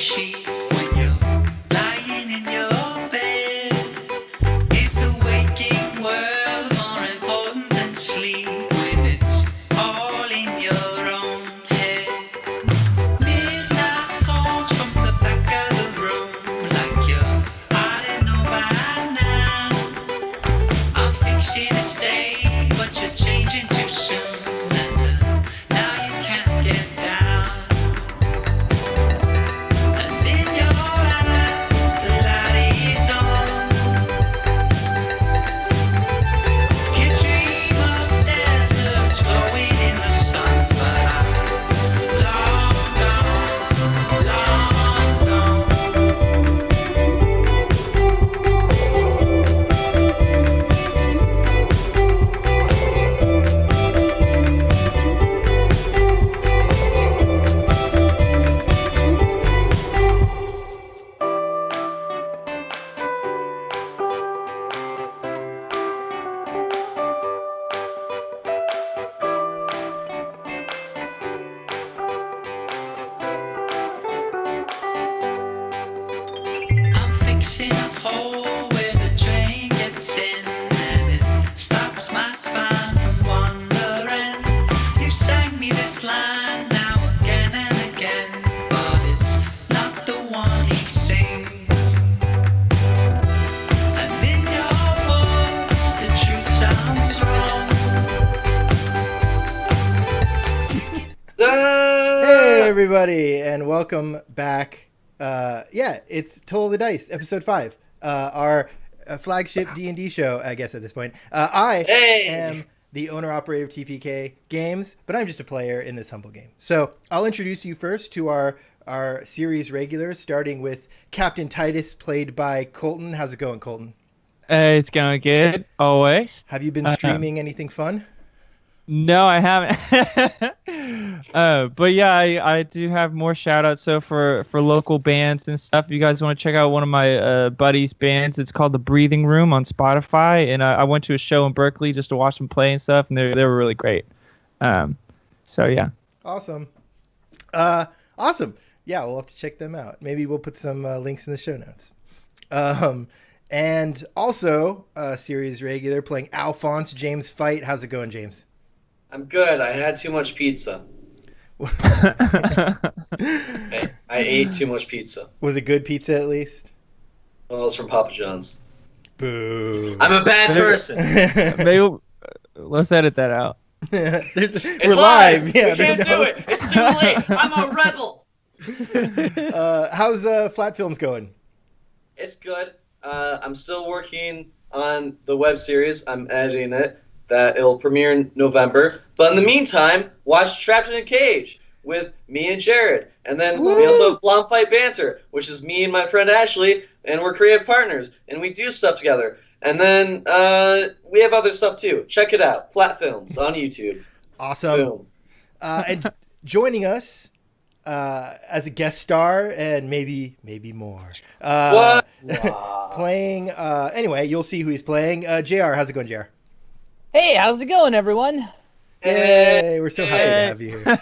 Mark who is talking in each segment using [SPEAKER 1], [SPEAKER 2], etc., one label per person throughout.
[SPEAKER 1] sheet when you're lying in your bed. Is the waking world more important than sleep when it's all in your own head? Midnight calls from the back of the room like you ought to know by now. I'm fixing to stay, but you're changing too soon. And now you can't get down. And in your eyes, the light is on. You dream of deserts glowing in the sun, but I'm long I'm fixing a hole where the train gets in, and it stops my spine from wandering. You sang me this line now again and again, but it's not the one he sings. And in your voice, the truth sounds wrong.
[SPEAKER 2] Hey everybody, and welcome back. It's Toll the Dice, episode 5, our flagship D&D show, I guess at this point. I am the owner-operator of TPK Games, but I'm just a player in this humble game. So I'll introduce you first to our series regulars, starting with Captain Titus, played by Colton. How's it going, Colton?
[SPEAKER 3] It's going good, always.
[SPEAKER 2] Have you been streaming anything fun?
[SPEAKER 3] No, I haven't. But yeah, I do have more shout outs. So for local bands and stuff, if you guys want to check out one of my buddies' bands, it's called The Breathing Room on Spotify. And I went to a show in Berkeley just to watch them play and stuff, and they were really great. So yeah.
[SPEAKER 2] Awesome. Awesome. Yeah, we'll have to check them out. Maybe we'll put some links in the show notes. And also, series regular playing Alphonse, James Fight. How's it going, James?
[SPEAKER 4] I'm good. I had too much pizza. I ate too much pizza.
[SPEAKER 2] Was it good pizza at least?
[SPEAKER 4] Well, it was from Papa John's.
[SPEAKER 2] Boo.
[SPEAKER 4] I'm a bad person.
[SPEAKER 3] Maybe let's edit that out.
[SPEAKER 2] We're
[SPEAKER 4] It's
[SPEAKER 2] live. Yeah,
[SPEAKER 4] we can't do it. It's too late. I'm a rebel.
[SPEAKER 2] How's Flat Films going?
[SPEAKER 4] It's good. I'm still working on the web series. I'm editing it. That it'll premiere in November. But in the meantime, watch Trapped in a Cage with me and Jared. And then we also have Blonde Fight Banter, which is me and my friend Ashley, and we're creative partners, and we do stuff together. And then we have other stuff too. Check it out. Flat Films on YouTube.
[SPEAKER 2] Awesome.
[SPEAKER 4] Boom.
[SPEAKER 2] And joining us as a guest star and maybe more.
[SPEAKER 4] What? Wow.
[SPEAKER 2] Playing, anyway, you'll see who he's playing. JR, how's it going, JR?
[SPEAKER 5] Hey, how's it going, everyone?
[SPEAKER 2] Hey, we're so happy to have you here.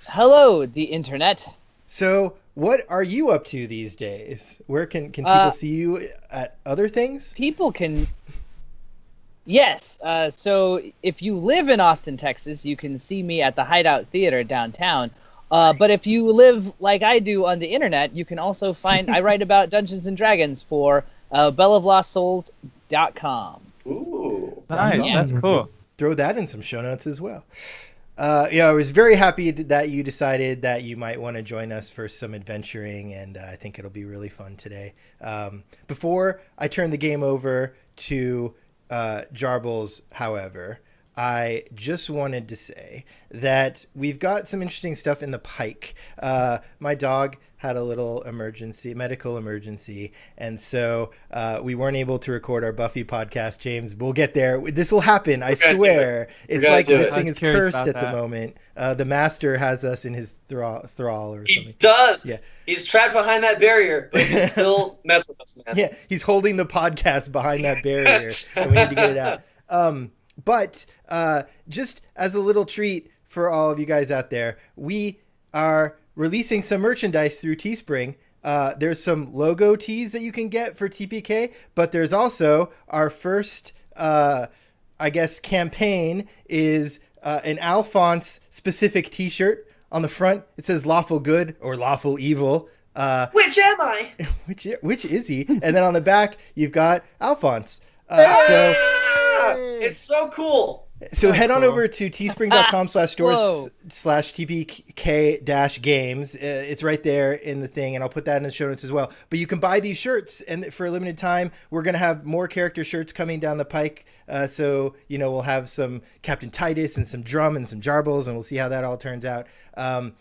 [SPEAKER 5] Hello, the internet.
[SPEAKER 2] So, what are you up to these days? Where can people see you at other things?
[SPEAKER 5] People can... Yes, so if you live in Austin, Texas, you can see me at the Hideout Theater downtown. But if you live like I do on the internet, you can also find... I write about Dungeons & Dragons for belloflostsouls.com.
[SPEAKER 4] Ooh.
[SPEAKER 3] Nice,
[SPEAKER 5] Yeah.
[SPEAKER 3] that's cool.
[SPEAKER 2] Throw that in some show notes as well. I was very happy that you decided that you might want to join us for some adventuring, and I think it'll be really fun today. Before I turn the game over to Jarbles, however, I just wanted to say that we've got some interesting stuff in the pike. My dog had a little medical emergency, and so we weren't able to record our Buffy podcast. James, we'll get there. This will happen, I swear. It's like this thing is cursed at the moment. The master has us in his thrall or something.
[SPEAKER 4] He does.
[SPEAKER 2] Yeah.
[SPEAKER 4] He's trapped behind that barrier, but he can still mess with us, man.
[SPEAKER 2] Yeah, he's holding the podcast behind that barrier, and we need to get it out. But just as a little treat for all of you guys out there, we are releasing some merchandise through Teespring. There's some logo tees that you can get for TPK, but there's also our first, campaign is an Alphonse specific T-shirt. On the front, it says "Lawful Good" or "Lawful Evil."
[SPEAKER 4] Which am I?
[SPEAKER 2] Which is he? And then on the back, you've got Alphonse.
[SPEAKER 4] It's so cool.
[SPEAKER 2] So head on
[SPEAKER 3] cool.
[SPEAKER 2] over to teespring.com/stores/tpk-games. It's right there in the thing, and I'll put that in the show notes as well. But you can buy these shirts, and for a limited time, we're going to have more character shirts coming down the pike. So, we'll have some Captain Titus and some Drum and some Jarbles, and we'll see how that all turns out. In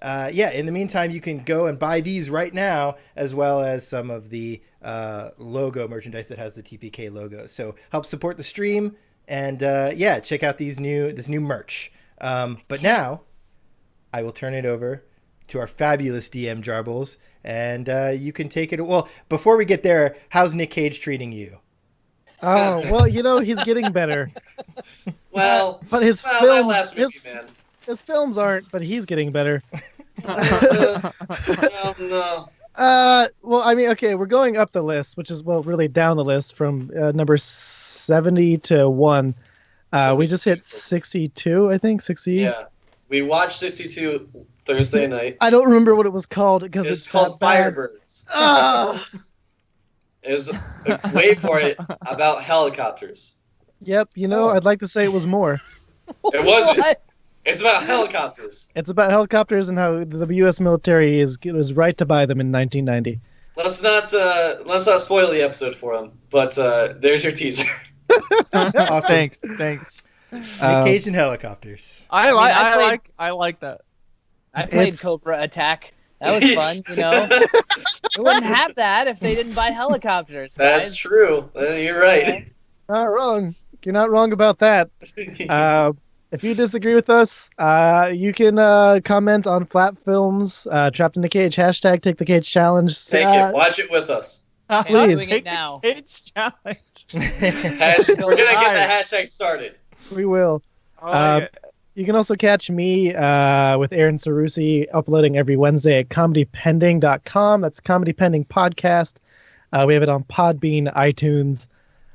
[SPEAKER 2] the meantime, you can go and buy these right now, as well as some of the logo merchandise that has the TPK logo. So help support the stream. And check out this new merch. But now, I will turn it over to our fabulous DM Jarbles, and you can take it. Well, before we get there, how's Nick Cage treating you?
[SPEAKER 6] Oh well, he's getting better.
[SPEAKER 4] Well,
[SPEAKER 6] But his
[SPEAKER 4] that
[SPEAKER 6] films,
[SPEAKER 4] last week, man.
[SPEAKER 6] his films aren't. But he's getting better.
[SPEAKER 4] No.
[SPEAKER 6] Okay, we're going up the list, which is really down the list from number 70 to 1. We just hit 62, I think, 60.
[SPEAKER 4] Yeah. We watched 62 Thursday night.
[SPEAKER 6] I don't remember what it was called because
[SPEAKER 4] It's called Firebirds. It was, wait for it, about helicopters.
[SPEAKER 6] Yep, I'd like to say it was more.
[SPEAKER 4] It wasn't.
[SPEAKER 5] What?
[SPEAKER 4] It's about helicopters.
[SPEAKER 6] It's about helicopters and how the U.S. military was right to buy them in 1990.
[SPEAKER 4] Let's not spoil the episode for them. But there's your teaser.
[SPEAKER 2] Awesome.
[SPEAKER 3] Thanks.
[SPEAKER 2] Nick Cage and helicopters.
[SPEAKER 3] I
[SPEAKER 5] played-
[SPEAKER 3] like that.
[SPEAKER 5] I played
[SPEAKER 6] It's-
[SPEAKER 5] Cobra Attack. That was fun, We wouldn't have that if they didn't buy helicopters, guys.
[SPEAKER 4] That's true. You're right.
[SPEAKER 6] Not wrong. You're not wrong about that. If you disagree with us, you can comment on Flat Films, Trapped in the Cage, hashtag Take the Cage Challenge.
[SPEAKER 4] Take it. Watch it with us.
[SPEAKER 5] I'm
[SPEAKER 6] Please.
[SPEAKER 5] doing it now.
[SPEAKER 3] Cage challenge.
[SPEAKER 4] We're gonna get the hashtag started.
[SPEAKER 6] We will.
[SPEAKER 3] I like it.
[SPEAKER 6] You can also catch me with Aaron Sarusi uploading every Wednesday at comedypending.com. That's Comedy Pending Podcast. We have it on Podbean, iTunes,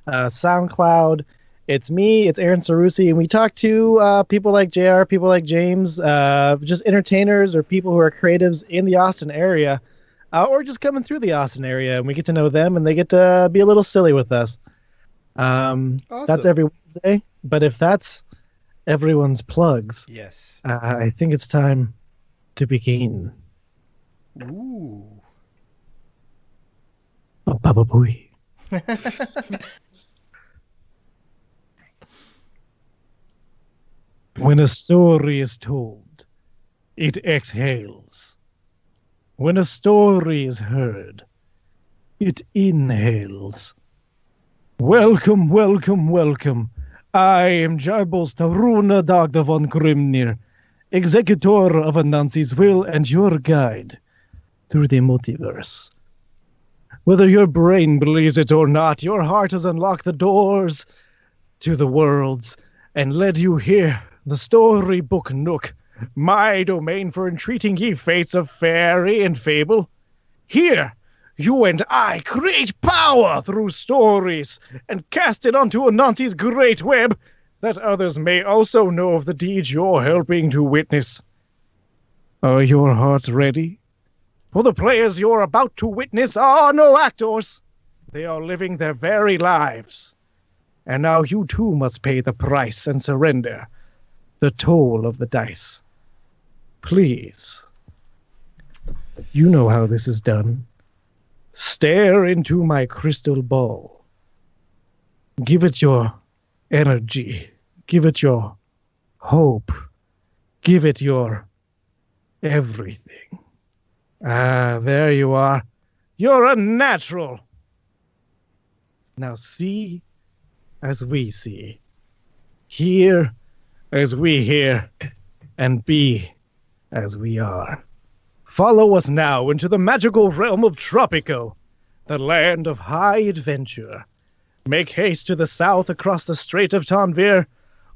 [SPEAKER 6] SoundCloud. It's me, it's Aaron Sarusi, and we talk to people like JR, people like James, just entertainers or people who are creatives in the Austin area, or just coming through the Austin area, and we get to know them, and they get to be a little silly with us. That's every Wednesday, but if that's everyone's plugs,
[SPEAKER 2] Yes.
[SPEAKER 6] I think it's time to begin.
[SPEAKER 2] Ooh.
[SPEAKER 6] Baba Booey. When a story is told, it exhales. When a story is heard, it inhales. Welcome, welcome, welcome. I am Jarbles Taruna Dagda von Grimnir, executor of Anansi's will and your guide through the multiverse. Whether your brain believes it or not, your heart has unlocked the doors to the worlds and led you here, the storybook nook, my domain for entreating ye fates of fairy and fable. Here, you and I create power through stories and cast it onto Anansi's great web, that others may also know of the deeds you're helping to witness. Are your hearts ready? For the players you're about to witness are no actors. They are living their very lives. And now you too must pay the price and surrender the toll of the dice. Please. You know how this is done. Stare into my crystal ball. Give it your energy. Give it your hope. Give it your everything. Ah, there you are. You're a natural. Now see as we see. Hear as we hear. And be as we are. Follow us now into the magical realm of Tropico, the land of high adventure. Make haste to the south across the Strait of Tanvir,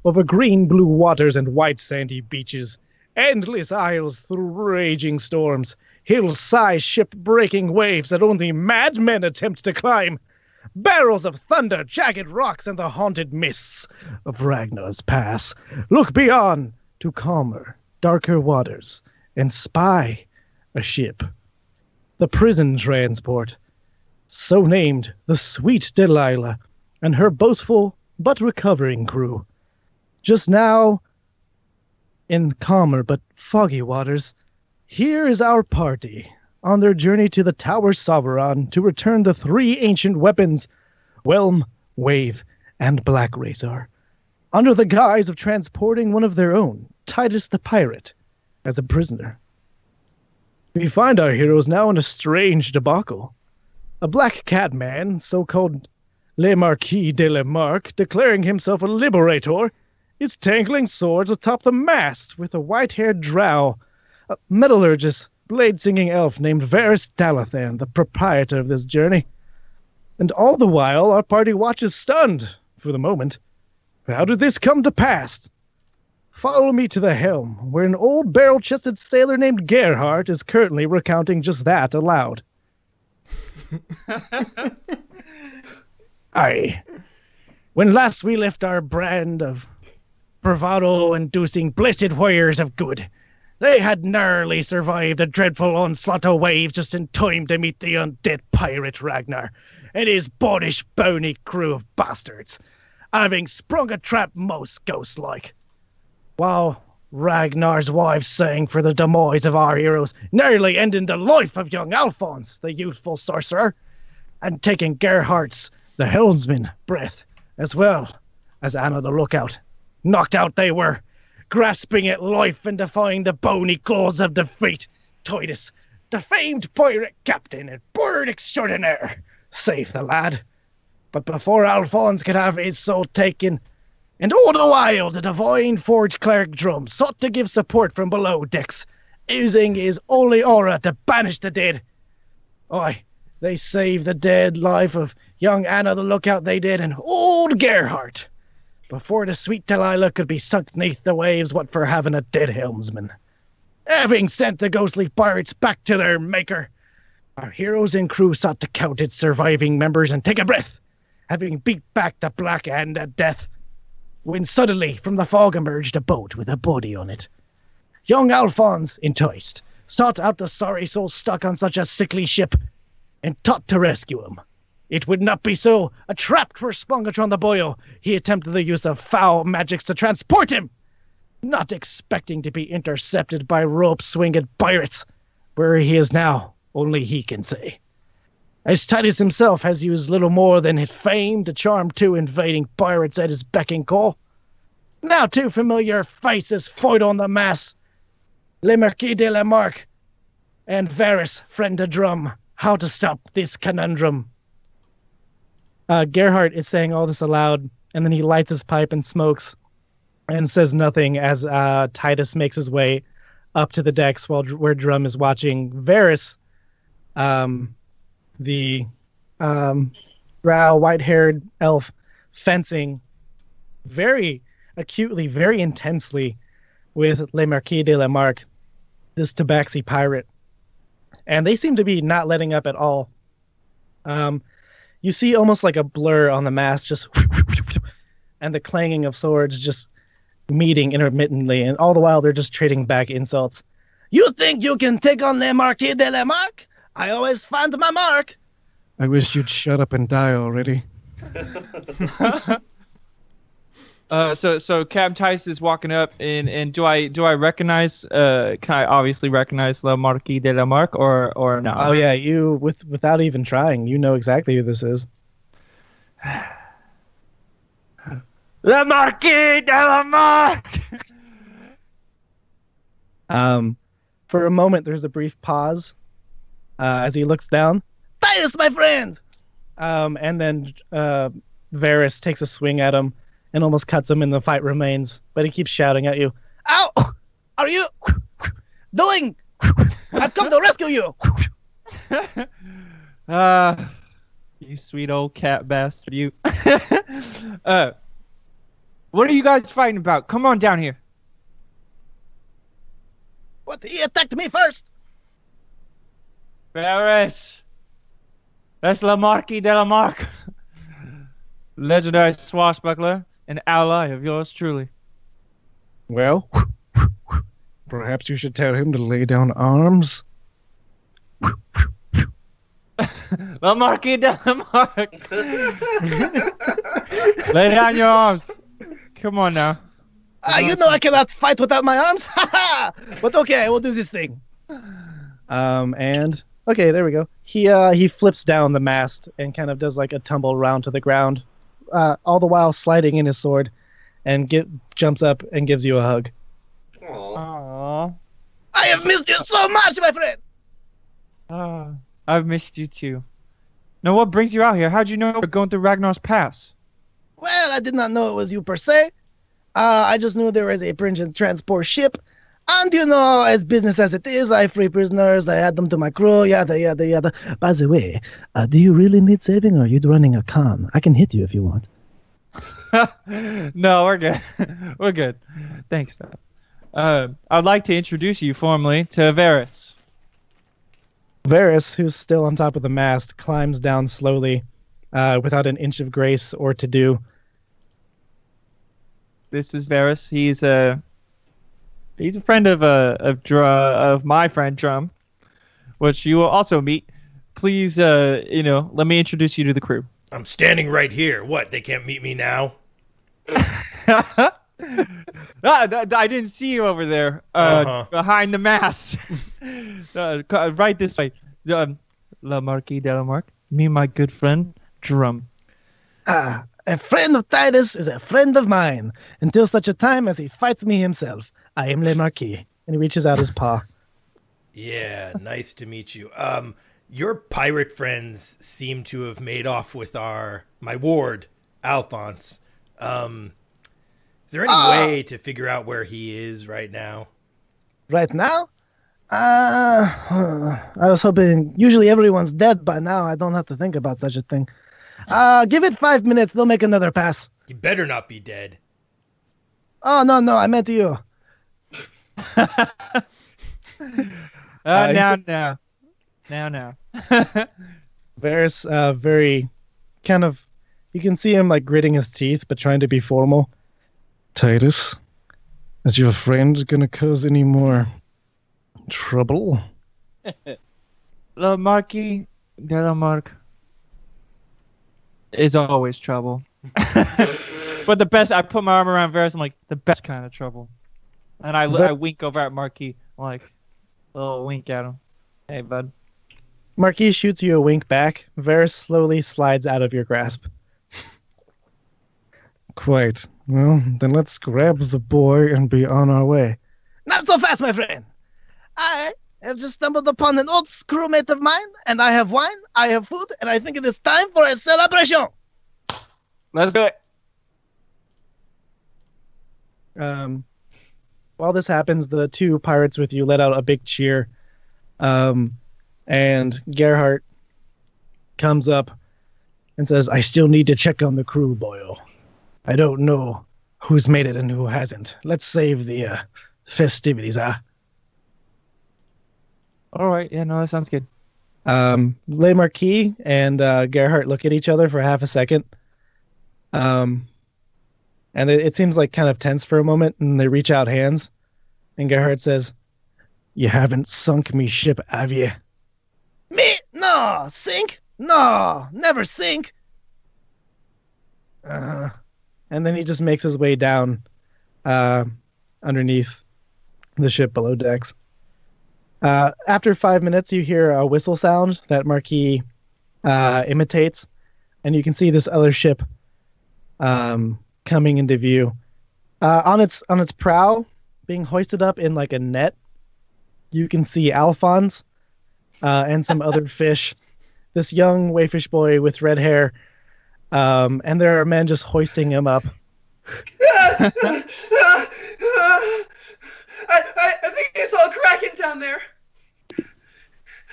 [SPEAKER 6] over green blue waters and white sandy beaches, Endless isles through raging storms, hill-sized ship-breaking waves that only madmen attempt to climb, barrels of thunder, jagged rocks, and the haunted mists of Ragnar's Pass. Look beyond to calmer, darker waters and spy a ship. The prison transport, so named the Sweet Delilah, and her boastful but recovering crew. Just now, in calmer but foggy waters, here is our party on their journey to the Tower Sovereign to return the 3 ancient weapons, Whelm, Wave, and Black Razor, under the guise of transporting one of their own, Titus the Pirate, as a prisoner. We find our heroes now in a strange debacle. A black cat man, so-called Le Marquis de la Marque, declaring himself a liberator, is tangling swords atop the mast with a white-haired drow, a metallurgist, blade-singing elf named Varys Dalathan, the proprietor of this journey. And all the while, our party watches stunned, for the moment. How did this come to pass? Follow me to the helm, where an old barrel-chested sailor named Gerhardt is currently recounting just that aloud. Aye. When last we left our brand of bravado-inducing blessed warriors of good, they had narrowly survived a dreadful onslaught of waves just in time to meet the undead pirate Ragnar and his bawdish, bony crew of bastards, having sprung a trap most ghost-like. While Ragnar's wife sang for the demise of our heroes, nearly ending the life of young Alphonse, the youthful sorcerer, and taking Gerhardt's, the helmsman, breath, as well as Anna the Lookout. Knocked out they were, grasping at life and defying the bony claws of defeat. Titus, the famed pirate captain and bird extraordinaire, saved the lad. But before Alphonse could have his soul taken, and all the while the divine forged cleric Drum sought to give support from below decks, using his holy aura to banish the dead. Aye, they saved the dead life of young Anna the Lookout, they did, and old Gerhardt, before the sweet Delilah could be sunk neath the waves what for having a dead helmsman. Having sent the ghostly pirates back to their maker, our heroes and crew sought to count its surviving members and take a breath, having beat back the black hand of death, when suddenly from the fog emerged a boat with a body on it. Young Alphonse, enticed, sought out the sorry soul stuck on such a sickly ship, and taught to rescue him. It would not be so. A trap were sprung upon the boyo. He attempted the use of foul magics to transport him, not expecting to be intercepted by rope-swinged pirates. Where he is now, only he can say. As Titus himself has used little more than his fame to charm 2 invading pirates at his beck and call. Now 2 familiar faces fight on the mast. Le Marquis de la Marque and Varys, friend to Drum. How to stop this conundrum? Gerhardt is saying all this aloud, and then he lights his pipe and smokes and says nothing as Titus makes his way up to the decks where Drum is watching Varys, the drow, white-haired elf, fencing very acutely, very intensely with Le Marquis de la Marque, this tabaxi pirate. And they seem to be not letting up at all. You see almost like a blur on the mast, just and the clanging of swords just meeting intermittently, and all the while they're just trading back insults. You think you can take on Le Marquis de la Marque? I always find my mark. I wish you'd shut up and die already.
[SPEAKER 3] So Captain Tice is walking up, and do I recognize? Can I obviously recognize Le Marquis de la Marque or no?
[SPEAKER 6] Oh yeah, you without even trying, you know exactly who this is.
[SPEAKER 3] Le Marquis de la Marque.
[SPEAKER 6] For a moment, there's a brief pause as he looks down. Titus, my friend. And then Varys takes a swing at him and almost cuts him, and the fight remains. But he keeps shouting at you. Ow! Are you doing? I've come to rescue you.
[SPEAKER 3] You sweet old cat bastard, you. What are you guys fighting about? Come on down here.
[SPEAKER 6] not. He attacked me first.
[SPEAKER 3] Varys! That's La Marquis de la Marque. Legendary swashbuckler, an ally of yours truly.
[SPEAKER 6] Well, perhaps you should tell him to lay down arms.
[SPEAKER 3] La Marquis de la Marque! Lay down your arms. Come on now.
[SPEAKER 6] You know I cannot fight without my arms. Ha ha! But okay, we'll do this thing. And okay, there we go. He flips down the mast and kind of does like a tumble around to the ground, all the while sliding in his sword, and jumps up and gives you a hug.
[SPEAKER 4] Aw.
[SPEAKER 3] Aww.
[SPEAKER 6] I have missed you so much, my friend.
[SPEAKER 3] I've missed you too. Now, what brings you out here? How'd you know we're going through Ragnar's Pass?
[SPEAKER 6] Well, I did not know it was you per se. I just knew there was a Princeton transport ship. And, you know, as business as it is, I free prisoners, I add them to my crew, yada, yada, yada. By the way, do you really need saving, or are you running a con? I can hit you if you want.
[SPEAKER 3] No, we're good. We're good. Thanks, Dad. I'd like to introduce you formally to Varys.
[SPEAKER 6] Varys, who's still on top of the mast, climbs down slowly, without an inch of grace or to do.
[SPEAKER 3] This is Varys. He's a friend of my friend Drum, which you will also meet. Please, let me introduce you to the crew.
[SPEAKER 2] I'm standing right here. What? They can't meet me now?
[SPEAKER 3] I didn't see you over there, behind the mast. Right this way. La Marquis de la Marque. Me and my good friend Drum.
[SPEAKER 6] A friend of Titus is a friend of mine, until such a time as he fights me himself. I am Le Marquis. And he reaches out his paw.
[SPEAKER 2] Yeah, nice to meet you. Your pirate friends seem to have made off with my ward, Alphonse. Is there any way to figure out where he is right now?
[SPEAKER 6] Right now? I was hoping usually everyone's dead by now. I don't have to think about such a thing. Give it 5 minutes. They'll make another pass.
[SPEAKER 2] You better not be dead.
[SPEAKER 6] Oh, no, I meant you.
[SPEAKER 3] Now.
[SPEAKER 6] Varys, very kind of, you can see him like gritting his teeth, but trying to be formal. Titus, is your friend gonna cause any more trouble?
[SPEAKER 3] La Marquis de la Marque is always trouble. But the best, I put my arm around Varys, I'm like, the best kind of trouble. And I wink over at Marquis, like, a little wink at him. Hey, bud.
[SPEAKER 6] Marquis shoots you a wink back. Varys slowly slides out of your grasp. Quite. Well, then let's grab the boy and be on our way. Not so fast, my friend! I have just stumbled upon an old crewmate of mine, and I have wine, I have food, and I think it is time for a celebration!
[SPEAKER 3] Let's do it.
[SPEAKER 6] While this happens, the two pirates with you let out a big cheer. And Gerhardt comes up and says, I still need to check on the crew, boyo. I don't know who's made it and who hasn't. Let's save the festivities, huh? All
[SPEAKER 3] right, yeah, no, that sounds good.
[SPEAKER 6] Le Marquis and Gerhardt look at each other for half a second. And it seems like kind of tense for a moment, and they reach out hands. And Gerhardt says, You haven't sunk me ship, have you? Me? No! Sink? No! Never sink! And then he just makes his way down underneath the ship below decks. After 5 minutes, you hear a whistle sound that Marquis imitates, and you can see this other ship coming into view. On its prow, being hoisted up in like a net, you can see Alphonse and some other fish. This young wayfish boy with red hair, and there are men just hoisting him up.
[SPEAKER 4] I think I saw a kraken down there.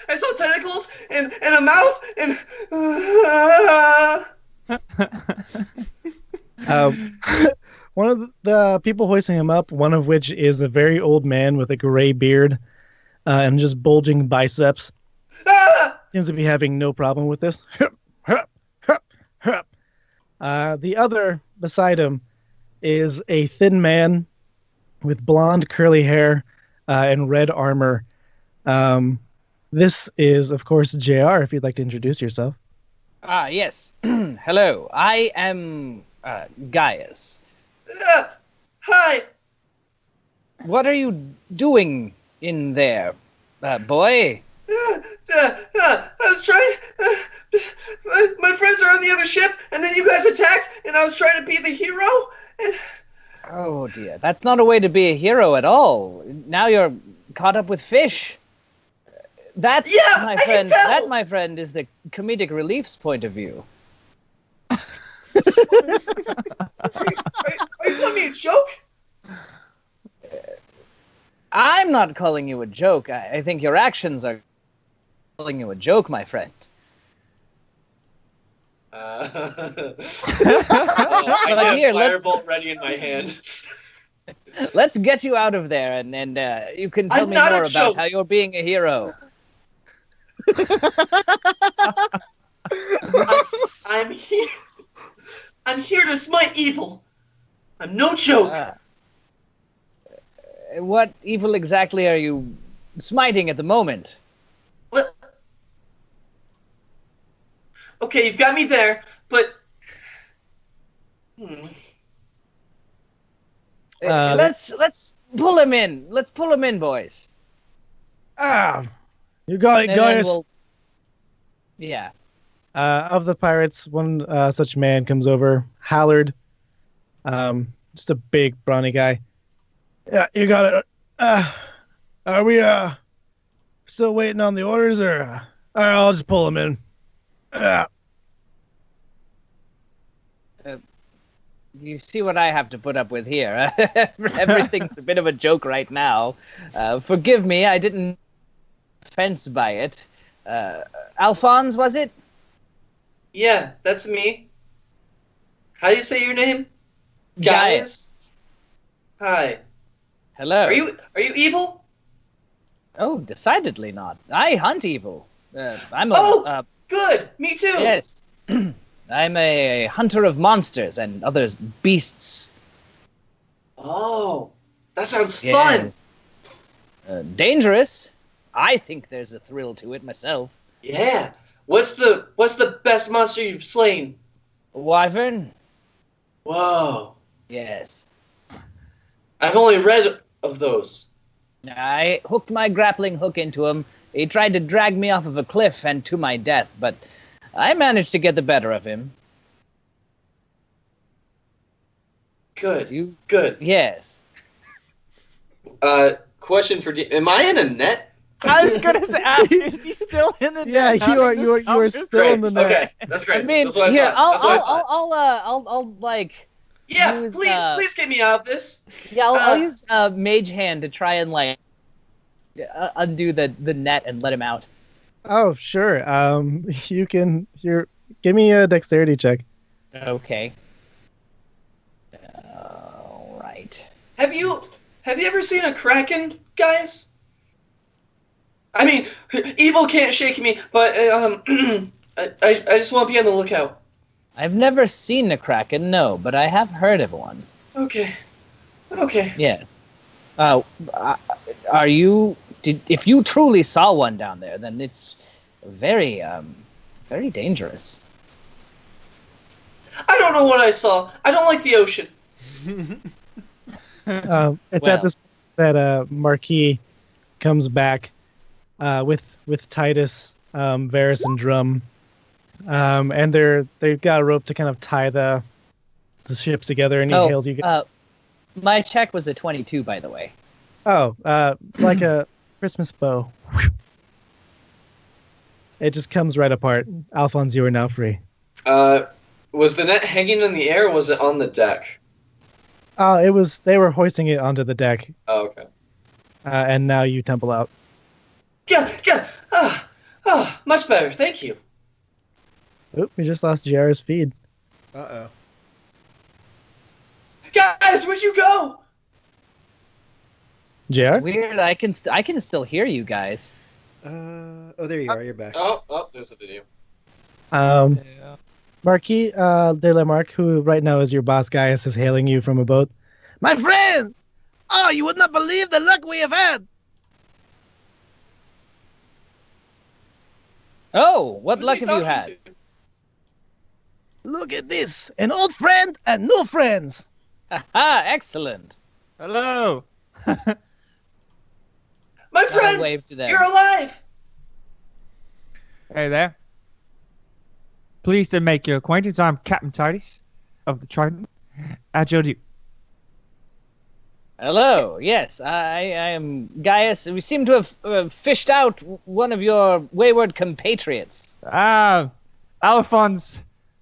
[SPEAKER 4] I saw tentacles and a mouth and.
[SPEAKER 6] One of the people hoisting him up, one of which is a very old man with a gray beard, and just bulging biceps.
[SPEAKER 4] Ah!
[SPEAKER 6] Seems to be having no problem with this. The other beside him is a thin man with blonde curly hair and red armor. This is, of course, JR, if you'd like to introduce yourself.
[SPEAKER 5] Yes. Hello. I am Gaius.
[SPEAKER 4] Hi.
[SPEAKER 5] What are you doing in there, boy?
[SPEAKER 4] I was trying. My friends are on the other ship, and then you guys attacked, and I was trying to be the hero. And
[SPEAKER 5] Oh dear, that's not a way to be a hero at all. Now you're caught up with fish. That's
[SPEAKER 4] Yeah,
[SPEAKER 5] my
[SPEAKER 4] I can
[SPEAKER 5] friend.
[SPEAKER 4] tell.
[SPEAKER 5] That, my friend, is the comedic relief's point of view.
[SPEAKER 4] are you calling me a joke?
[SPEAKER 5] I'm not calling you a joke. I think your actions are calling you a joke, my friend.
[SPEAKER 4] I
[SPEAKER 5] But here,
[SPEAKER 4] have firebolt ready in my hand.
[SPEAKER 5] Let's get you out of there, and you can tell
[SPEAKER 4] I'm
[SPEAKER 5] me
[SPEAKER 4] not a
[SPEAKER 5] more about
[SPEAKER 4] joke.
[SPEAKER 5] how you're being a hero.
[SPEAKER 4] I'm here. I'm here to smite evil. I'm no joke.
[SPEAKER 5] What evil exactly are you smiting at the moment?
[SPEAKER 4] Well, okay, you've got me there, but
[SPEAKER 5] Let's pull him in. Let's pull him in, boys.
[SPEAKER 6] You got it,
[SPEAKER 5] And then
[SPEAKER 6] Gaius.
[SPEAKER 5] Yeah.
[SPEAKER 6] Of the pirates, one such man comes over, Hallard. Just a big, brawny guy. Yeah, you got it. Are we still waiting on the orders, or all right, I'll just pull him in.
[SPEAKER 5] You see what I have to put up with here. Everything's a bit of a joke right now. Forgive me, I didn't offense by it. Alphonse, was it?
[SPEAKER 4] yeah, that's me. How do you say your name? Gaius. Hi.
[SPEAKER 5] Hello.
[SPEAKER 4] Are you evil?
[SPEAKER 5] Oh, decidedly not. I hunt evil. I'm a...
[SPEAKER 4] Oh! Good. Me too.
[SPEAKER 5] yes. I'm a hunter of monsters and other beasts.
[SPEAKER 4] Oh, that sounds fun.
[SPEAKER 5] Yes. Dangerous. I think there's a thrill to it myself.
[SPEAKER 4] Yeah. What's the best monster you've slain?
[SPEAKER 5] Wyvern?
[SPEAKER 4] Whoa.
[SPEAKER 5] Yes.
[SPEAKER 4] I've only read of those.
[SPEAKER 5] I hooked my grappling hook into him. He tried to drag me off of a cliff and to my death, but I managed to get the better of him.
[SPEAKER 4] Good. Good.
[SPEAKER 5] Yes.
[SPEAKER 4] Question for am I in a net?
[SPEAKER 3] I was gonna say, is he still in the
[SPEAKER 6] Yeah,
[SPEAKER 3] net?
[SPEAKER 6] you are still in the net.
[SPEAKER 4] Okay, that's great.
[SPEAKER 5] I mean,
[SPEAKER 4] That's what I
[SPEAKER 5] here,
[SPEAKER 4] thought. That's what I thought.
[SPEAKER 5] I'll like,
[SPEAKER 4] Yeah,
[SPEAKER 5] use,
[SPEAKER 4] please get me out of this.
[SPEAKER 5] yeah, I'll use Mage Hand to try and like undo the net and let him out.
[SPEAKER 6] Oh, sure. You can. Give me a dexterity check.
[SPEAKER 5] Okay. All right.
[SPEAKER 4] Have you ever seen a kraken, guys? I mean, evil can't shake me, but I just want to be on the lookout.
[SPEAKER 5] I've never seen a kraken, no, but I have heard of one.
[SPEAKER 4] Okay.
[SPEAKER 5] Yes. Are you? If you truly saw one down there, then it's very, very dangerous.
[SPEAKER 4] I don't know what I saw. I don't like the ocean.
[SPEAKER 6] It's at this that Marquis comes back with Titus, Varys, and Drum, and they've got a rope to kind of tie the ships together, and he hails you guys.
[SPEAKER 5] My check was a 22, by the way.
[SPEAKER 6] Oh, like a Christmas bow. It just comes right apart. Alphonse, you are now free.
[SPEAKER 4] Was the net hanging in the air, or was it on the deck?
[SPEAKER 6] It was. They were hoisting it onto the deck.
[SPEAKER 4] Oh, okay.
[SPEAKER 6] And now you tumble out.
[SPEAKER 4] Yeah. Much better. Thank you.
[SPEAKER 6] Oop, we just lost JR's feed.
[SPEAKER 2] Uh-oh.
[SPEAKER 4] Guys, where'd you go?
[SPEAKER 6] JR?
[SPEAKER 5] It's weird. I can still hear you guys.
[SPEAKER 2] Oh, there you are. You're back.
[SPEAKER 4] Oh, there's the video.
[SPEAKER 3] Yeah.
[SPEAKER 6] Marquis de la Marque, who right now is your boss, Gaius, is hailing you from a boat. My friend! Oh, you would not believe the luck we have had!
[SPEAKER 5] Oh, what
[SPEAKER 4] Who's
[SPEAKER 5] luck
[SPEAKER 4] he
[SPEAKER 5] have you
[SPEAKER 4] talking
[SPEAKER 5] had?
[SPEAKER 4] to?
[SPEAKER 6] Look at this! An old friend and new friends!
[SPEAKER 5] Haha, excellent.
[SPEAKER 3] Hello.
[SPEAKER 4] My
[SPEAKER 5] I'll
[SPEAKER 4] friends,
[SPEAKER 5] wave to them.
[SPEAKER 4] you're alive.
[SPEAKER 3] Hey there. Pleased to make your acquaintance. I'm Captain Titus of the Trident. At your duty.
[SPEAKER 5] Hello. Yes, I am Gaius. We seem to have fished out one of your wayward compatriots.
[SPEAKER 3] Ah, Alphonse.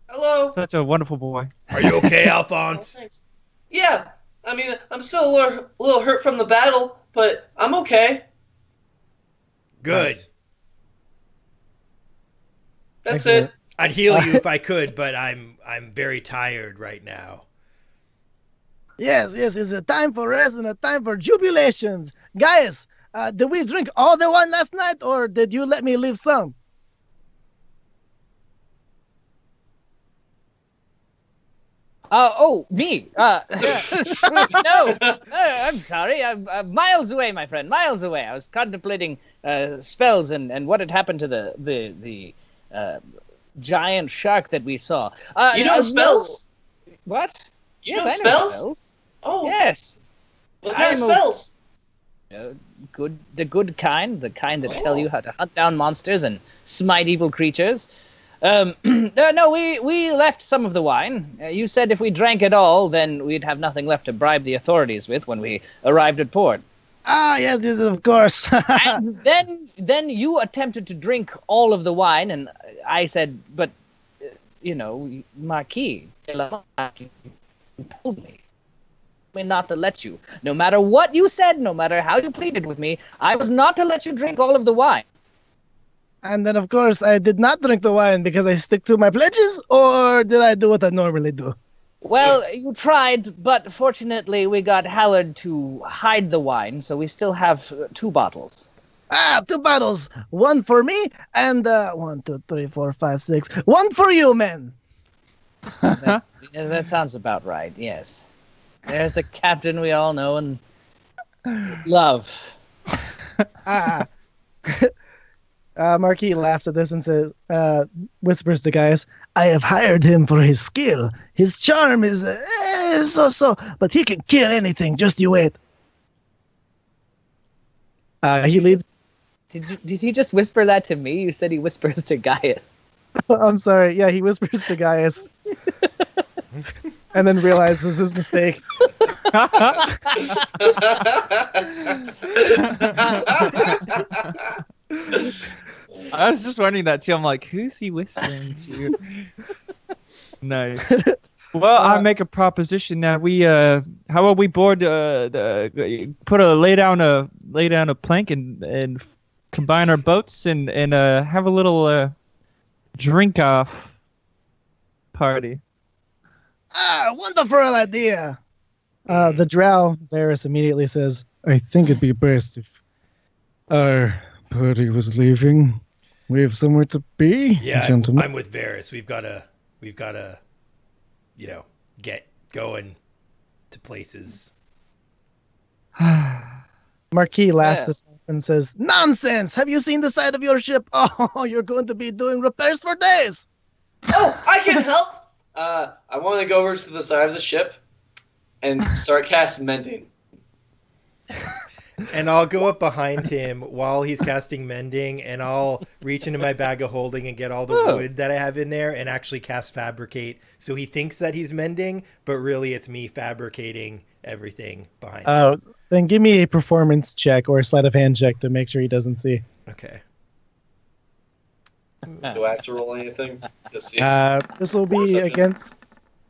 [SPEAKER 4] Hello.
[SPEAKER 3] Such a wonderful boy.
[SPEAKER 2] Are you okay,
[SPEAKER 4] Oh,
[SPEAKER 2] Alphonse?
[SPEAKER 4] thanks. Yeah, I mean, I'm still a little hurt from the battle, but I'm okay.
[SPEAKER 2] Good.
[SPEAKER 3] Nice.
[SPEAKER 4] That's
[SPEAKER 6] Excellent.
[SPEAKER 4] it.
[SPEAKER 2] I'd heal you if I could, but I'm very tired right now.
[SPEAKER 6] Yes, it's a time for rest and a time for jubilations. Gaius, did we drink all the wine last night, or did you let me leave some?
[SPEAKER 5] Me. No, I'm sorry. I'm miles away, my friend. Miles away. I was contemplating spells and what had happened to the giant shark that we saw.
[SPEAKER 4] You know spells?
[SPEAKER 5] What?
[SPEAKER 4] You
[SPEAKER 5] Yes,
[SPEAKER 4] know
[SPEAKER 5] I know
[SPEAKER 4] spells?
[SPEAKER 5] spells.
[SPEAKER 4] Oh,
[SPEAKER 5] Yes.
[SPEAKER 4] what kind of
[SPEAKER 5] I'm a-
[SPEAKER 4] spells?
[SPEAKER 5] The good kind, the kind that tell
[SPEAKER 4] Oh.
[SPEAKER 5] you how to hunt down monsters and smite evil creatures. No, we left some of the wine. You said if we drank it all, then we'd have nothing left to bribe the authorities with when we arrived at port.
[SPEAKER 6] Ah, yes, of course.
[SPEAKER 5] And then you attempted to drink all of the wine, and I said, but, Marquis, you told me not to let you. No matter what you said, no matter how you pleaded with me, I was not to let you drink all of the wine.
[SPEAKER 6] And then, of course, I did not drink the wine because I stick to my pledges, or did I do what I normally do?
[SPEAKER 5] Well, you tried, but fortunately we got Hallard to hide the wine, so we still have 2 bottles.
[SPEAKER 6] Ah, 2 bottles. One for me, and 1, 2, 3, 4, 5, 6. One for you, man.
[SPEAKER 5] That sounds about right, yes. There's the captain we all know and love.
[SPEAKER 6] Ah. Marquis laughs at this and says, whispers to Gaius, I have hired him for his skill. His charm is so, but he can kill anything. Just you wait. He leads.
[SPEAKER 5] Did he just whisper that to me? You said he whispers to Gaius.
[SPEAKER 6] I'm sorry. Yeah, he whispers to Gaius. And then realizes his mistake.
[SPEAKER 3] I was just wondering that too. I'm like, who's he whispering to? Nice. Well, I make a proposition that we how about we board lay down a plank and combine our boats and have a little drink off party.
[SPEAKER 6] Ah, wonderful idea. The drow, Varys, immediately says, I think it'd be best if our party was leaving. We have somewhere to be,
[SPEAKER 2] Yeah,
[SPEAKER 6] gentlemen.
[SPEAKER 2] I'm with Varys. We've got to, get going to places.
[SPEAKER 6] Marquis laughs
[SPEAKER 5] Yeah.
[SPEAKER 6] this and says, Nonsense! Have you seen the side of your ship? Oh, you're going to be doing repairs for days!
[SPEAKER 4] Oh, I can help. I want to go over to the side of the ship and start casting mending.
[SPEAKER 2] And I'll go up behind him while he's casting mending, and I'll reach into my bag of holding and get all the wood that I have in there and actually cast fabricate. So he thinks that he's mending, but really it's me fabricating everything behind him.
[SPEAKER 6] Then give me a performance check or a sleight of hand check to make sure he doesn't see.
[SPEAKER 2] Okay.
[SPEAKER 4] Do I have to roll anything? To see.
[SPEAKER 6] This will be
[SPEAKER 4] Perception.
[SPEAKER 6] against...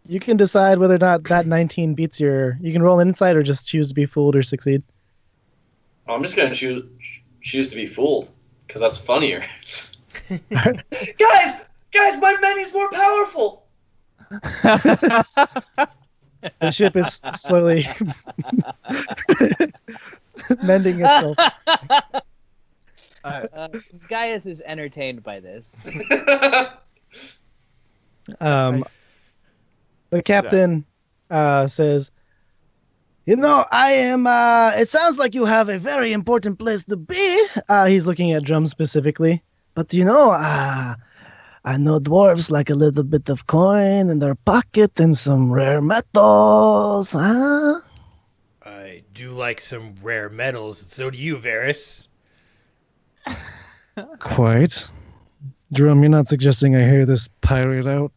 [SPEAKER 6] You can decide whether or not that 19 beats your... You can roll insight or just choose to be fooled or succeed.
[SPEAKER 4] Oh, I'm just gonna choose to be fooled because that's funnier. guys, my mending's more powerful.
[SPEAKER 6] The ship is slowly mending itself.
[SPEAKER 5] Gaius is entertained by this.
[SPEAKER 3] Nice.
[SPEAKER 6] The captain says, I am, it sounds like you have a very important place to be. He's looking at Drum specifically. But I know dwarves like a little bit of coin in their pocket and some rare metals, huh?
[SPEAKER 2] I do like some rare metals. So do you, Varys.
[SPEAKER 6] Quite. Drum, you're not suggesting I hear this pirate out?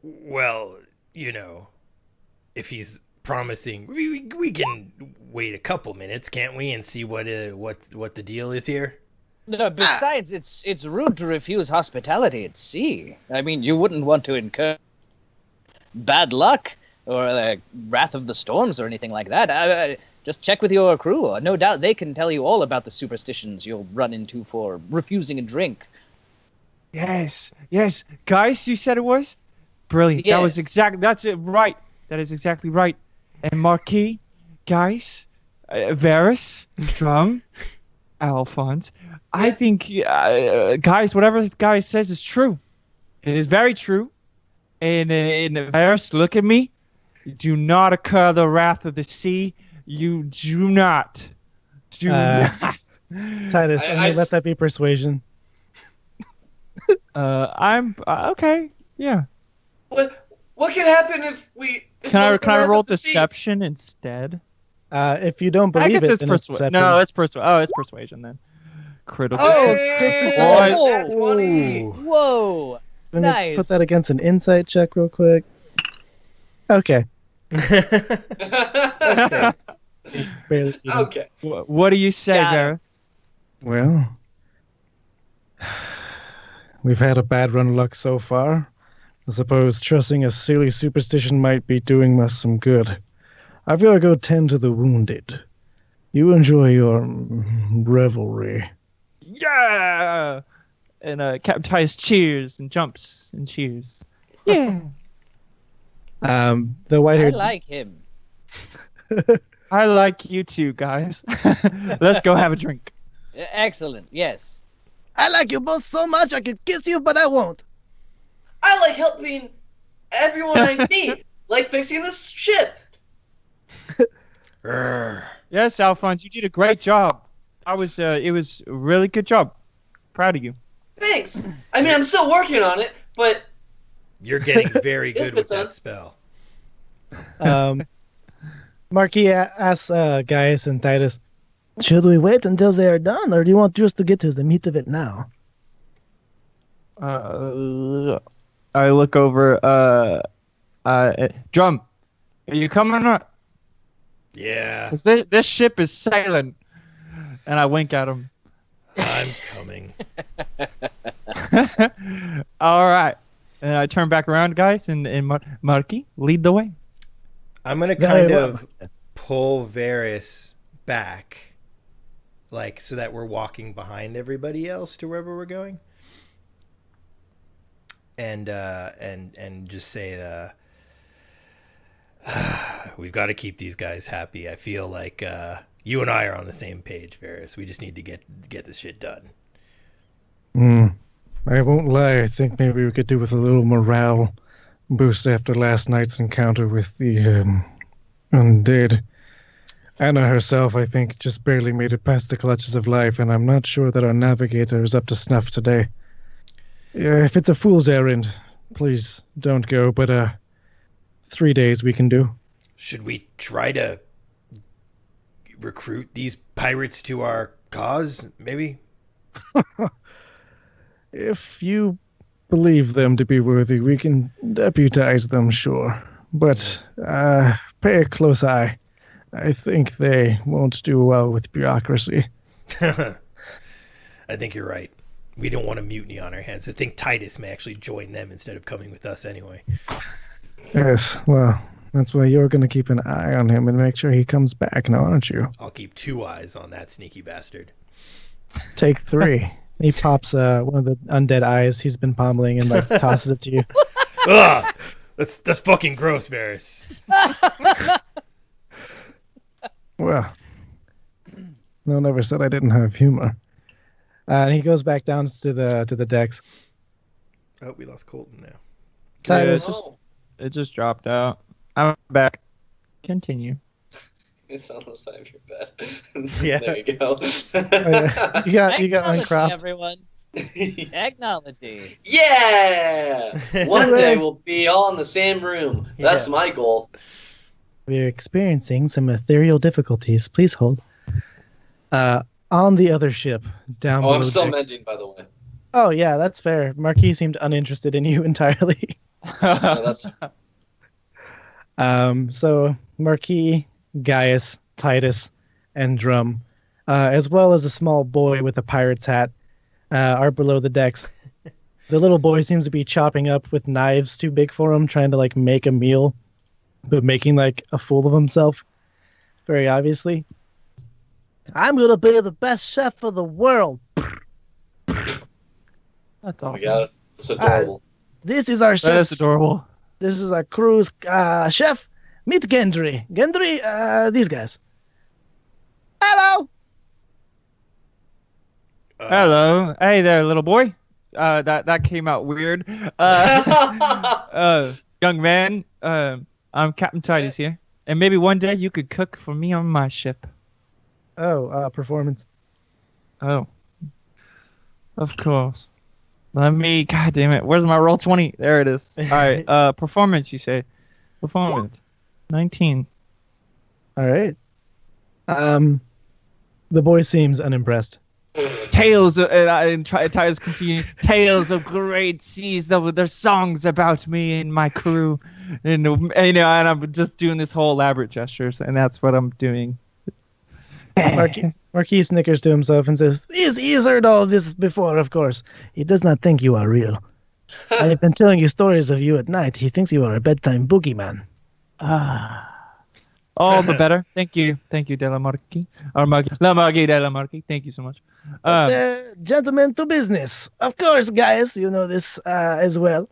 [SPEAKER 2] Well, if he's promising, we can wait a couple minutes, can't we, and see what the deal is here?
[SPEAKER 5] No, besides, it's rude to refuse hospitality at sea. I mean, you wouldn't want to incur bad luck or wrath of the storms or anything like that. Just check with your crew. No doubt they can tell you all about the superstitions you'll run into for refusing a drink.
[SPEAKER 3] Yes. Guys, you said it was? Brilliant.
[SPEAKER 5] Yes.
[SPEAKER 3] That's it, right. That is exactly right. And Marquis, guys, Varys, Drum, Alphonse, I think, guys, whatever the guy says is true. It is very true. And Varys, look at me. Do not incur the wrath of the sea. You do not. Do not.
[SPEAKER 6] Titus, I'm going to let that be persuasion.
[SPEAKER 3] I'm okay. Yeah.
[SPEAKER 4] What can happen if we?
[SPEAKER 3] Can I roll deception instead?
[SPEAKER 6] If you don't
[SPEAKER 3] I
[SPEAKER 6] believe
[SPEAKER 3] guess
[SPEAKER 6] it,
[SPEAKER 3] it's
[SPEAKER 6] then it's
[SPEAKER 3] persuasion.
[SPEAKER 6] deception.
[SPEAKER 3] No, it's persuasion. Oh, it's persuasion then. Critical.
[SPEAKER 6] Oh,
[SPEAKER 4] Hey,
[SPEAKER 5] Whoa.
[SPEAKER 4] 20.
[SPEAKER 5] Whoa!
[SPEAKER 6] Let me
[SPEAKER 5] Nice.
[SPEAKER 6] put that against an insight check real quick. Okay.
[SPEAKER 2] Okay.
[SPEAKER 6] Barely even.
[SPEAKER 4] Okay.
[SPEAKER 3] What do you say,
[SPEAKER 5] Got it.
[SPEAKER 3] Gareth?
[SPEAKER 6] Well, we've had a bad run of luck so far. I suppose trusting a silly superstition might be doing us some good. I've got to go tend to the wounded. You enjoy your revelry.
[SPEAKER 3] Yeah. And Captain Titus cheers and jumps and cheers. Yeah.
[SPEAKER 6] The
[SPEAKER 5] I
[SPEAKER 6] white-haired
[SPEAKER 5] like him.
[SPEAKER 3] I like you too, guys. Let's go have a drink.
[SPEAKER 5] Excellent. Yes.
[SPEAKER 6] I like you both so much I could kiss you, but I won't.
[SPEAKER 4] I like helping everyone I meet, like fixing this ship.
[SPEAKER 2] Urgh.
[SPEAKER 3] Yes, Alphonse, you did a great job. It was a really good job. Proud of you.
[SPEAKER 4] Thanks. I mean, I'm still working on it, but
[SPEAKER 2] You're getting very good with that spell.
[SPEAKER 6] Marquis asks Gaius and Titus, should we wait until they are done, or do you want just to get to the meat of it now?
[SPEAKER 3] I look over. Drum, are you coming or not?
[SPEAKER 2] Yeah,
[SPEAKER 3] 'Cause this ship is sailing. And I wink at him.
[SPEAKER 2] I'm coming.
[SPEAKER 3] All right. And I turn back around, guys, and Marky, lead the way.
[SPEAKER 2] I'm gonna
[SPEAKER 6] Very
[SPEAKER 2] kind
[SPEAKER 6] well.
[SPEAKER 2] of pull Varys back, like so that we're walking behind everybody else to wherever we're going, and just say, we've got to keep these guys happy. I feel like you and I are on the same page, Varys. We just need to get this shit done.
[SPEAKER 6] I won't lie, I think maybe we could do with a little morale boost after last night's encounter with the undead. Anna herself, I think, just barely made it past the clutches of life, and I'm not sure that our navigator is up to snuff today. Yeah, if it's a fool's errand, please don't go, but 3 days we can do.
[SPEAKER 2] Should we try to recruit these pirates to our cause, maybe?
[SPEAKER 6] If you believe them to be worthy, we can deputize them, sure. But pay a close eye. I think they won't do well with bureaucracy.
[SPEAKER 2] I think you're right. We don't want a mutiny on our hands. I think Titus may actually join them instead of coming with us anyway.
[SPEAKER 6] Yes, well, that's why you're going to keep an eye on him and make sure he comes back now, aren't you?
[SPEAKER 2] I'll keep 2 eyes on that sneaky bastard.
[SPEAKER 6] Take 3. He pops one of the undead eyes he's been pommeling and tosses it to you.
[SPEAKER 2] Ugh! That's fucking gross, Varys.
[SPEAKER 6] Well, No one ever said I didn't have humor. And he goes back down to the decks.
[SPEAKER 2] Oh, we lost Colton now.
[SPEAKER 3] Yeah,
[SPEAKER 6] Titus,
[SPEAKER 3] it just dropped out. I'm back. Continue.
[SPEAKER 4] It's on the side of your bed.
[SPEAKER 2] Yeah.
[SPEAKER 4] There you go.
[SPEAKER 6] you got
[SPEAKER 5] Technology,
[SPEAKER 6] uncropped.
[SPEAKER 5] everyone. Technology.
[SPEAKER 4] Yeah! One day we'll be all in the same room. That's
[SPEAKER 2] Yeah.
[SPEAKER 4] my goal.
[SPEAKER 6] We're experiencing some ethereal difficulties. Please hold. On the other ship, down
[SPEAKER 4] Oh,
[SPEAKER 6] below
[SPEAKER 4] I'm still
[SPEAKER 6] deck.
[SPEAKER 4] mending, by the way.
[SPEAKER 6] Oh, yeah, that's fair. Marquis seemed uninterested in you entirely.
[SPEAKER 4] No, that's
[SPEAKER 6] So Marquis, Gaius, Titus, and Drum, as well as a small boy with a pirate's hat, are below the decks. The little boy seems to be chopping up with knives too big for him, trying to like make a meal, but making like a fool of himself. Very obviously. I'm gonna be the best chef of the world.
[SPEAKER 3] That's
[SPEAKER 4] oh my
[SPEAKER 3] awesome.
[SPEAKER 4] god. That's adorable.
[SPEAKER 6] This is our chef.
[SPEAKER 3] That is adorable.
[SPEAKER 6] This is our crew's chef. Meet Gendry. Gendry, these guys. Hello.
[SPEAKER 3] Hello. Hey there, little boy. That came out weird. Young man, I'm Captain Titus here. And maybe one day you could cook for me on my ship.
[SPEAKER 6] Oh, performance.
[SPEAKER 3] Oh. Of course. God damn it. Where's my roll 20? There it is. All right. Performance, you say. Performance. 19.
[SPEAKER 6] All right. The boy seems unimpressed.
[SPEAKER 3] Tales of, and Titus continues. Tales of great seas. There's songs about me and my crew, and and I'm just doing this whole elaborate gestures, and that's what I'm doing.
[SPEAKER 6] Marquis snickers to himself and says, he's heard all this before, of course. He does not think you are real. I have been telling you stories of you at night. He thinks you are a bedtime boogeyman.
[SPEAKER 3] All the better. Thank you, Della Marquis. Or La Marquis Della Marquis. Thank you so much.
[SPEAKER 6] Gentlemen, to business. Of course, guys, you know this as well.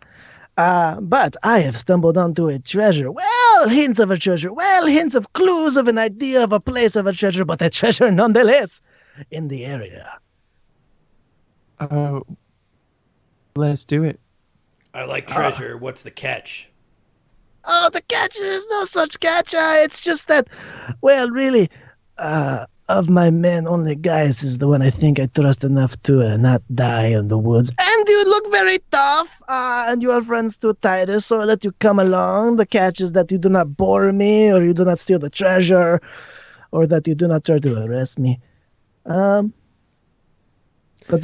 [SPEAKER 6] But I have stumbled onto a treasure. Well, hints of a treasure. Well, hints of clues of an idea of a place of a treasure, but a treasure nonetheless in the area.
[SPEAKER 3] Let's do it.
[SPEAKER 2] I like treasure. What's the catch?
[SPEAKER 6] Oh, the catch, there's no such catch. It's just that, well, really, of my men, only Gaius is the one I think I trust enough to not die in the woods. And you look very tough, and you are friends to Titus, so I let you come along. The catch is that you do not bore me, or you do not steal the treasure, or that you do not try to arrest me. But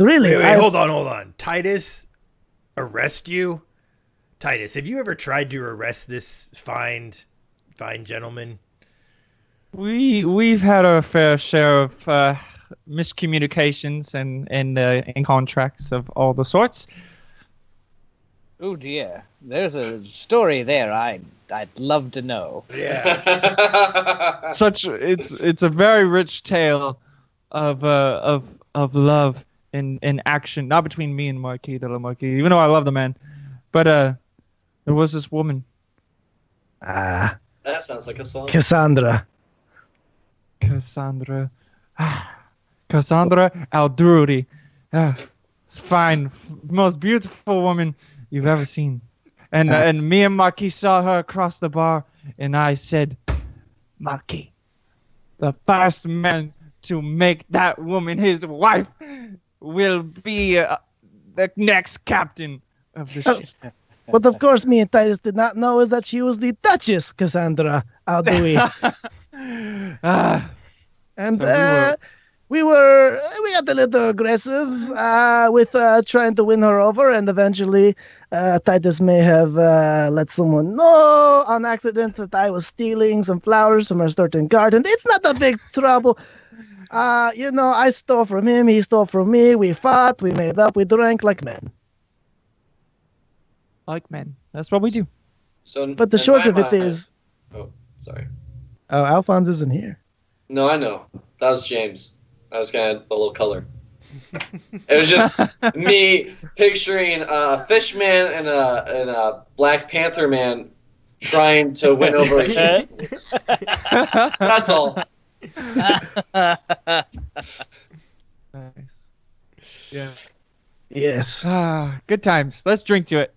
[SPEAKER 6] really,
[SPEAKER 2] Wait, hold on. Titus arrest you? Titus, have you ever tried to arrest this fine gentleman?
[SPEAKER 3] We've had our fair share of miscommunications and contracts of all the sorts.
[SPEAKER 5] Oh dear, there's a story there. I'd love to know.
[SPEAKER 2] Yeah.
[SPEAKER 3] It's a very rich tale of love and action, not between me and Marquis de la Marquis, even though I love the man, but there was this woman.
[SPEAKER 4] That sounds like a song.
[SPEAKER 6] Cassandra
[SPEAKER 3] Aldrudi. It's fine, most beautiful woman you've ever seen. And me and Marquis saw her across the bar, and I said, Marquis, the first man to make that woman his wife will be the next captain of the ship.
[SPEAKER 6] What, of course, me and Titus did not know is that she was the Duchess Cassandra Aldui. And
[SPEAKER 3] So
[SPEAKER 6] we got a little aggressive with trying to win her over, and eventually Titus may have let someone know on accident that I was stealing some flowers from her certain garden. It's not a big trouble. I stole from him, he stole from me, we fought, we made up, we drank like men.
[SPEAKER 3] Like men. That's what we do.
[SPEAKER 4] So,
[SPEAKER 6] But the
[SPEAKER 4] in
[SPEAKER 6] short
[SPEAKER 4] my
[SPEAKER 6] of it
[SPEAKER 4] mind-
[SPEAKER 6] is...
[SPEAKER 4] Oh, sorry.
[SPEAKER 6] Oh, Alphonse isn't here.
[SPEAKER 4] No, I know. That was James. I was gonna add a little color. It was just me picturing a fish man and a Black Panther man trying to win over a sheep. That's all.
[SPEAKER 3] Nice. Yeah.
[SPEAKER 6] Yes.
[SPEAKER 3] Good times. Let's drink to it.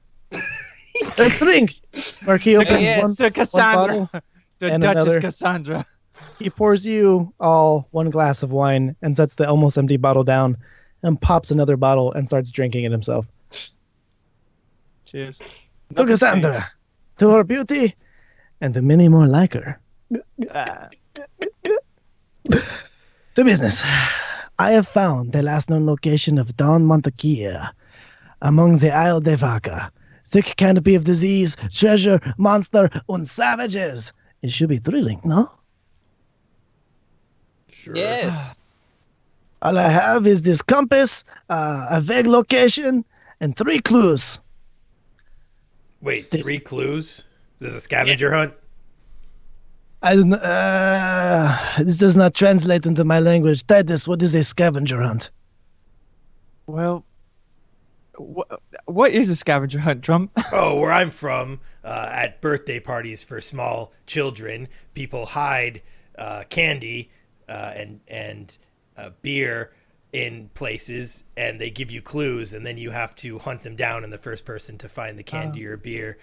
[SPEAKER 6] Let's drink. Marquis opens
[SPEAKER 5] Yes,
[SPEAKER 3] to Cassandra.
[SPEAKER 6] bottle
[SPEAKER 3] The
[SPEAKER 6] and
[SPEAKER 3] Duchess
[SPEAKER 6] another.
[SPEAKER 3] Cassandra.
[SPEAKER 6] He pours you all one glass of wine and sets the almost empty bottle down and pops another bottle and starts drinking it himself.
[SPEAKER 3] Cheers.
[SPEAKER 6] To Cassandra, to her beauty, and to many more like her.
[SPEAKER 3] Ah.
[SPEAKER 6] To business. I have found the last known location of Don Montequia among the Isle de Vaca. Thick canopy of disease, treasure, monster, and savages. It should be thrilling, no?
[SPEAKER 2] Sure.
[SPEAKER 5] Yes.
[SPEAKER 6] All I have is this compass, a vague location, and 3 clues.
[SPEAKER 2] Wait, 3 clues? Is this a scavenger hunt?
[SPEAKER 6] This does not translate into my language. Titus, what is a scavenger hunt?
[SPEAKER 3] Well, what is a scavenger hunt, Drum?
[SPEAKER 2] Oh, where I'm from, at birthday parties for small children, people hide candy and beer in places, and they give you clues, and then you have to hunt them down, and the first person to find the candy or beer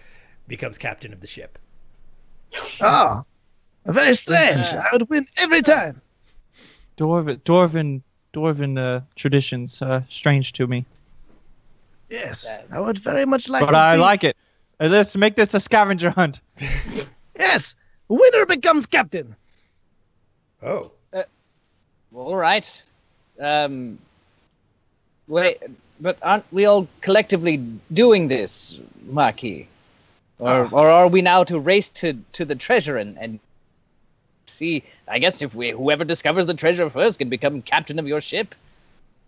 [SPEAKER 2] becomes captain of the ship.
[SPEAKER 6] Oh, very strange. I would win every time.
[SPEAKER 3] Dwarven traditions, strange to me.
[SPEAKER 6] Yes, I would very much like
[SPEAKER 3] But
[SPEAKER 6] to
[SPEAKER 3] I
[SPEAKER 6] be-
[SPEAKER 3] like it. Let's make this a scavenger hunt.
[SPEAKER 6] Yes, winner becomes captain.
[SPEAKER 2] Oh.
[SPEAKER 5] All right. Wait, but aren't we all collectively doing this, Marquis? Or are we now to race to the treasure and see? I guess if whoever discovers the treasure first can become captain of your ship.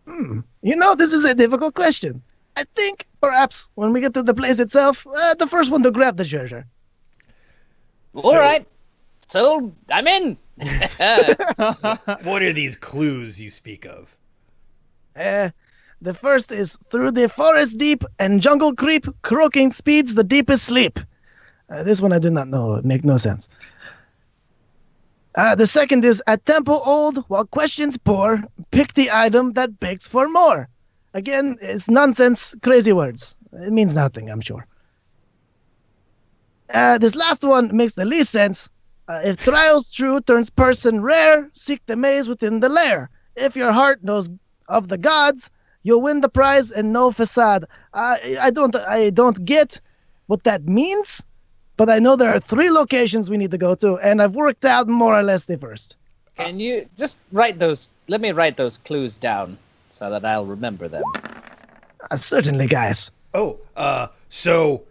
[SPEAKER 6] You know, this is a difficult question. I think perhaps when we get to the place itself, the first one to grab the treasure.
[SPEAKER 5] All right. So I'm in.
[SPEAKER 2] What are these clues you speak of?
[SPEAKER 6] The first is through the forest deep and jungle creep, croaking speeds the deepest sleep. This one I do not know. It make no sense. The second is at temple old while questions pour, pick the item that begs for more. Again, it's nonsense, crazy words. It means nothing, I'm sure. This last one makes the least sense. If trials true turns person rare, seek the maze within the lair. If your heart knows of the gods, you'll win the prize and no facade. I don't get what that means, but I know there are 3 locations we need to go to, and I've worked out more or less the first.
[SPEAKER 5] Can you just write those? Let me write those clues down so that I'll remember them.
[SPEAKER 6] Certainly, guys.
[SPEAKER 2] Oh, so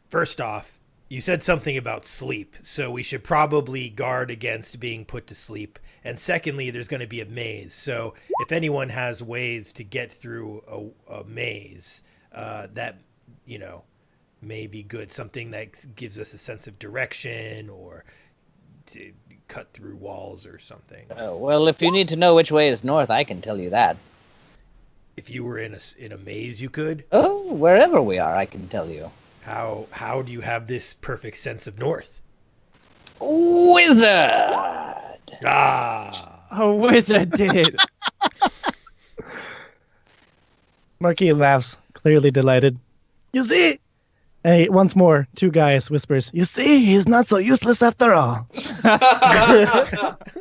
[SPEAKER 2] first off, you said something about sleep, so we should probably guard against being put to sleep. And secondly, there's going to be a maze. So if anyone has ways to get through a maze, that, may be good. Something that gives us a sense of direction or to cut through walls or something.
[SPEAKER 5] Well, if you need to know which way is north, I can tell you that.
[SPEAKER 2] If you were in a maze, you could.
[SPEAKER 5] Oh, wherever we are, I can tell you.
[SPEAKER 2] How do you have this perfect sense of north?
[SPEAKER 5] Wizard!
[SPEAKER 2] Ah.
[SPEAKER 3] A wizard did.
[SPEAKER 6] Marquis laughs, clearly delighted. You see? Hey, once more, 2 guys whispers, you see, he's not so useless after all.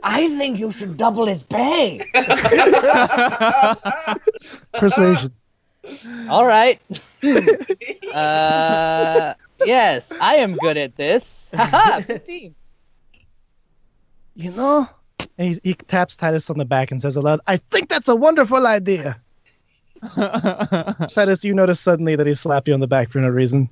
[SPEAKER 5] I think you should double his pay.
[SPEAKER 6] Persuasion.
[SPEAKER 5] All right. Yes, I am good at this. Haha, 15.
[SPEAKER 6] You know, and he taps Titus on the back and says aloud, I think that's a wonderful idea. Titus, you notice suddenly that he slapped you on the back for no reason.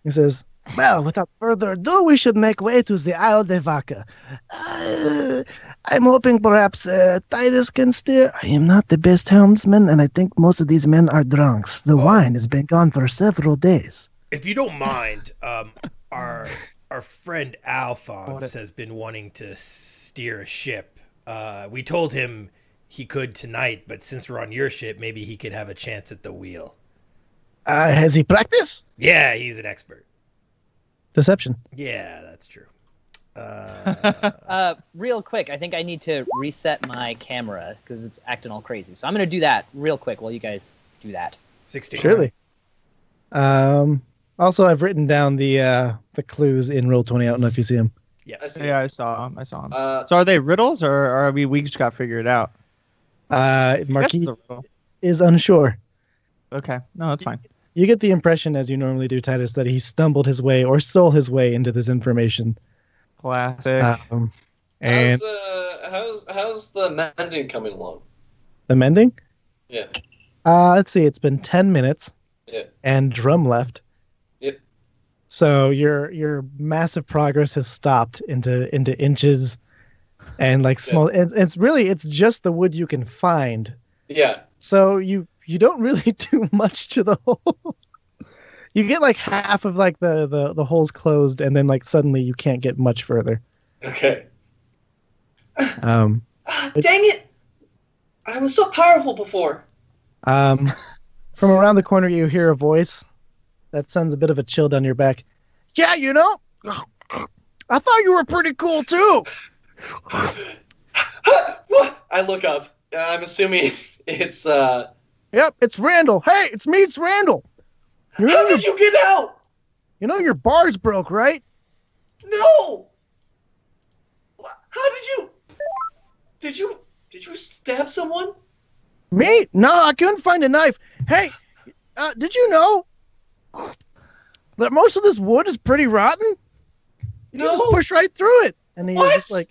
[SPEAKER 6] He says, well, without further ado, we should make way to the Isle de Vaca. I'm hoping perhaps Titus can steer. I am not the best helmsman, and I think most of these men are drunks. The wine has been gone for several days.
[SPEAKER 2] If you don't mind, our friend Alphonse has been wanting to steer a ship. We told him he could tonight, but since we're on your ship, maybe he could have a chance at the wheel.
[SPEAKER 6] Has he practiced?
[SPEAKER 2] Yeah, he's an expert.
[SPEAKER 6] Deception.
[SPEAKER 2] Yeah, that's true.
[SPEAKER 5] Real quick, I think I need to reset my camera because it's acting all crazy. So I'm gonna do that real quick while you guys do that.
[SPEAKER 2] 16.
[SPEAKER 6] Surely. Also, I've written down the clues in Roll20. I don't know if you see them.
[SPEAKER 4] I see.
[SPEAKER 3] Yeah, I saw him. So
[SPEAKER 4] Uh,
[SPEAKER 3] are they riddles or are we just got figured out? I guess
[SPEAKER 6] Marquis
[SPEAKER 3] it's a riddle.
[SPEAKER 6] is unsure.
[SPEAKER 3] Okay, no, that's fine.
[SPEAKER 6] You get the impression, as you normally do, Titus, that he stumbled his way or stole his way into this information.
[SPEAKER 3] Classic.
[SPEAKER 6] And
[SPEAKER 4] how's the mending coming along?
[SPEAKER 6] the mending?
[SPEAKER 4] Yeah.
[SPEAKER 6] Let's see. It's been 10 minutes.
[SPEAKER 4] Yeah.
[SPEAKER 6] And Drum left.
[SPEAKER 4] Yep.
[SPEAKER 6] So your massive progress has stopped into inches, and like small.
[SPEAKER 4] Yeah.
[SPEAKER 6] It's just the wood you can find.
[SPEAKER 4] Yeah.
[SPEAKER 6] So you don't really do much to the hole. You get like half of like the holes closed, and then like suddenly you can't get much further.
[SPEAKER 4] Okay.
[SPEAKER 6] Um,
[SPEAKER 4] Dang it! I was so powerful before.
[SPEAKER 6] From around the corner, you hear a voice that sends a bit of a chill down your back. Yeah, you know, I thought you were pretty cool too.
[SPEAKER 4] What? I look up. I'm assuming it's
[SPEAKER 6] Yep, it's Randall. Hey, it's me. It's Randall.
[SPEAKER 4] How did you get out?
[SPEAKER 6] You know your bar's broke, right?
[SPEAKER 4] No. How did you? Did you stab someone?
[SPEAKER 6] Me? No, I couldn't find a knife. Hey, did you know that most of this wood is pretty rotten? You can just
[SPEAKER 4] No.
[SPEAKER 6] push right through it. And he
[SPEAKER 4] What?
[SPEAKER 6] just like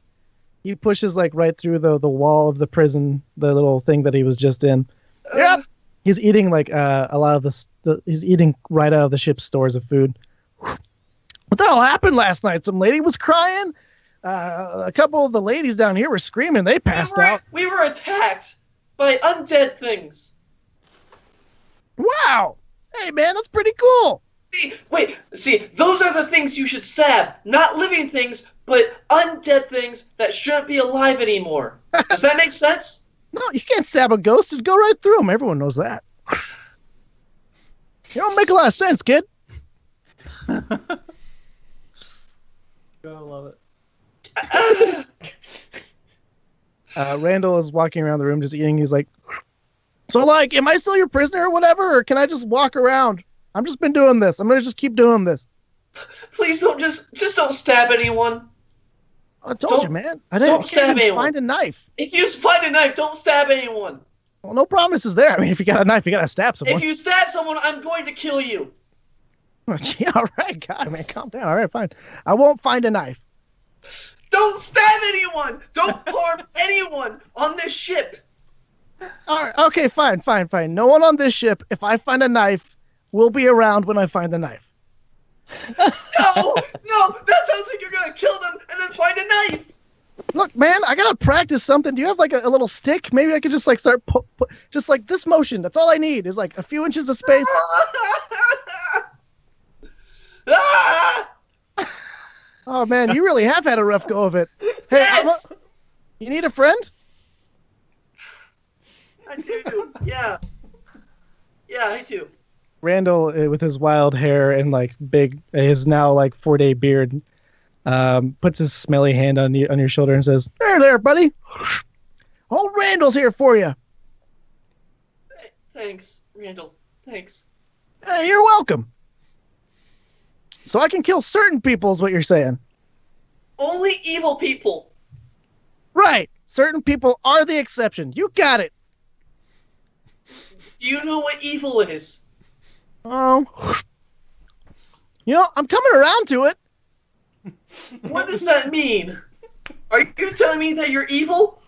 [SPEAKER 6] he pushes like right through the wall of the prison, the little thing that he was just in. Yep. He's eating like a lot of he's eating right out of the ship's stores of food. What the hell happened last night? Some lady was crying. A couple of the ladies down here were screaming. They passed out.
[SPEAKER 4] We were attacked by undead things.
[SPEAKER 6] Wow! Hey man, that's pretty cool.
[SPEAKER 4] See, those are the things you should stab. Not living things, but undead things that shouldn't be alive anymore. Does that make sense?
[SPEAKER 6] No, you can't stab a ghost. It'd go right through him. Everyone knows that. You don't make a lot of sense, kid.
[SPEAKER 3] I love it.
[SPEAKER 6] Randall is walking around the room just eating. He's like, so like, am I still your prisoner or whatever? Or can I just walk around? I've just been doing this. I'm going to just keep doing this.
[SPEAKER 4] Please don't just don't stab anyone.
[SPEAKER 6] I told you, man. I didn't
[SPEAKER 4] stab anyone.
[SPEAKER 6] find a knife.
[SPEAKER 4] If you find a knife, don't stab anyone.
[SPEAKER 6] Well, no promises there. I mean, if you got a knife, you got to stab someone.
[SPEAKER 4] If you stab someone, I'm going to kill you.
[SPEAKER 6] Yeah, all right, God, man, calm down. All right, fine. I won't find a knife.
[SPEAKER 4] Don't stab anyone. Don't harm anyone on this ship.
[SPEAKER 6] All right, okay, fine. No one on this ship. If I find a knife, we'll be around when I find the knife.
[SPEAKER 4] No, that sounds like you're going to kill them and then find a knife.
[SPEAKER 6] Look, man, I gotta practice something. Do you have like a little stick? Maybe I could just like start just like this motion. That's all I need is like a few inches of space.
[SPEAKER 4] Ah!
[SPEAKER 6] Oh man, you really have had a rough go of it. Hey,
[SPEAKER 4] Yes!
[SPEAKER 6] you need a friend?
[SPEAKER 4] I do. Yeah. Yeah, I do.
[SPEAKER 6] Randall, with his wild hair and like his now like 4-day beard, puts his smelly hand on your shoulder and says, there, buddy. Old Randall's here for you.
[SPEAKER 4] Thanks, Randall. Thanks.
[SPEAKER 6] Hey, you're welcome. So I can kill certain people is what you're saying.
[SPEAKER 4] Only evil people.
[SPEAKER 6] Right. Certain people are the exception. You got it.
[SPEAKER 4] Do you know what evil is?
[SPEAKER 6] Oh. I'm coming around to it.
[SPEAKER 4] What does that mean? Are you telling me that you're evil?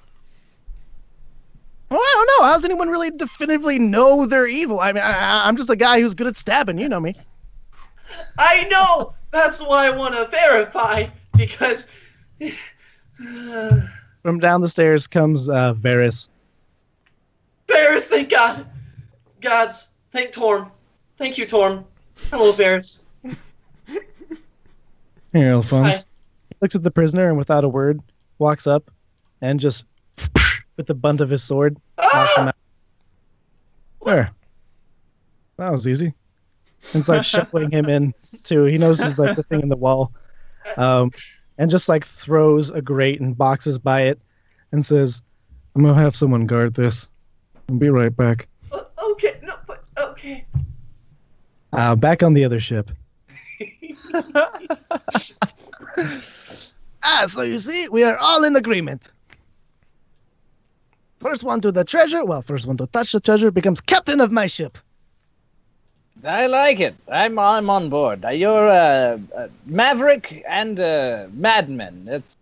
[SPEAKER 6] Well, I don't know. How does anyone really definitively know they're evil? I mean, I'm just a guy who's good at stabbing. You know me.
[SPEAKER 4] I know! That's why I want to verify, because...
[SPEAKER 6] From down the stairs comes Varys.
[SPEAKER 4] Varys, thank God! Thank Torm. Thank you, Torm. Hello, Varys.
[SPEAKER 6] Here, Alphonse.
[SPEAKER 4] Hi.
[SPEAKER 6] He looks at the prisoner and without a word, walks up and just, with the butt of his sword, knocks him
[SPEAKER 4] Ah!
[SPEAKER 6] out. There. That was easy. and starts shuffling him in too. He notices like the thing in the wall, and just like throws a grate and boxes by it, and says, "I'm gonna have someone guard this. I'll be right back."
[SPEAKER 4] Okay, no, but okay.
[SPEAKER 6] Back on the other ship. So you see, we are all in agreement. First one to the treasure, first one to touch the treasure becomes captain of my ship.
[SPEAKER 5] I like it. I'm on board. You're a maverick and a madman. It's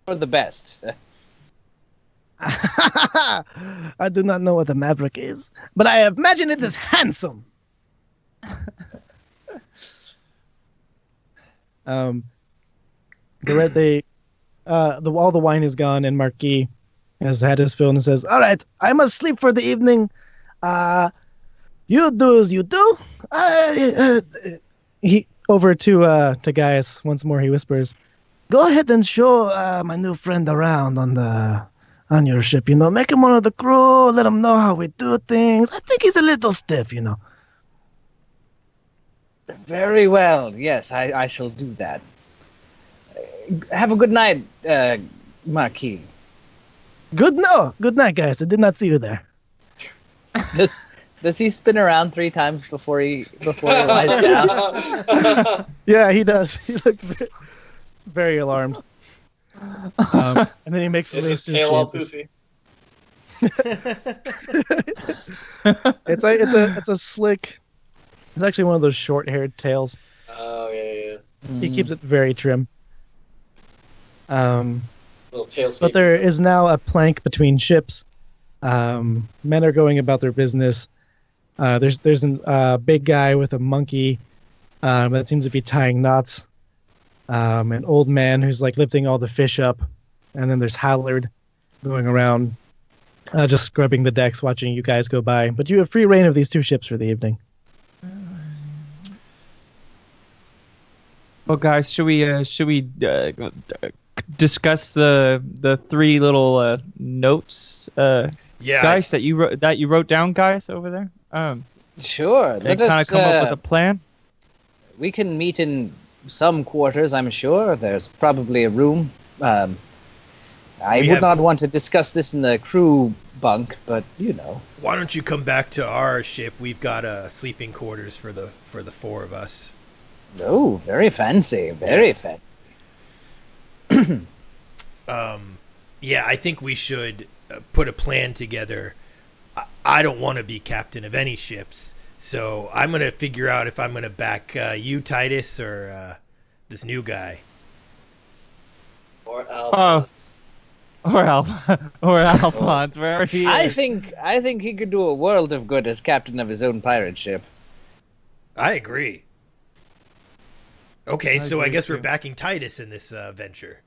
[SPEAKER 5] for the best.
[SPEAKER 6] I do not know what a maverick is, but I imagine it is handsome. All the wine is gone, and Marquis has had his fill and says, "All right, I must sleep for the evening. You do as you do." He over to Gaius once more. He whispers, "Go ahead and show my new friend around on your ship. Make him one of the crew. Let him know how we do things. I think he's a little stiff,
[SPEAKER 5] Very well. Yes, I shall do that. Have a good night, Marquis.
[SPEAKER 6] Good night, guys. I did not see you there."
[SPEAKER 5] Does he spin around 3 times before he lies down?
[SPEAKER 6] Yeah, he does. He looks very alarmed. And then he makes his way
[SPEAKER 4] Is his
[SPEAKER 6] to
[SPEAKER 4] tail all
[SPEAKER 6] chambers.
[SPEAKER 4] poofy?
[SPEAKER 6] It's a slick. It's actually one of those short-haired tails.
[SPEAKER 4] Oh, yeah.
[SPEAKER 6] He keeps it very trim.
[SPEAKER 4] Little tail
[SPEAKER 6] But there is now a plank between ships. Men are going about their business. There's a big guy with a monkey that seems to be tying knots. An old man who's like lifting all the fish up, and then there's Hallard going around, just scrubbing the decks, watching you guys go by. But you have free reign of these 2 ships for the evening.
[SPEAKER 3] Well, guys, should we discuss the 3 little notes,
[SPEAKER 2] Yeah.
[SPEAKER 3] guys, that you wrote down, guys, over there?
[SPEAKER 5] Sure.
[SPEAKER 3] And
[SPEAKER 5] Let
[SPEAKER 3] kind
[SPEAKER 5] us
[SPEAKER 3] of come up with a plan.
[SPEAKER 5] We can meet in some quarters, I'm sure. There's probably a room. I would not want to discuss this in the crew bunk, but
[SPEAKER 2] Why don't you come back to our ship? We've got sleeping quarters for the 4 of us.
[SPEAKER 5] Oh, very fancy. Very
[SPEAKER 2] Yes.
[SPEAKER 5] fancy.
[SPEAKER 2] Yeah, I think we should put a plan together. I don't want to be captain of any ships, so I'm going to figure out if I'm going to back you, Titus, or this new guy.
[SPEAKER 4] Or Alphonse.
[SPEAKER 3] Or Alphonse, where he
[SPEAKER 5] I
[SPEAKER 3] is.
[SPEAKER 5] think he could do a world of good as captain of his own pirate ship.
[SPEAKER 2] I agree. Okay, so I
[SPEAKER 3] agree
[SPEAKER 2] guess we're
[SPEAKER 3] too.
[SPEAKER 2] backing Titus in this venture.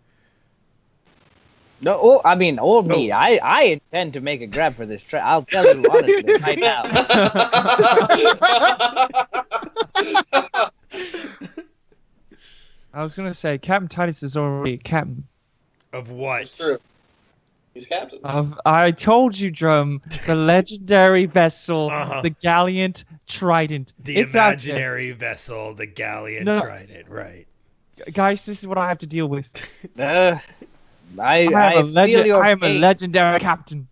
[SPEAKER 5] No, me. I intend to make a grab for this trip. I'll tell you honestly right now.
[SPEAKER 3] I was gonna say Captain Titus is already captain.
[SPEAKER 2] Of what?
[SPEAKER 4] It's true. He's captain.
[SPEAKER 3] I told you, Drum, the legendary vessel,
[SPEAKER 2] Uh-huh.
[SPEAKER 3] the Gallant Trident.
[SPEAKER 2] The
[SPEAKER 3] It's out
[SPEAKER 2] imaginary vessel, the galleon
[SPEAKER 3] No.
[SPEAKER 2] Trident, right.
[SPEAKER 3] there. Guys, this is what I have to deal with.
[SPEAKER 5] I
[SPEAKER 3] I
[SPEAKER 5] feel your
[SPEAKER 3] am a
[SPEAKER 5] pain.
[SPEAKER 3] legendary captain.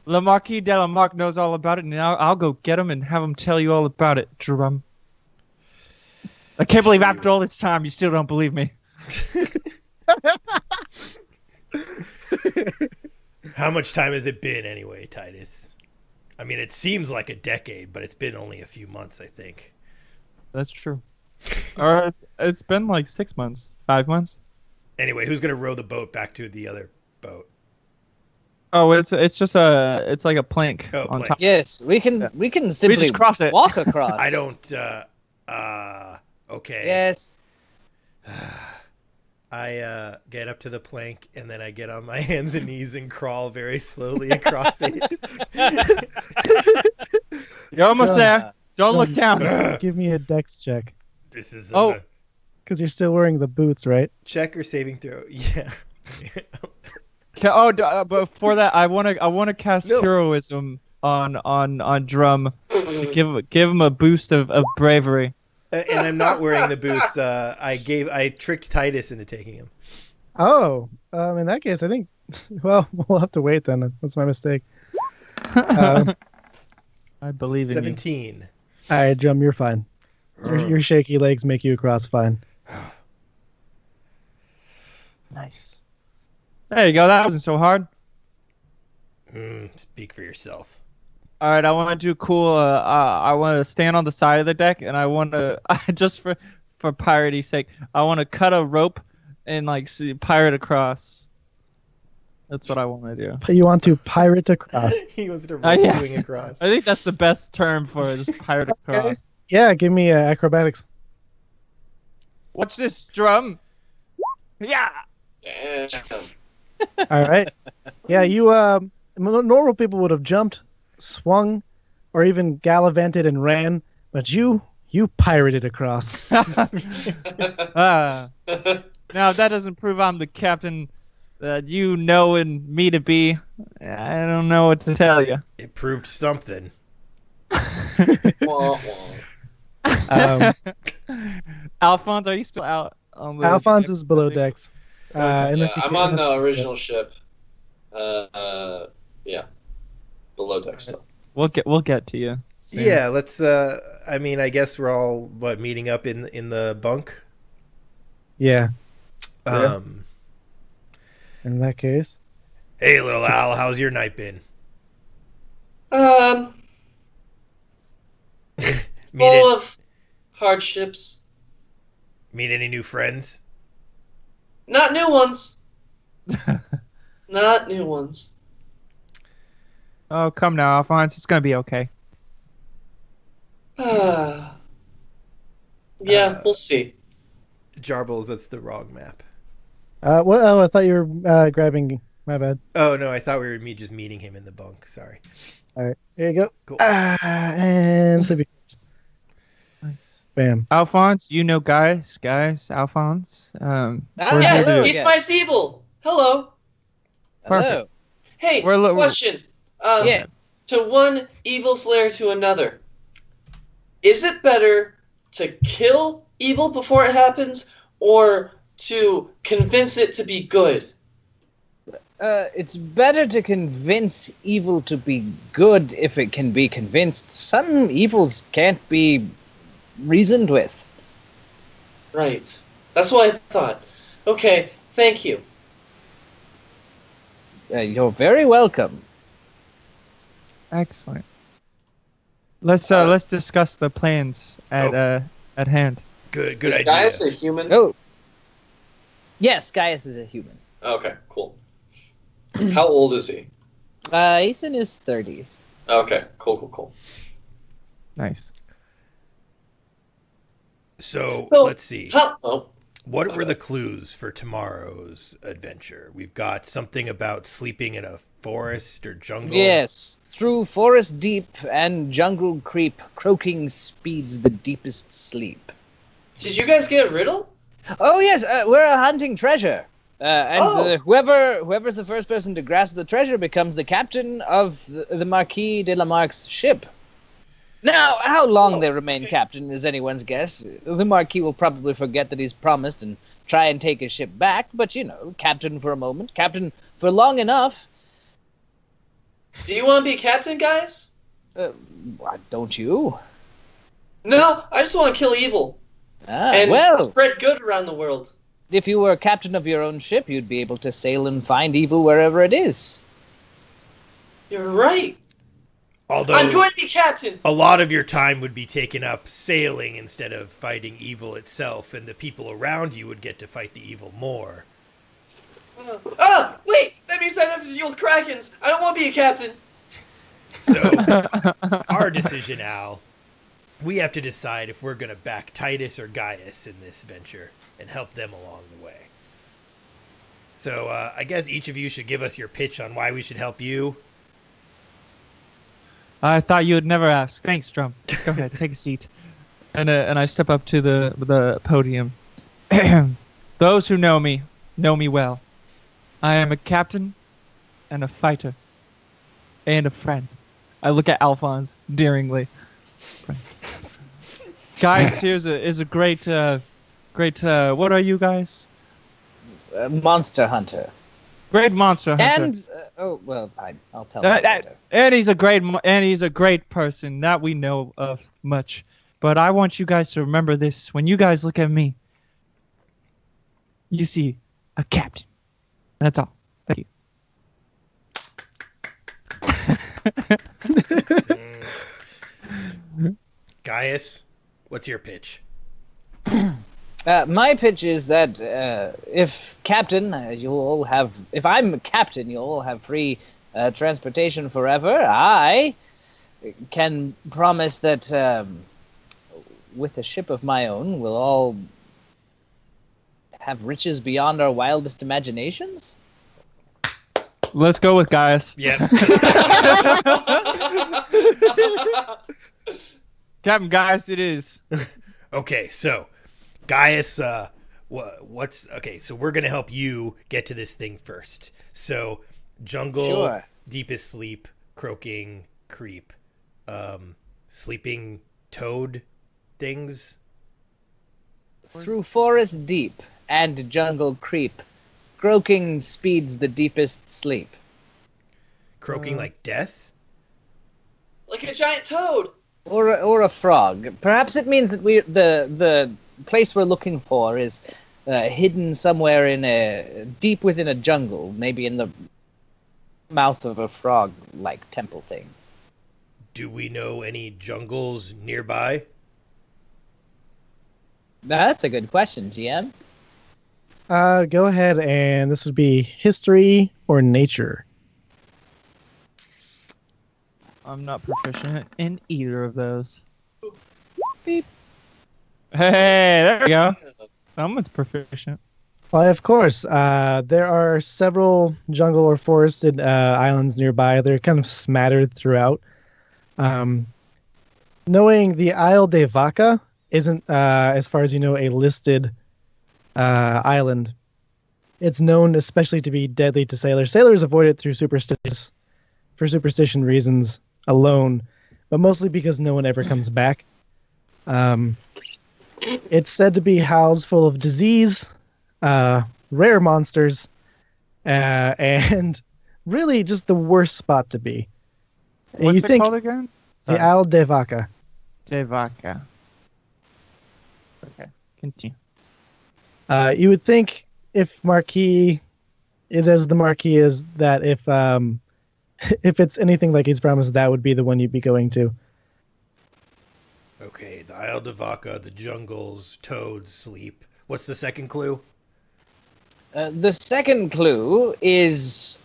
[SPEAKER 3] Le Marquis de la Marque knows all about it, and I'll go get him and have him tell you all about it, Drum. I can't believe after all this time you still don't believe me.
[SPEAKER 2] How much time has it been anyway, Titus? I mean, it seems like a decade, but it's been only a few months, I think.
[SPEAKER 3] That's true. Or it's been like 6 months, 5 months.
[SPEAKER 2] Anyway, who's going to row the boat back to the other boat?
[SPEAKER 3] Oh, it's like a plank
[SPEAKER 2] Oh,
[SPEAKER 3] on
[SPEAKER 2] plank.
[SPEAKER 3] top.
[SPEAKER 5] Yes, we can simply
[SPEAKER 3] just cross it.
[SPEAKER 5] walk across.
[SPEAKER 2] I don't, okay.
[SPEAKER 5] Yes.
[SPEAKER 2] I get up to the plank, and then I get on my hands and knees and crawl very slowly across it.
[SPEAKER 3] You're almost
[SPEAKER 6] Drum.
[SPEAKER 3] there. Don't look down.
[SPEAKER 6] Give me a dex check,
[SPEAKER 2] This is
[SPEAKER 3] Oh.
[SPEAKER 6] because you're still wearing the boots, right?
[SPEAKER 2] check or saving throw. Yeah.
[SPEAKER 3] But before that, I wanna cast
[SPEAKER 2] No.
[SPEAKER 3] heroism on Drum to give him a boost of bravery.
[SPEAKER 2] And I'm not wearing the boots. I tricked Titus into taking them.
[SPEAKER 6] Oh, in that case, I think. Well, we'll have to wait then. That's my mistake. Um,
[SPEAKER 3] I believe in you.
[SPEAKER 2] 17.
[SPEAKER 6] All right, Drum, you're fine. Your shaky legs make you across fine.
[SPEAKER 3] Nice. There you go. That wasn't so hard.
[SPEAKER 2] Speak for yourself.
[SPEAKER 3] All right, I want to do cool. I want to stand on the side of the deck, and I want to just for pirate's sake, I want to cut a rope and pirate across. That's what I want to do.
[SPEAKER 6] You want to pirate across?
[SPEAKER 2] He wants to swing across.
[SPEAKER 3] I think that's the best term for it. Just pirate across.
[SPEAKER 6] Okay. Yeah, give me acrobatics.
[SPEAKER 3] Watch this, Drum. Yeah.
[SPEAKER 4] Damn.
[SPEAKER 6] All right. Yeah, you normal people would have jumped, swung, or even gallivanted and ran, but you pirated across.
[SPEAKER 3] Now if that doesn't prove I'm the captain that you know and me to be, I don't know what to tell you.
[SPEAKER 2] It proved something.
[SPEAKER 4] Wah, wah.
[SPEAKER 3] Alphonse, are you still out on the
[SPEAKER 6] Alphonse is below decks.
[SPEAKER 4] Yeah, I'm on the original ship. Yeah, below deck stuff.
[SPEAKER 3] We'll get to you soon.
[SPEAKER 2] Yeah, let's. I guess we're all meeting up in the bunk.
[SPEAKER 6] Yeah.
[SPEAKER 2] In
[SPEAKER 6] that case.
[SPEAKER 2] Hey, little Al, how's your night been?
[SPEAKER 4] Full of hardships.
[SPEAKER 2] Meet any new friends?
[SPEAKER 4] Not new ones. Not new ones.
[SPEAKER 3] Oh, come now, Alphonse. It's gonna be okay.
[SPEAKER 4] Yeah, we'll see.
[SPEAKER 2] Jarbles, that's the wrong map.
[SPEAKER 6] I thought you were grabbing. My bad.
[SPEAKER 2] Oh no, I thought we were just meeting him in the bunk. Sorry.
[SPEAKER 6] All right, here you go.
[SPEAKER 2] Cool.
[SPEAKER 6] And sleepy.
[SPEAKER 3] Nice.
[SPEAKER 6] Bam.
[SPEAKER 3] Alphonse, guys, Alphonse. We're
[SPEAKER 4] Yeah,
[SPEAKER 3] here to-
[SPEAKER 4] he's my Zeeble. Hello.
[SPEAKER 3] Perfect.
[SPEAKER 4] Hey,
[SPEAKER 3] We're
[SPEAKER 4] question.
[SPEAKER 5] Yes.
[SPEAKER 4] To one evil slayer to another. Is it better to kill evil before it happens, or to convince it to be good?
[SPEAKER 5] It's better to convince evil to be good if it can be convinced. Some evils can't be reasoned with.
[SPEAKER 4] Right. That's what I thought. Okay, thank you.
[SPEAKER 5] You're very welcome.
[SPEAKER 3] Excellent. Let's discuss the plans at hand.
[SPEAKER 2] Good
[SPEAKER 4] Is
[SPEAKER 2] idea.
[SPEAKER 4] Gaius a human?
[SPEAKER 5] Oh. Yes, Gaius is a human.
[SPEAKER 4] Okay, cool. How old is he?
[SPEAKER 5] He's in his 30s.
[SPEAKER 4] Okay, cool.
[SPEAKER 3] Nice.
[SPEAKER 2] So
[SPEAKER 4] So,
[SPEAKER 2] let's see. What were the clues for tomorrow's adventure? We've got something about sleeping in a forest or jungle.
[SPEAKER 5] Yes, through forest deep and jungle creep, croaking speeds the deepest sleep.
[SPEAKER 4] Did you guys get a riddle?
[SPEAKER 5] Oh yes, we're hunting treasure, whoever's the first person to grasp the treasure becomes the captain of the Marquis de la Marque's ship. Now, how long they remain captain is anyone's guess. The Marquis will probably forget that he's promised and try and take his ship back, but captain for a moment, captain for long enough.
[SPEAKER 4] Do you want to be captain, guys?
[SPEAKER 5] Don't you?
[SPEAKER 4] No, I just want to kill evil. And spread good around the world.
[SPEAKER 5] If you were captain of your own ship, you'd be able to sail and find evil wherever it is.
[SPEAKER 4] You're right.
[SPEAKER 2] Although
[SPEAKER 4] I'm going to be captain.
[SPEAKER 2] a lot of your time would be taken up sailing instead of fighting evil itself, and the people around you would get to fight the evil more.
[SPEAKER 4] Wait! That means I have to deal with Krakens. I don't want to be a captain.
[SPEAKER 2] So, our decision, Al. We have to decide if we're going to back Titus or Gaius in this venture and help them along the way. So, I guess each of you should give us your pitch on why we should help you.
[SPEAKER 3] I thought you would never ask. Thanks, Drum. Go ahead, take a seat. And I step up to the podium. Those who know me well. I am a captain and a fighter and a friend. I look at Alphonse daringly. Guys, here's a great what are you guys?
[SPEAKER 5] Monster hunter.
[SPEAKER 3] Great monster hunter.
[SPEAKER 5] And I'll tell you later.
[SPEAKER 3] And he's a great person that we know of much. But I want you guys to remember this. When you guys look at me, you see a captain. That's all. Thank you.
[SPEAKER 2] Gaius, what's your pitch?
[SPEAKER 5] My pitch is that if I'm captain, you'll all have free transportation forever. I can promise that with a ship of my own, we'll all have riches beyond our wildest imaginations.
[SPEAKER 3] Let's go with Gaius.
[SPEAKER 2] Yeah.
[SPEAKER 3] Captain Gaius, it is.
[SPEAKER 2] Okay, so Gaius, okay, so we're gonna help you get to this thing first. So jungle,
[SPEAKER 5] Sure.
[SPEAKER 2] deepest sleep, croaking creep, sleeping toad things.
[SPEAKER 5] Through forest deep and jungle creep, croaking speeds the deepest sleep.
[SPEAKER 2] Croaking like death.
[SPEAKER 4] Like a giant toad.
[SPEAKER 5] Or a frog. Perhaps it means that the place we're looking for is hidden somewhere deep within a jungle, maybe in the mouth of a frog-like temple thing.
[SPEAKER 2] Do we know any jungles nearby?
[SPEAKER 5] That's a good question, GM.
[SPEAKER 6] Go ahead, and this would be history or nature.
[SPEAKER 3] I'm not proficient in either of those.
[SPEAKER 5] Beep.
[SPEAKER 3] Hey, there we go. Someone's proficient.
[SPEAKER 6] Well, of course, there are several jungle or forested islands nearby. They're kind of smattered throughout. Knowing the Isle de Vaca isn't, as far as you know, a listed island. It's known especially to be deadly to sailors. Sailors avoid it for superstition reasons alone, but mostly because no one ever comes back. It's said to be housed full of disease, rare monsters, and really just the worst spot to be.
[SPEAKER 3] What's
[SPEAKER 6] You
[SPEAKER 3] it
[SPEAKER 6] think
[SPEAKER 3] called again?
[SPEAKER 6] the Isle de Vaca.
[SPEAKER 3] De Vaca. Okay, continue.
[SPEAKER 6] You would think if Marquis is as the Marquis is, that if it's anything like he's promised, that would be the one you'd be going to.
[SPEAKER 2] Okay, the Isle de Vaca, the jungles, toads, sleep. What's the second clue?
[SPEAKER 5] The second clue is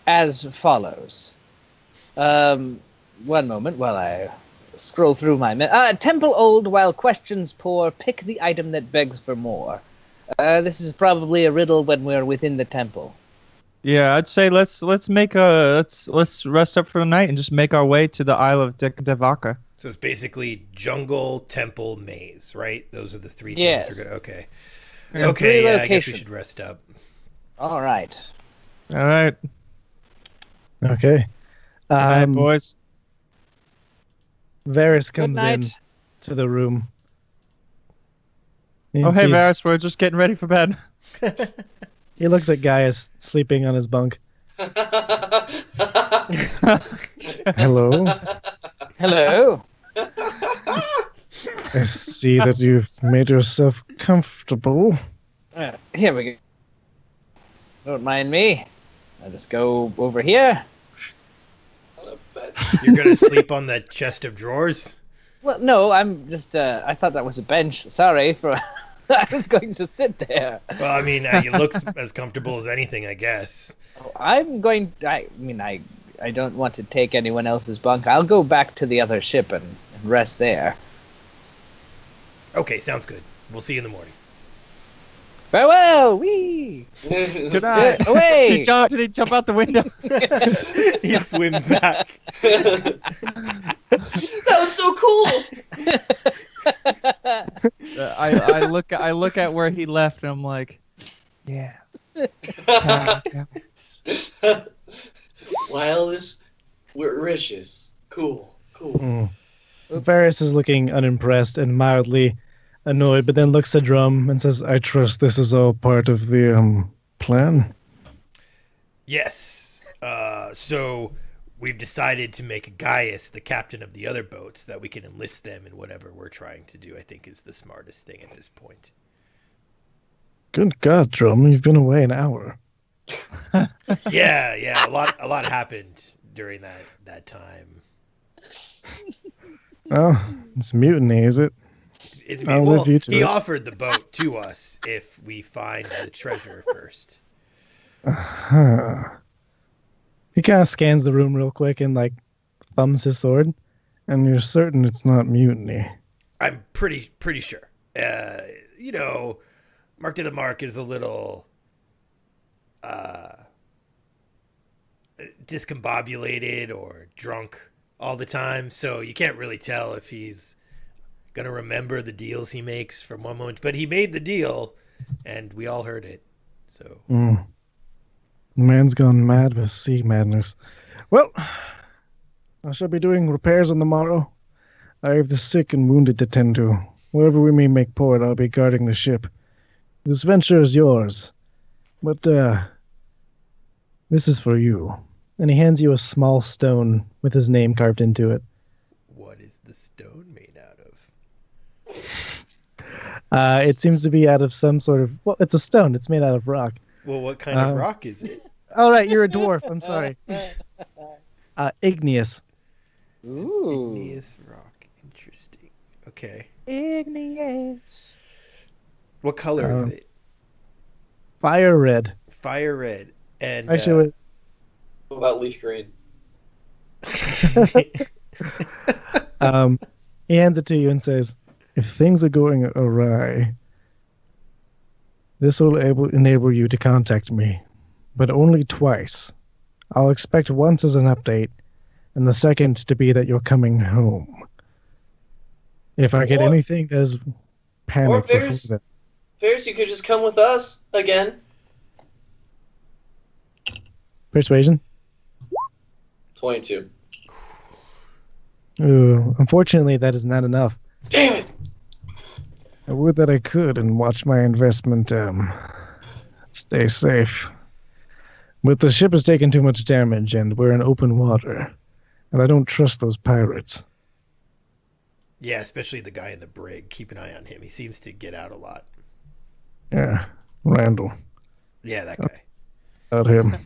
[SPEAKER 5] as follows. One moment while I scroll through my... temple old while questions pour, pick the item that begs for more. This is probably a riddle when we're within the temple.
[SPEAKER 3] Yeah, I'd say let's rest up for the night and just make our way to the Isle of de Vaca.
[SPEAKER 2] So it's basically jungle, temple, maze, right? Those are the three
[SPEAKER 5] Yes.
[SPEAKER 2] things we're gonna. Okay.
[SPEAKER 3] Yeah.
[SPEAKER 2] Okay,
[SPEAKER 5] Three
[SPEAKER 2] yeah, I guess we
[SPEAKER 5] locations.
[SPEAKER 2] should rest up.
[SPEAKER 5] All right.
[SPEAKER 3] All right,
[SPEAKER 6] Okay.
[SPEAKER 3] All right, boys.
[SPEAKER 6] Varys
[SPEAKER 5] Good
[SPEAKER 6] comes in
[SPEAKER 5] night.
[SPEAKER 6] to the room.
[SPEAKER 3] Oh, hey, Varys, we're just getting ready for bed.
[SPEAKER 6] He looks at Gaius sleeping on his bunk. Hello.
[SPEAKER 5] Hello.
[SPEAKER 6] I see that you've made yourself comfortable.
[SPEAKER 5] Here we go. Don't mind me. I'll just go over here.
[SPEAKER 2] You're gonna sleep on that chest of drawers?
[SPEAKER 5] Well, no, I'm just, I thought that was a bench. Sorry for... I was going to sit there.
[SPEAKER 2] Well, I mean, it looks as comfortable as anything, I guess.
[SPEAKER 5] I don't want to take anyone else's bunk. I'll go back to the other ship and rest there.
[SPEAKER 2] Okay, sounds good. We'll see you in the morning.
[SPEAKER 5] Farewell! Wee!
[SPEAKER 3] Good night.
[SPEAKER 5] Away!
[SPEAKER 3] Did he jump out the window?
[SPEAKER 2] He swims back.
[SPEAKER 4] That was so cool.
[SPEAKER 3] I look at where he left, and I'm like, yeah.
[SPEAKER 4] Wildest riches. Cool.
[SPEAKER 6] Varys is looking unimpressed and mildly annoyed, but then looks at Drum and says, I trust this is all part of the plan.
[SPEAKER 2] Yes. So we've decided to make Gaius the captain of the other boats, that we can enlist them in whatever we're trying to do. I think is the smartest thing at this point.
[SPEAKER 6] Good God, Drum, you've been away an hour.
[SPEAKER 2] Yeah. A lot happened during that time.
[SPEAKER 6] Oh, it's mutiny, is it?
[SPEAKER 2] It's
[SPEAKER 6] I'll
[SPEAKER 2] well,
[SPEAKER 6] leave you to
[SPEAKER 2] he
[SPEAKER 6] it.
[SPEAKER 2] offered the boat to us if we find the treasure first.
[SPEAKER 6] Huh. He kind of scans the room real quick and like thumbs his sword, and you're certain it's not mutiny.
[SPEAKER 2] I'm pretty sure. Mark to the Mark is a little discombobulated or drunk all the time, so you can't really tell if he's gonna remember the deals he makes from one moment. But he made the deal, and we all heard it. So
[SPEAKER 6] The man's gone mad with sea madness. Well, I shall be doing repairs on the morrow. I have the sick and wounded to tend to. Wherever we may make port, I'll be guarding the ship. This venture is yours, but this is for you. And he hands you a small stone with his name carved into it.
[SPEAKER 2] what is the stone made out of?
[SPEAKER 6] It seems to be out of some sort of... Well, it's a stone. It's made out of rock.
[SPEAKER 2] Well, what kind of rock is it?
[SPEAKER 6] Oh, right, you're a dwarf. I'm sorry. Igneous.
[SPEAKER 5] Ooh.
[SPEAKER 2] Igneous rock. Interesting. Okay.
[SPEAKER 5] Igneous.
[SPEAKER 2] What color is it?
[SPEAKER 6] Fire red.
[SPEAKER 2] Fire red. And
[SPEAKER 6] Actually,
[SPEAKER 4] What about leaf green?
[SPEAKER 6] he hands it to you and says, if things are going awry, this will enable you to contact me, but only twice. I'll expect once as an update, and the second to be that you're coming home. If I get
[SPEAKER 4] Or-
[SPEAKER 6] anything that is panic
[SPEAKER 4] or
[SPEAKER 6] before
[SPEAKER 4] Varys.
[SPEAKER 6] that.
[SPEAKER 4] Varys, you could just come with us again.
[SPEAKER 6] Persuasion?
[SPEAKER 4] 22.
[SPEAKER 6] Ooh, unfortunately, that is not enough.
[SPEAKER 4] Damn it!
[SPEAKER 6] I would that I could and watch my investment stay safe. But the ship has taken too much damage, and we're in open water. And I don't trust those pirates.
[SPEAKER 2] yeah, especially the guy in the brig. Keep an eye on him. He seems to get out a lot.
[SPEAKER 6] Yeah, Randall.
[SPEAKER 2] Yeah, that guy.
[SPEAKER 6] About him.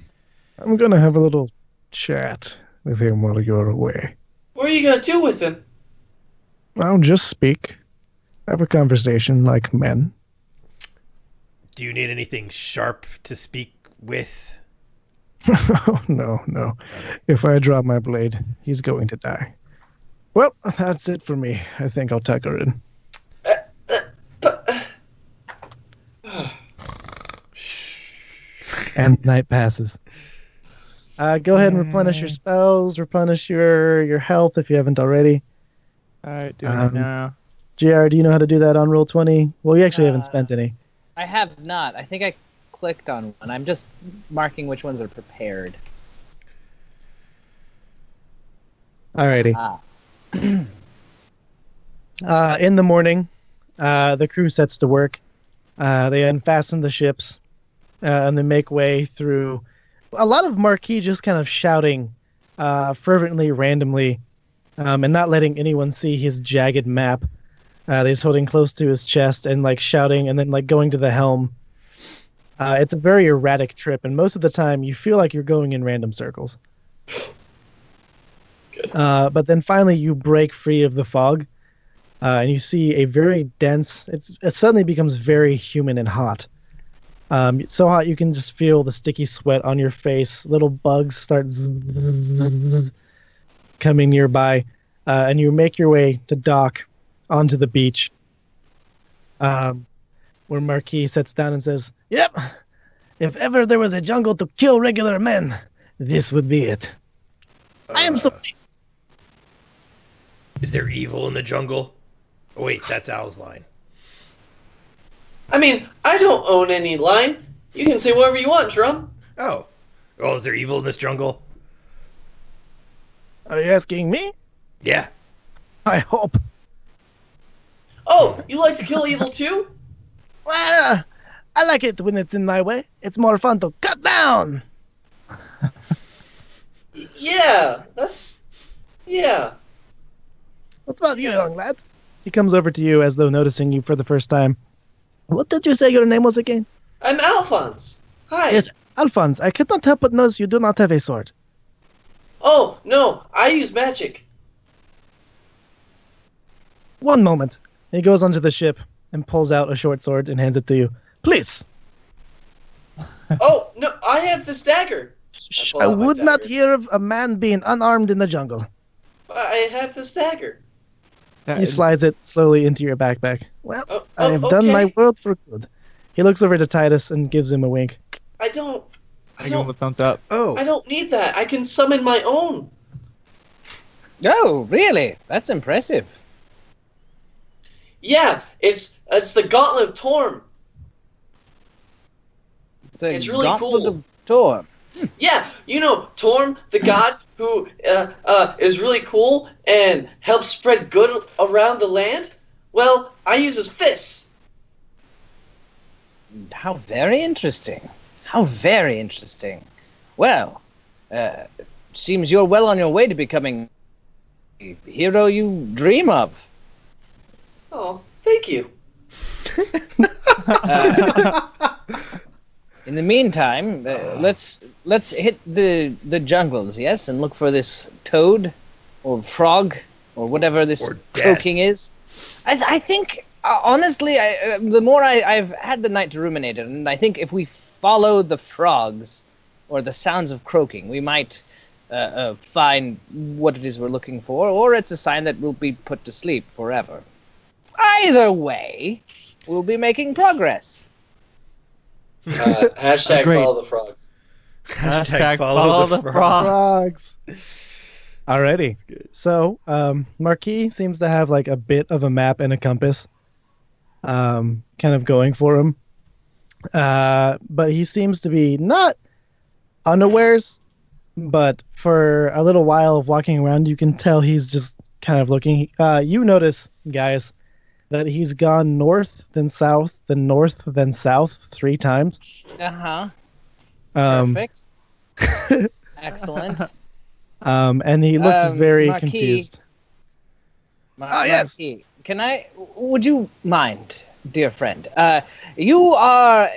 [SPEAKER 6] I'm gonna have a little chat with him while you're away.
[SPEAKER 4] What are you gonna do with him?
[SPEAKER 6] I'll just speak. Have a conversation like men.
[SPEAKER 2] Do you need anything sharp to speak with?
[SPEAKER 6] Oh, no. If I drop my blade, he's going to die. Well, that's it for me. I think I'll tuck her in. And night passes. Go ahead and replenish your spells, replenish your health if you haven't already.
[SPEAKER 3] All right, doing it now.
[SPEAKER 6] JR, do you know how to do that on Roll20? Well, you actually haven't spent any.
[SPEAKER 5] I have not. I think I clicked on one. I'm just marking which ones are prepared.
[SPEAKER 6] Alrighty.
[SPEAKER 5] Ah.
[SPEAKER 6] In the morning, the crew sets to work. They unfasten the ships, and they make way through a lot of Marquis just kind of shouting fervently, randomly, and not letting anyone see his jagged map. He's holding close to his chest and like shouting and then like going to the helm. It's a very erratic trip, and most of the time you feel like you're going in random circles. But then finally you break free of the fog, and you see a very dense. It suddenly becomes very humid and hot. So hot you can just feel the sticky sweat on your face. Little bugs start coming nearby, and you make your way to dock onto the beach, where Marquis sits down and says, "Yep, if ever there was a jungle to kill regular men, this would be it. I am so pleased."
[SPEAKER 2] Is there evil in the jungle? Oh, wait, that's Al's line.
[SPEAKER 4] I mean, I don't own any line. You can say whatever you want, Drum.
[SPEAKER 2] Oh, is there evil in this jungle?
[SPEAKER 6] Are you asking me?
[SPEAKER 2] Yeah.
[SPEAKER 6] I hope.
[SPEAKER 4] Oh, you like to kill evil too?
[SPEAKER 6] Well, I like it when it's in my way. It's more fun to cut down.
[SPEAKER 4] Yeah, yeah.
[SPEAKER 6] What about you, young lad? He comes over to you as though noticing you for the first time. What did you say your name was again?
[SPEAKER 4] I'm Alphonse. Hi.
[SPEAKER 6] Yes, Alphonse. I cannot help but notice you do not have a sword.
[SPEAKER 4] Oh, no, I use magic.
[SPEAKER 6] One moment. He goes onto the ship and pulls out a short sword and hands it to you. Please.
[SPEAKER 4] Oh, no, I have this dagger. pull
[SPEAKER 6] I
[SPEAKER 4] out my
[SPEAKER 6] would not
[SPEAKER 4] dagger.
[SPEAKER 6] hear of a man being unarmed in the jungle.
[SPEAKER 4] I have this dagger.
[SPEAKER 6] He slides it slowly into your backpack. Well,
[SPEAKER 4] Oh,
[SPEAKER 6] I have done my
[SPEAKER 4] okay.
[SPEAKER 6] world for good. He looks over to Titus and gives him a wink.
[SPEAKER 4] I don't
[SPEAKER 3] I give him a thumbs up.
[SPEAKER 2] Oh.
[SPEAKER 4] I don't need that. I can summon my own.
[SPEAKER 5] Oh, really? That's impressive.
[SPEAKER 4] Yeah, it's the Gauntlet of Torm.
[SPEAKER 5] The
[SPEAKER 4] It's really
[SPEAKER 5] Gauntlet
[SPEAKER 4] cool.
[SPEAKER 5] of Torm.
[SPEAKER 4] Yeah, you know Torm, the god who is really cool and helps spread good around the land. Well, I use his fists.
[SPEAKER 5] How very interesting. How very interesting. Well, seems you're well on your way to becoming the hero you dream of.
[SPEAKER 4] Oh, thank you.
[SPEAKER 5] In the meantime, let's hit the jungles, yes, and look for this toad or frog or whatever this
[SPEAKER 2] Or death.
[SPEAKER 5] croaking is. I think honestly, the more I've had the night to ruminate it, and I think if we follow the frogs or the sounds of croaking, we might find what it is we're looking for, or it's a sign that we'll be put to sleep forever. Either way, we'll be making progress.
[SPEAKER 4] Hashtag
[SPEAKER 3] Agreed.
[SPEAKER 4] follow the frogs.
[SPEAKER 2] Hashtag follow the frog.
[SPEAKER 6] Frogs. Alrighty. So, Marquis seems to have like a bit of a map and a compass, kind of going for him. But he seems to be not unawares, but for a little while of walking around, you can tell he's just kind of looking. You notice, guys, that he's gone north, then south, then north, then south 3 times.
[SPEAKER 5] Uh-huh.
[SPEAKER 6] Um,
[SPEAKER 5] Perfect. Excellent.
[SPEAKER 6] And he looks very
[SPEAKER 5] Marquis.
[SPEAKER 6] confused. Yes.
[SPEAKER 5] Marquis, would you mind, dear friend? You are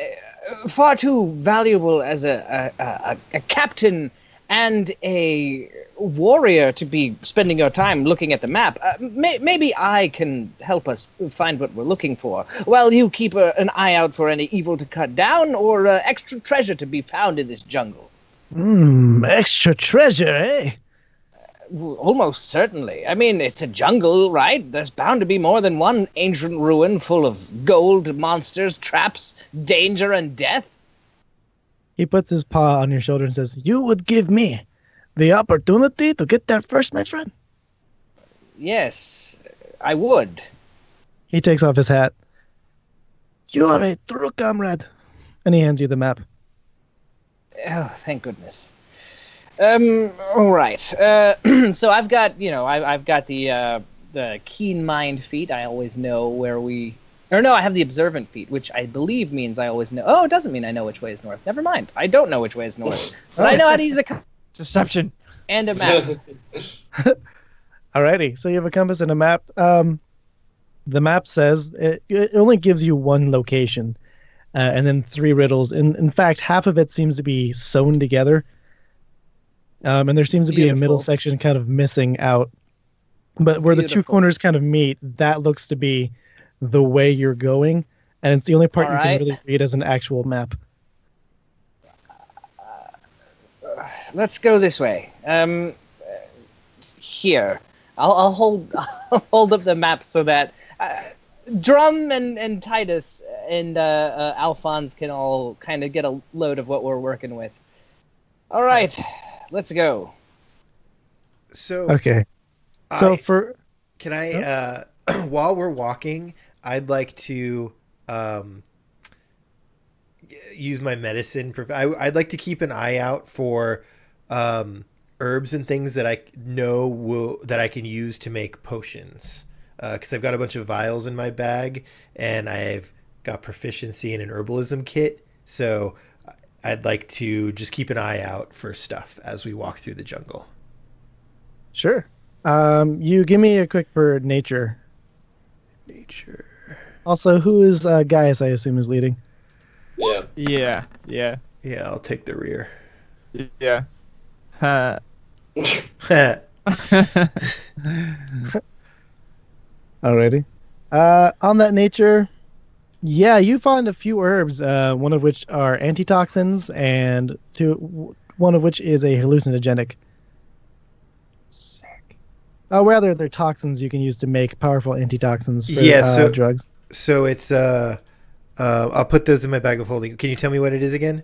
[SPEAKER 5] far too valuable as a captain and a warrior to be spending your time looking at the map. Maybe I can help us find what we're looking for, while you keep an eye out for any evil to cut down or extra treasure to be found in this jungle.
[SPEAKER 6] Extra treasure, eh?
[SPEAKER 5] Almost certainly. I mean, it's a jungle, right? There's bound to be more than one ancient ruin full of gold, monsters, traps, danger, and death.
[SPEAKER 6] He puts his paw on your shoulder and says, "You would give me the opportunity to get there first, my friend?"
[SPEAKER 5] Yes, I would.
[SPEAKER 6] He takes off his hat. "You are a true comrade." And he hands you the map.
[SPEAKER 5] Oh, thank goodness. All right. So I've got, I've got the keen mind feat. I always know where we... Or no, I have the observant feat, which I believe means I always know... Oh, it doesn't mean I know which way is north. Never mind. I don't know which way is north. But I know how to use a compass
[SPEAKER 3] Deception.
[SPEAKER 5] and a map.
[SPEAKER 6] Alrighty, so you have a compass and a map. The map says it only gives you one location, and then 3 riddles. In fact, half of it seems to be sewn together, and there seems to be a middle
[SPEAKER 5] Beautiful.
[SPEAKER 6] section kind of missing out. But where the 2
[SPEAKER 5] Beautiful.
[SPEAKER 6] corners kind of meet, that looks to be the way you're going, and it's the only part you
[SPEAKER 5] Alright.
[SPEAKER 6] can really read as an actual map.
[SPEAKER 5] Let's go this way. Here. I'll hold I'll hold up the map so that Drum and Titus and Alphonse can all kind of get a load of what we're working with. All right, let's go.
[SPEAKER 2] So
[SPEAKER 6] Okay. So
[SPEAKER 2] can I while we're walking, I'd like to use my medicine. I'd like to keep an eye out for herbs and things that I know that I can use to make potions. Because I've got a bunch of vials in my bag, and I've got proficiency in an herbalism kit. So I'd like to just keep an eye out for stuff as we walk through the jungle.
[SPEAKER 6] Sure. You give me a quick for nature.
[SPEAKER 2] Nature.
[SPEAKER 6] Also, who is Gaius, I assume, is leading?
[SPEAKER 4] Yeah.
[SPEAKER 3] Yeah.
[SPEAKER 2] Yeah, I'll take the rear.
[SPEAKER 3] Yeah.
[SPEAKER 6] Alrighty. On that nature, yeah, you find a few herbs, one of which are antitoxins, and one of which is a hallucinogenic.
[SPEAKER 3] Sick.
[SPEAKER 6] Rather, they're toxins you can use to make powerful antitoxins for drugs.
[SPEAKER 2] So it's I'll put those in my bag of holding. Can you tell me what it is again?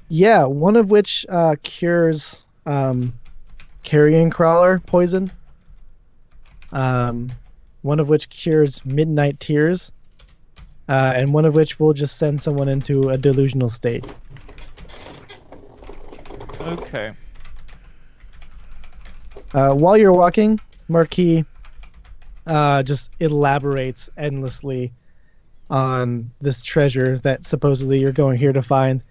[SPEAKER 6] Yeah, one of which cures carrion crawler poison. One of which cures midnight tears, and one of which will just send someone into a delusional state.
[SPEAKER 3] Okay.
[SPEAKER 6] While you're walking, Marquis just elaborates endlessly on this treasure that supposedly you're going here to find.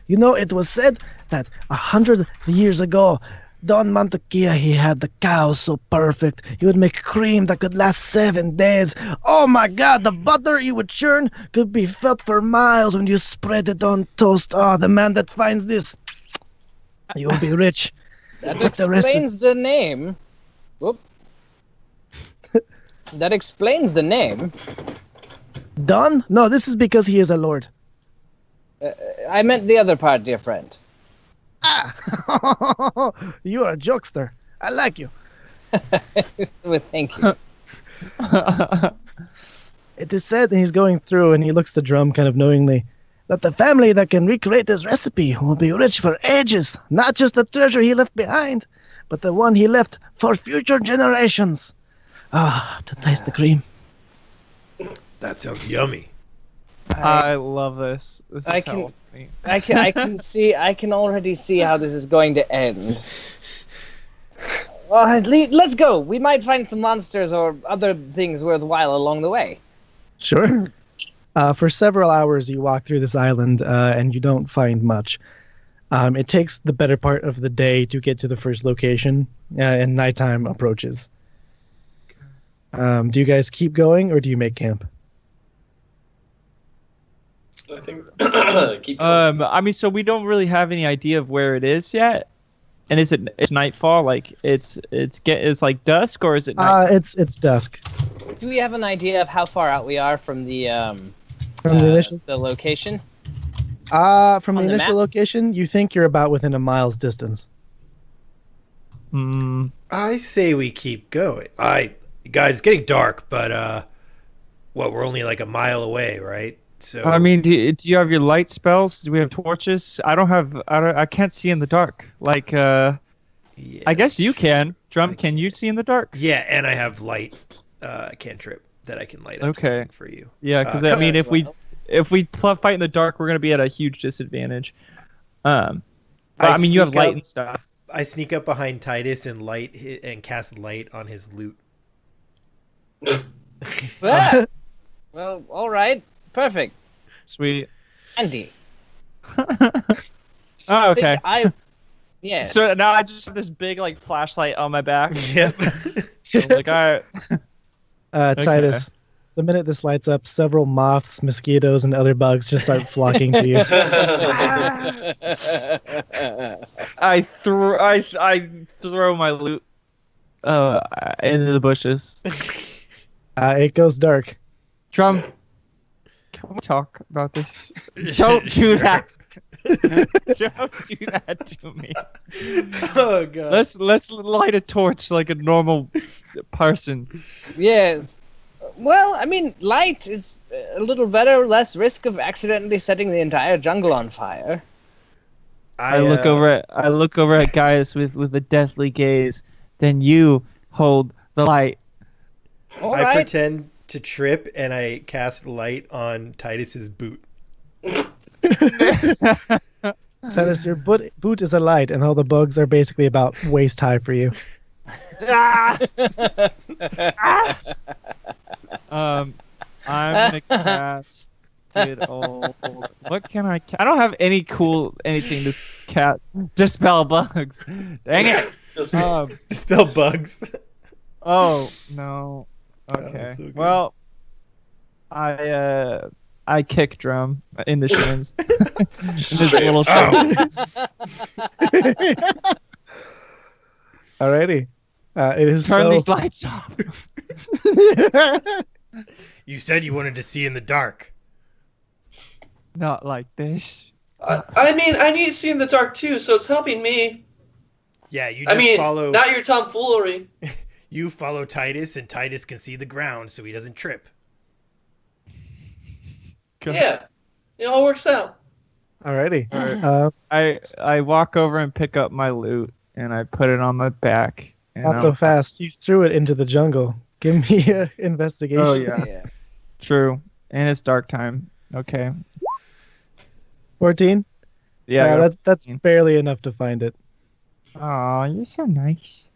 [SPEAKER 6] You know, it was said that 100 years ago, Don Montequia, he had the cow so perfect. He would make cream that could last 7 days. Oh my God, the butter he would churn could be felt for miles when you spread it on toast. Oh, the man that finds this, you will be rich.
[SPEAKER 5] That
[SPEAKER 6] But the rest
[SPEAKER 5] explains the name. Whoop. That explains the name.
[SPEAKER 6] Don? No, this is because he is a lord.
[SPEAKER 5] I meant the other part, dear friend.
[SPEAKER 6] Ah, you are a jokester. I like you.
[SPEAKER 5] Well, thank you.
[SPEAKER 6] It is said, and he's going through, and he looks to Drum kind of knowingly, that the family that can recreate this recipe will be rich for ages. Not just the treasure he left behind, but the one he left for future generations. Ah, to taste the cream.
[SPEAKER 2] That sounds yummy.
[SPEAKER 3] I love this. This is
[SPEAKER 5] I can-
[SPEAKER 3] healthy.
[SPEAKER 5] I can already see how this is going to end. Well, let's go. We might find some monsters or other things worthwhile along the way.
[SPEAKER 6] Sure. For several hours, you walk through this island, and you don't find much. It takes the better part of the day to get to the first location, and nighttime approaches. Do you guys keep going, or do you make camp?
[SPEAKER 4] I think keep going.
[SPEAKER 3] I mean, so we don't really have any idea of where it is yet. And it's nightfall? Like it's like dusk, or is it night?
[SPEAKER 6] It's dusk.
[SPEAKER 5] Do we have an idea of how far out we are from the
[SPEAKER 6] From the initial,
[SPEAKER 5] the location?
[SPEAKER 6] from
[SPEAKER 5] on
[SPEAKER 6] the
[SPEAKER 5] the
[SPEAKER 6] initial
[SPEAKER 5] map?
[SPEAKER 6] location, you think you're about within a mile's distance.
[SPEAKER 3] Hmm.
[SPEAKER 2] I say we keep going. Guys, it's getting dark, but we're only like a mile away, right? So
[SPEAKER 3] I mean, do you have your light spells? Do we have torches? I can't see in the dark. Like, I guess you can. Drum, can you see in the dark?
[SPEAKER 2] Yeah, and I have light cantrip that I can light up
[SPEAKER 3] Okay.
[SPEAKER 2] something for you.
[SPEAKER 3] Yeah, because I
[SPEAKER 2] come
[SPEAKER 3] mean,
[SPEAKER 2] on.
[SPEAKER 3] if we fight in the dark, we're gonna be at a huge disadvantage. But I mean, you have
[SPEAKER 2] sneak
[SPEAKER 3] light
[SPEAKER 2] up-
[SPEAKER 3] and stuff.
[SPEAKER 2] I sneak up behind Titus and cast light on his loot.
[SPEAKER 5] Ah! Well, all right. Perfect.
[SPEAKER 3] Sweet.
[SPEAKER 5] Andy.
[SPEAKER 3] Oh, okay.
[SPEAKER 5] Yes.
[SPEAKER 3] So now I just have this big like flashlight on my back.
[SPEAKER 2] Yep.
[SPEAKER 3] So I'm like, all right.
[SPEAKER 6] Titus, the minute this lights up, several moths, mosquitoes, and other bugs just start flocking to you.
[SPEAKER 3] I throw my loot into the bushes.
[SPEAKER 6] It goes dark.
[SPEAKER 3] Drum, can we talk about this? Don't do
[SPEAKER 2] Sure.
[SPEAKER 3] that. Don't do that to me.
[SPEAKER 2] Oh god.
[SPEAKER 3] Let's light a torch like a normal person.
[SPEAKER 5] Yes. Well, I mean, light is a little better, less risk of accidentally setting the entire jungle on fire.
[SPEAKER 3] I look over at Gaius with a deathly gaze. Then you hold the light.
[SPEAKER 5] All
[SPEAKER 2] I
[SPEAKER 5] right.
[SPEAKER 2] pretend to trip and I cast light on Titus's boot.
[SPEAKER 6] Titus, your boot is a light, and all the bugs are basically about waist high for you.
[SPEAKER 3] I'm gonna cast good old. What can I? I don't have any cool anything to cast. Dispel bugs. Dang it.
[SPEAKER 4] Just
[SPEAKER 2] Dispel bugs.
[SPEAKER 3] Oh no.
[SPEAKER 2] Oh,
[SPEAKER 3] Okay.
[SPEAKER 2] that's so good.
[SPEAKER 3] Well, I kick drum in the shins. In this little show.
[SPEAKER 6] Alrighty. It is
[SPEAKER 3] Turn
[SPEAKER 6] so...
[SPEAKER 3] these lights off.
[SPEAKER 2] You said you wanted to see in the dark.
[SPEAKER 3] Not like this.
[SPEAKER 4] I mean, I need to see in the dark too, so it's helping me.
[SPEAKER 2] Yeah, you
[SPEAKER 4] I
[SPEAKER 2] just
[SPEAKER 4] mean,
[SPEAKER 2] follow.
[SPEAKER 4] not your tomfoolery.
[SPEAKER 2] You follow Titus, and Titus can see the ground, so he doesn't trip.
[SPEAKER 4] Yeah, it all works out.
[SPEAKER 6] Alrighty.
[SPEAKER 3] I walk over and pick up my loot and I put it on my back. And
[SPEAKER 6] Not so fast. You threw it into the jungle. Give me an investigation.
[SPEAKER 3] Oh yeah. True. And it's dark time. Okay.
[SPEAKER 6] 14?
[SPEAKER 3] Yeah.
[SPEAKER 6] That's barely enough to find it.
[SPEAKER 3] Oh, you're so nice.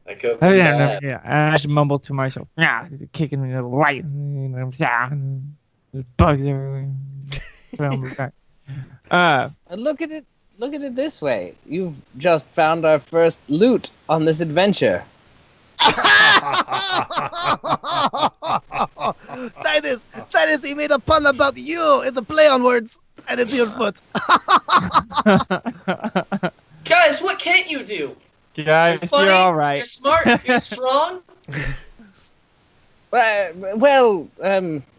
[SPEAKER 4] I go
[SPEAKER 3] Oh,
[SPEAKER 4] from
[SPEAKER 3] yeah,
[SPEAKER 4] that.
[SPEAKER 3] no, yeah. I just mumble to myself. Yeah, kicking me in the light. There's bugs everywhere.
[SPEAKER 5] And look at it. Look at it this way. You've just found our first loot on this adventure.
[SPEAKER 6] Titus, he made a pun about you. It's a play on words, and it's your foot.
[SPEAKER 4] Guys, what can't you do?
[SPEAKER 3] Guys,
[SPEAKER 4] You're funny,
[SPEAKER 3] you're all
[SPEAKER 4] You're
[SPEAKER 3] right.
[SPEAKER 4] smart. You're strong.
[SPEAKER 5] Well,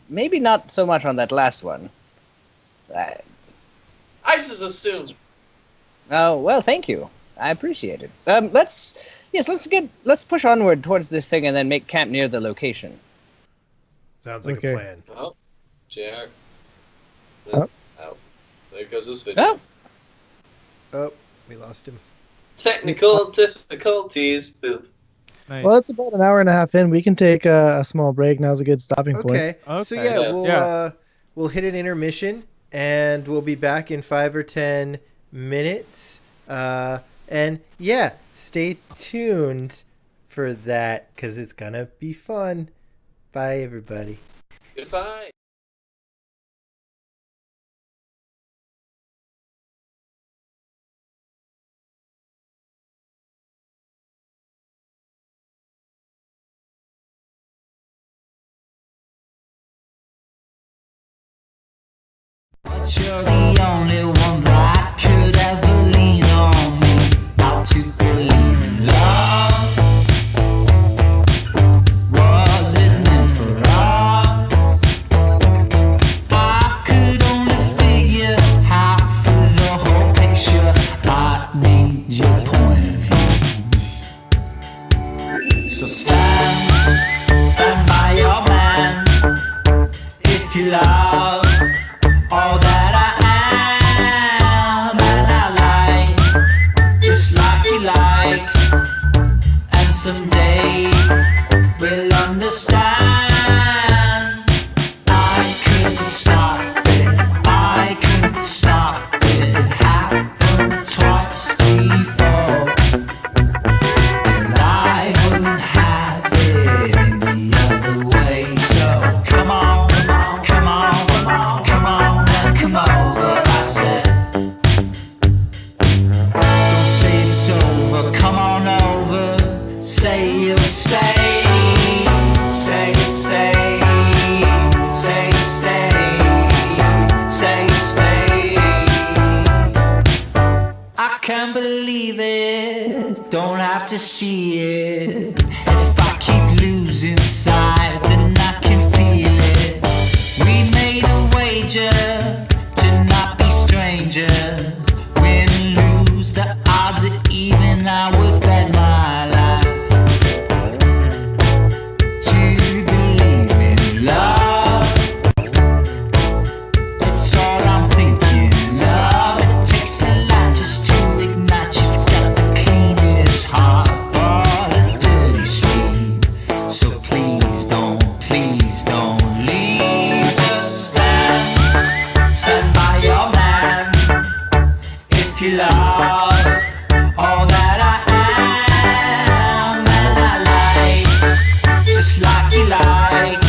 [SPEAKER 5] maybe not so much on that last one.
[SPEAKER 4] I just assumed.
[SPEAKER 5] Oh, well, thank you. I appreciate it. Let's push onward towards this thing and then make camp near the location.
[SPEAKER 2] Sounds like
[SPEAKER 6] Okay.
[SPEAKER 2] a plan.
[SPEAKER 4] Oh, JR.
[SPEAKER 6] Oh.
[SPEAKER 4] Oh. There goes this video.
[SPEAKER 5] Oh,
[SPEAKER 2] Oh, we lost him.
[SPEAKER 4] Technical difficulties. Boop.
[SPEAKER 3] Nice.
[SPEAKER 6] Well, it's about an hour and a half in. We can take a small break. Now's a good stopping point.
[SPEAKER 2] Okay. So
[SPEAKER 3] Okay.
[SPEAKER 2] yeah,
[SPEAKER 4] Yeah.
[SPEAKER 2] we'll hit an intermission, and we'll be back in 5 or 10 minutes. And yeah, stay tuned for that because it's gonna be fun. Bye, everybody.
[SPEAKER 4] Goodbye.
[SPEAKER 1] But you're the only one that could ever lean on me. Not to believe in love. Was it meant for us? I could only figure half of the whole picture. I need your point of view. So stand by your man if you love. All that I am and I like, just like you like, and someday we'll understand. I couldn't stop it, I couldn't stop it. It happened twice before, and I wouldn't have it any other way. So come on, come on, come on, come on, come on. Come over, I said. Don't say it's over, come on over. Say you'll stay. Say you'll stay. Say you'll stay. Say you'll stay. I can't believe it. Don't have to see it. If I keep losing sight, then I can feel it. We made a wager to not be strangers. Win and lose, the odds are even. I would bet my life to believe in love. It's all I'm thinking of. It takes a lot just to ignite. You've got the cleanest heart, but a dirty street. you love all that I am, and I like just like you like,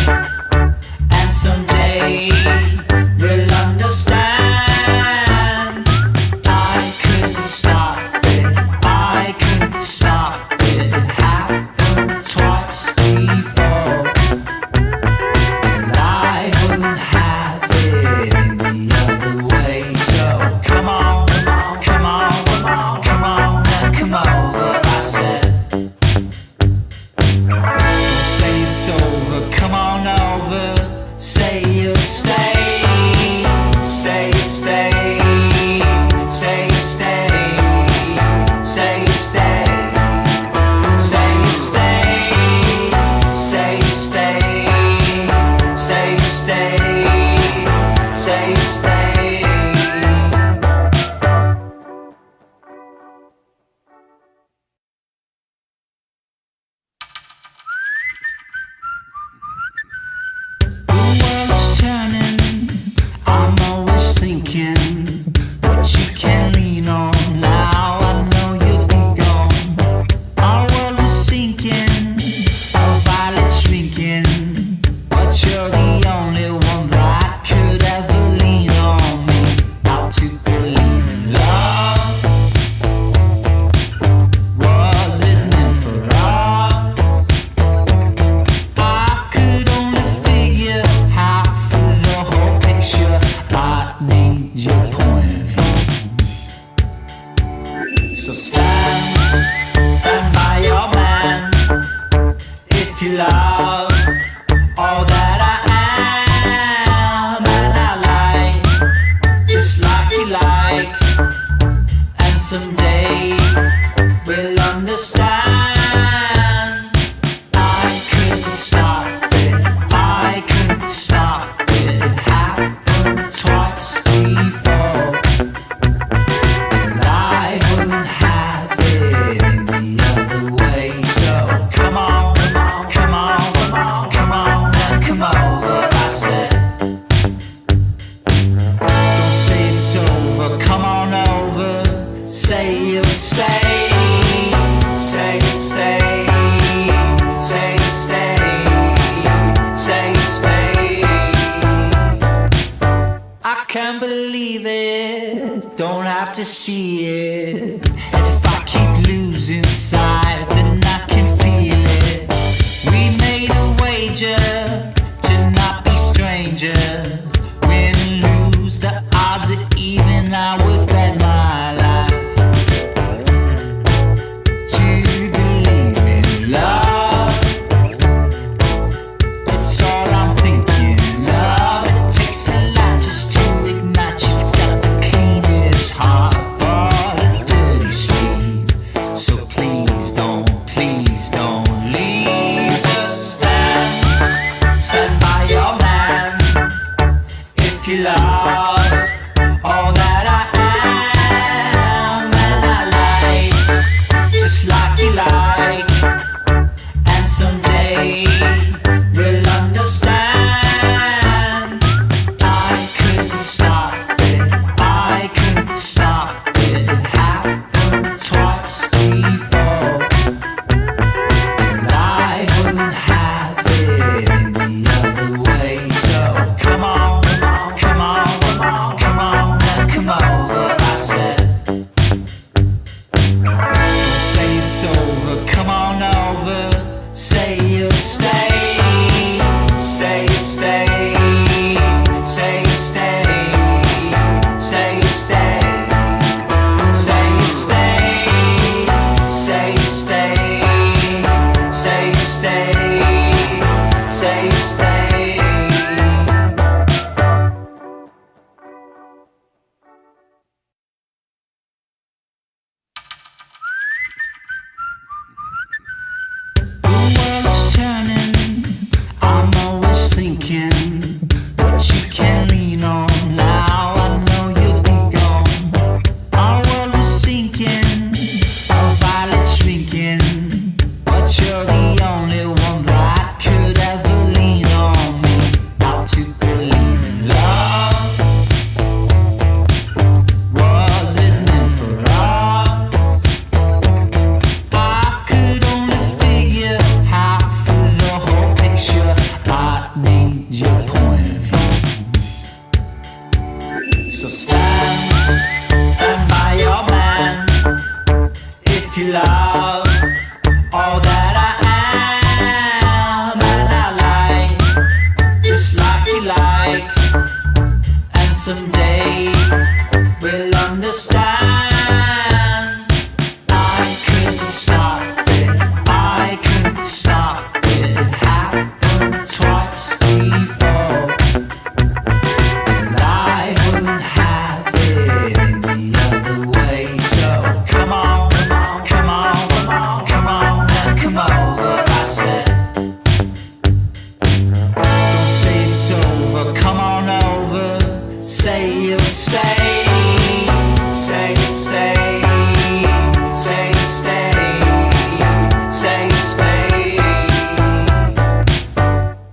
[SPEAKER 1] and someday we'll understand. I couldn't stop it, I couldn't stop it. It happened twice before, and I wouldn't have it any other way. So come on, come on, come on, come on, and come over. I said, don't say it's over, come on over. Say you'll stay, say you stay, say you stay, say you stay, say you stay, say you stay, say you stay, say you stay. The world's turning, I'm always thinking what you can lean on. Now I know you'll be gone. Our world is sinking, our violets shrinking, but you're the only one that could ever lean on me. How to believe in love, was it meant for us? I could only figure half of the whole picture. I need your point of view. So stand by your man if you love all that I am, and I like just like you like, and someday we'll understand. I couldn't stop it, I couldn't stop it. It happened twice before, and I wouldn't have it any other way. So come on, come on, come on, come on, and come over. I said, don't say it's over, come on over. Say you'll stay, say you stay, say you stay, say you stay. I can't believe it, don't have to see it. If I keep losing sight, then I can feel it. We made a wager to not be strangers. Win and lose, the odds are even. I would bet my life to believe in love. It's all I'm thinking of. It takes a lot just to ignite. You've got the cleanest heart, but a dirty sleeve. So please If you love all that I am and I like, just like you like, and someday we'll understand. I couldn't stop it, I couldn't stop it. It happened twice before, and I wouldn't have it any other way. So come on, come on, come on, come on, come on, and come over. I said, don't say it's over, come on over. Say you'll stay, say you'll stay, say you'll stay, say you'll stay.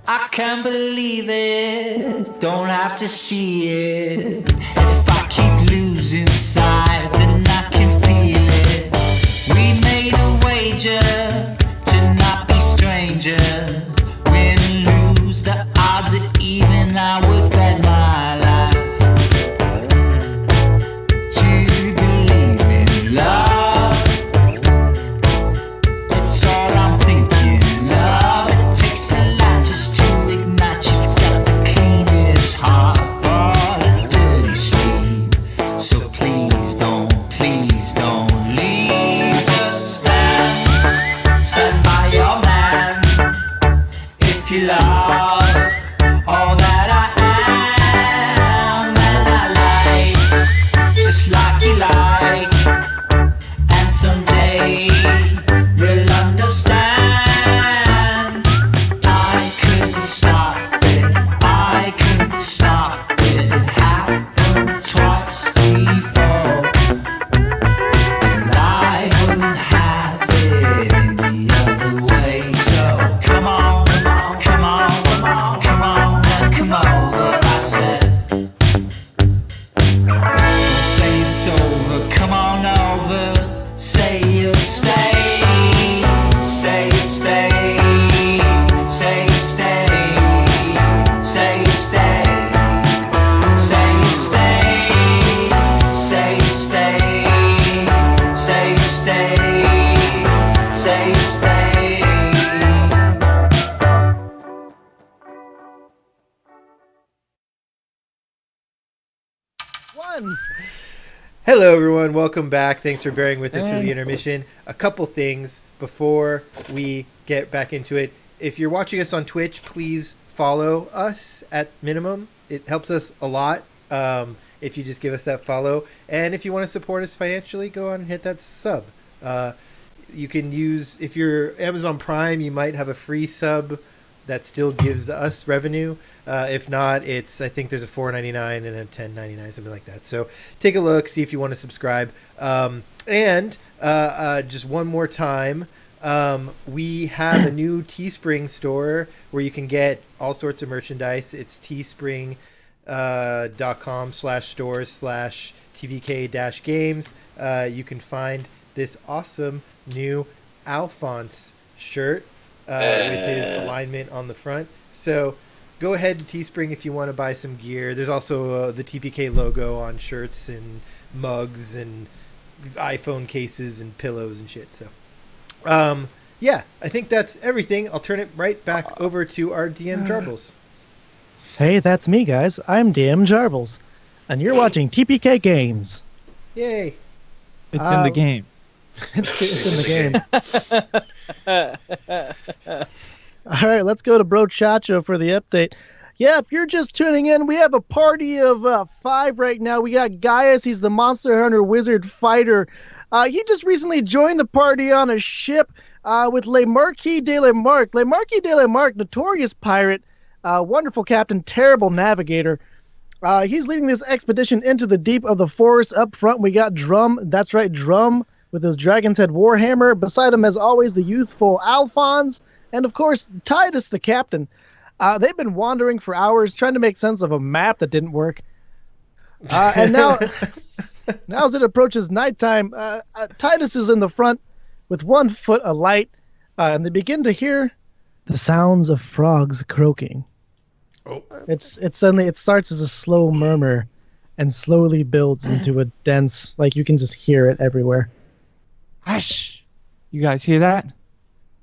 [SPEAKER 1] I can't believe it, don't have to see it. If I keep losing sight, then I can feel it. We made a wager to not be strangers. Win and lose, the odds are even. I would bet my life to believe in love. It's all I'm thinking of. It takes a lot just to ignite. You've got the cleanest heart, but a dirty sleeve. So please don't leave. Just stand by your man. If you love all that I am and I like, just like you like, and someday you'll understand. I couldn't stop it, I couldn't stop it. It happened twice before, and I wouldn't have it any other way. So come on, come on, come on, come on, come on, and come over. I said, don't say it's over, come on over. Say you'll stay, say you'll stay, say you'll stay, say you'll stay, say you'll stay, say you'll stay, say you'll stay, say you'll stay.
[SPEAKER 6] One.
[SPEAKER 2] Hello, everyone. Welcome back. Thanks for bearing with us through the intermission. A couple things before we get back into it. If you're watching us on Twitch, please follow us at minimum. It helps us a lot if you just give us that follow. And if you want to support us financially, go on and hit that sub. You can use, if you're Amazon Prime, you might have a free sub that still gives us revenue. If not, I think there's a $4.99 and a $10.99, something like that. So take a look, see if you want to subscribe. And just one more time, we have a new Teespring store where you can get all sorts of merchandise. It's teespring.com/stores/tpk-games. You can find this awesome new Alphonse shirt with his alignment on the front. So go ahead to Teespring if you want to buy some gear. There's also the TPK logo on shirts and mugs and iPhone cases and pillows and shit. So, yeah, I think that's everything. I'll turn it right back over to our DM Jarbles.
[SPEAKER 6] Hey, that's me, guys. I'm DM Jarbles, and you're watching TPK Games.
[SPEAKER 2] Yay.
[SPEAKER 3] It's in the game.
[SPEAKER 6] It's in the game. All right, let's go to Bro Chacho for the update. Yeah, if you're just tuning in, we have a party of 5 right now. We got Gaius. He's the Monster Hunter Wizard Fighter. He just recently joined the party on a ship with Le Marquis de la Marque. Le Marquis de la Marque, notorious pirate, wonderful captain, terrible navigator. He's leading this expedition into the deep of the forest. Up front, we got Drum. That's right, Drum with his Dragon's Head Warhammer. Beside him, as always, the youthful Alphonse. And, of course, Titus, the captain. They've been wandering for hours trying to make sense of a map that didn't work. And now as it approaches nighttime, Titus is in the front with one foot alight, and they begin to hear the sounds of frogs croaking.
[SPEAKER 2] Oh.
[SPEAKER 6] It starts as a slow murmur and slowly builds into a dense, like you can just hear it everywhere.
[SPEAKER 3] Hush! You guys hear that?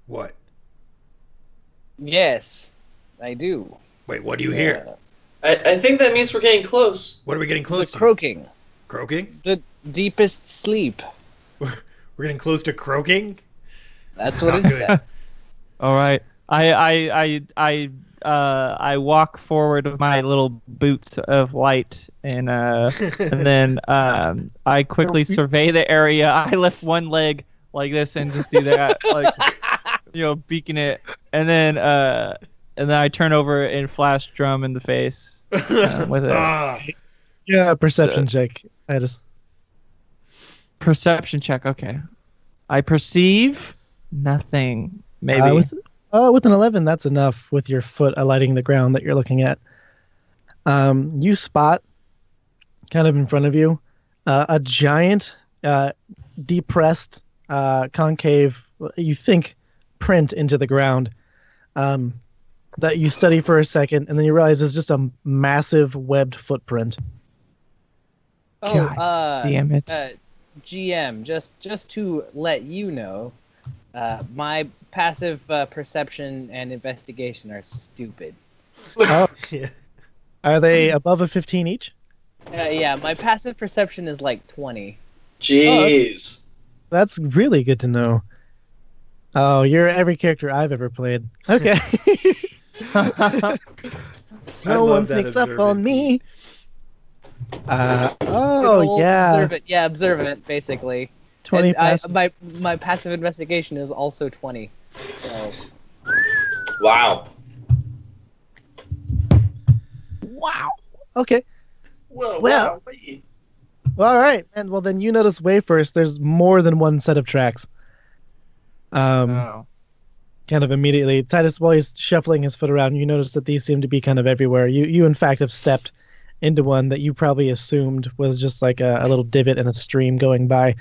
[SPEAKER 2] What?
[SPEAKER 5] Yes, I do.
[SPEAKER 2] Wait, what do you hear?
[SPEAKER 4] I think that means we're getting close.
[SPEAKER 2] What are we getting close
[SPEAKER 5] The
[SPEAKER 2] to?
[SPEAKER 5] croaking.
[SPEAKER 2] Croaking?
[SPEAKER 5] The deepest sleep.
[SPEAKER 2] We're getting close to croaking?
[SPEAKER 5] That's what
[SPEAKER 2] Not
[SPEAKER 5] it
[SPEAKER 2] good.
[SPEAKER 5] said.
[SPEAKER 3] All right. I walk forward with my little boots of light, and then I quickly survey the area. I lift one leg like this and just do that, like beacon it, and then I turn over and flash Drum in the face with it.
[SPEAKER 2] Ah,
[SPEAKER 6] Yeah, perception check. I just
[SPEAKER 3] Perception check. Okay. I perceive nothing. Maybe.
[SPEAKER 6] with an 11, that's enough with your foot alighting the ground that you're looking at. You spot, kind of in front of you, a giant, depressed, concave, you think, print into the ground that you study for a second, and then you realize it's just a massive webbed footprint.
[SPEAKER 3] God damn it.
[SPEAKER 5] GM, just to let you know, my passive perception and investigation are stupid.
[SPEAKER 6] Oh,
[SPEAKER 2] yeah.
[SPEAKER 6] are they above a 15 each?
[SPEAKER 5] Yeah, my passive perception is like 20.
[SPEAKER 4] Jeez.
[SPEAKER 6] That's really good to know. Oh, you're every character I've ever played. Okay.
[SPEAKER 2] I
[SPEAKER 6] No
[SPEAKER 2] love
[SPEAKER 6] one
[SPEAKER 2] that
[SPEAKER 6] sneaks up
[SPEAKER 2] observant
[SPEAKER 6] on me.
[SPEAKER 5] Good
[SPEAKER 6] Oh
[SPEAKER 5] old
[SPEAKER 6] yeah,
[SPEAKER 5] Observant. Yeah, observant, basically.
[SPEAKER 6] 20
[SPEAKER 5] And
[SPEAKER 6] passive.
[SPEAKER 5] my passive investigation is also 20. So
[SPEAKER 4] Wow.
[SPEAKER 6] Wow. Okay.
[SPEAKER 4] Whoa,
[SPEAKER 6] Well-
[SPEAKER 4] wow. Wait.
[SPEAKER 6] Well, all right. And well, then you notice way first. There's more than one set of tracks.
[SPEAKER 3] Oh.
[SPEAKER 6] Kind of immediately, Titus, while he's shuffling his foot around, you notice that these seem to be kind of everywhere. You in fact have stepped into one that you probably assumed was just like a little divot in a stream going by.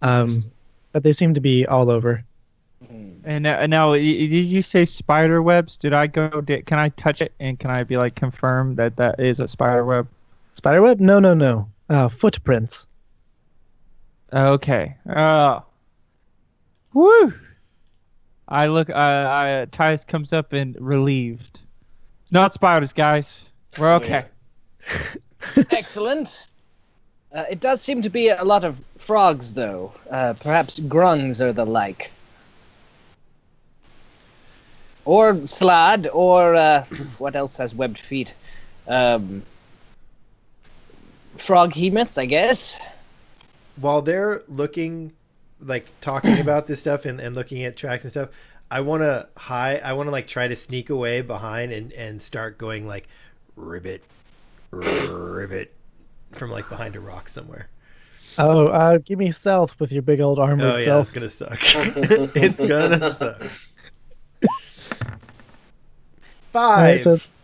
[SPEAKER 6] But they seem to be all over.
[SPEAKER 3] And now, did you say spider webs? Can I touch it and can I be like confirm that is a spider web?
[SPEAKER 6] Spiderweb? No. Footprints.
[SPEAKER 3] Okay. Woo! I look. Titus comes up and relieved. It's not spiders, guys. We're okay.
[SPEAKER 5] excellent. It does seem to be a lot of frogs, though. Perhaps grungs or the like. Or slad, or what else has webbed feet? Frog hemoths, I guess.
[SPEAKER 2] While they're looking, like talking about this stuff and looking at tracks and stuff, I want to like try to sneak away behind and start going like ribbit from like behind a rock somewhere.
[SPEAKER 6] Oh, give me stealth with your big old armored
[SPEAKER 2] Oh yeah,
[SPEAKER 6] self.
[SPEAKER 2] it's gonna suck. It's gonna suck. 5.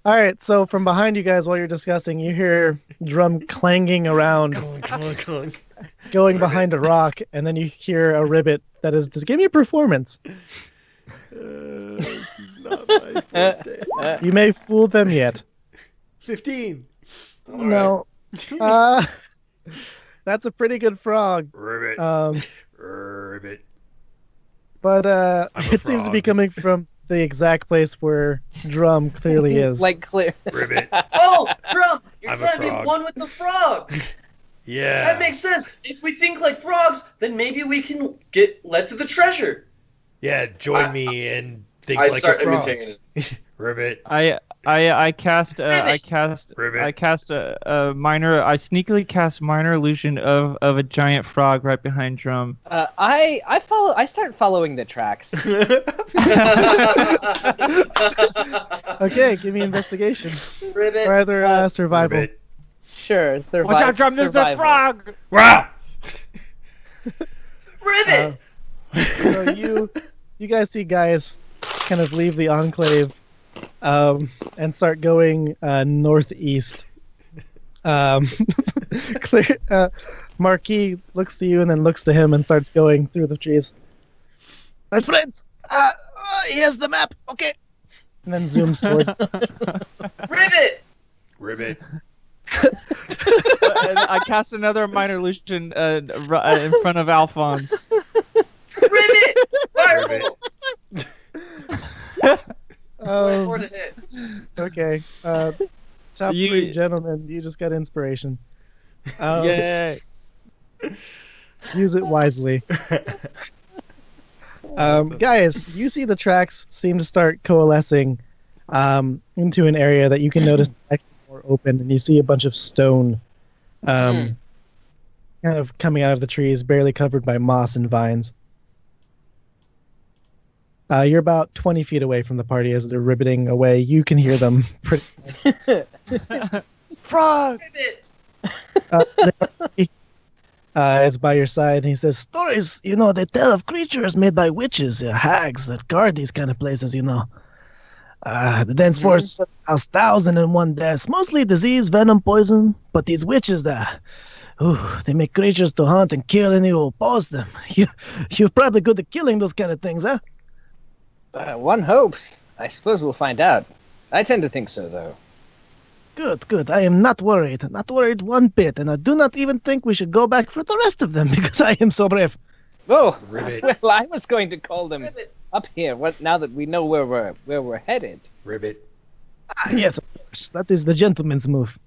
[SPEAKER 6] All right, so from behind you guys while you're discussing, you hear Drum clanging around,
[SPEAKER 2] Clunk.
[SPEAKER 6] going behind a rock, and then you hear a ribbit that is just give me a performance.
[SPEAKER 2] This is not my forte.
[SPEAKER 6] You may fool them yet.
[SPEAKER 2] 15.
[SPEAKER 6] No. That's a pretty good frog.
[SPEAKER 2] Ribbit. Ribbit.
[SPEAKER 6] But
[SPEAKER 2] I'm a
[SPEAKER 6] it seems to be
[SPEAKER 2] frog.
[SPEAKER 6] coming from the exact place where Drum clearly is.
[SPEAKER 5] Like clear.
[SPEAKER 2] Ribbit.
[SPEAKER 4] Oh, Drum! You're
[SPEAKER 2] I'm a
[SPEAKER 4] trying to be
[SPEAKER 2] frog.
[SPEAKER 4] one with the frog!
[SPEAKER 2] Yeah.
[SPEAKER 4] That makes sense. If we think like frogs, then maybe we can get led to the treasure.
[SPEAKER 2] Yeah, join me and think
[SPEAKER 4] I
[SPEAKER 2] like
[SPEAKER 4] start
[SPEAKER 2] a frog.
[SPEAKER 4] imitating it.
[SPEAKER 2] Ribbit.
[SPEAKER 3] I cast
[SPEAKER 2] Ribbit.
[SPEAKER 3] I cast a minor. I sneakily cast minor illusion of a giant frog right behind Drum.
[SPEAKER 5] I start following the tracks.
[SPEAKER 6] Okay, give me investigation.
[SPEAKER 4] Ribbit.
[SPEAKER 6] Or either survival.
[SPEAKER 2] Ribbit.
[SPEAKER 5] Sure, survival.
[SPEAKER 3] Watch out, Drum! There's a frog.
[SPEAKER 2] Wow.
[SPEAKER 4] Ribbit!
[SPEAKER 6] So you guys see guys kind of leave the enclave and start going northeast. Marquis looks to you and then looks to him and starts going through the trees. My friends, here's the map. Okay, and then zooms towards.
[SPEAKER 4] Ribbit!
[SPEAKER 2] Ribbit.
[SPEAKER 3] And I cast another minor illusion in front of Alphonse.
[SPEAKER 4] Ribbit! Firebolt! Wait for it to hit.
[SPEAKER 6] Okay. Top
[SPEAKER 3] You-
[SPEAKER 6] 3 gentlemen, you just got inspiration.
[SPEAKER 3] Yay!
[SPEAKER 6] Use it wisely. Guys, you see the tracks seem to start coalescing into an area that you can notice is actually more open, and you see a bunch of stone kind of coming out of the trees, barely covered by moss and vines. You're about 20 feet away from the party as they're ribbiting away. You can hear them pretty Frog!
[SPEAKER 4] Ribbit!
[SPEAKER 6] Is by your side, and he says, stories, they tell of creatures made by witches, hags that guard these kind of places, The dense forest house 1,001 deaths, mostly disease, venom, poison, but these witches, they make creatures to hunt and kill any who oppose them. You're probably good at killing those kind of things, huh?
[SPEAKER 5] One hopes. I suppose we'll find out. I tend to think so, though.
[SPEAKER 6] Good. I am not worried. Not worried one bit, and I do not even think we should go back for the rest of them because I am so brave.
[SPEAKER 5] Oh,
[SPEAKER 2] Ribbit.
[SPEAKER 5] well, I was going to call them
[SPEAKER 4] Ribbit!
[SPEAKER 5] up here. Now that we know where we're headed.
[SPEAKER 2] Ribbit.
[SPEAKER 6] Yes, of course. That is the gentleman's move.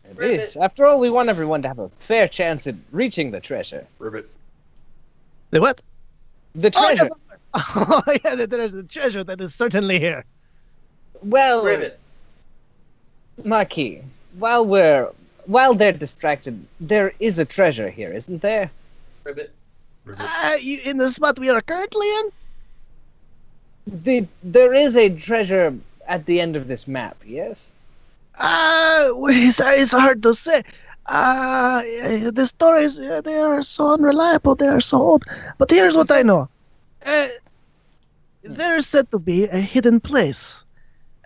[SPEAKER 5] It
[SPEAKER 4] Ribbit.
[SPEAKER 5] is. After all, we want everyone to have a fair chance at reaching the treasure.
[SPEAKER 2] Ribbit.
[SPEAKER 6] The what?
[SPEAKER 5] The treasure.
[SPEAKER 6] Oh, yeah, there's a treasure that is certainly here.
[SPEAKER 5] Well,
[SPEAKER 4] Ribbit!
[SPEAKER 5] Marquis, while they're distracted, there is a treasure here, isn't there?
[SPEAKER 4] Ribbit!
[SPEAKER 2] Ribbit.
[SPEAKER 6] In the spot we are currently in?
[SPEAKER 5] There is a treasure at the end of this map, yes?
[SPEAKER 6] It's hard to say. The stories, they are so unreliable, they are so old. But here's what I know. There is said to be a hidden place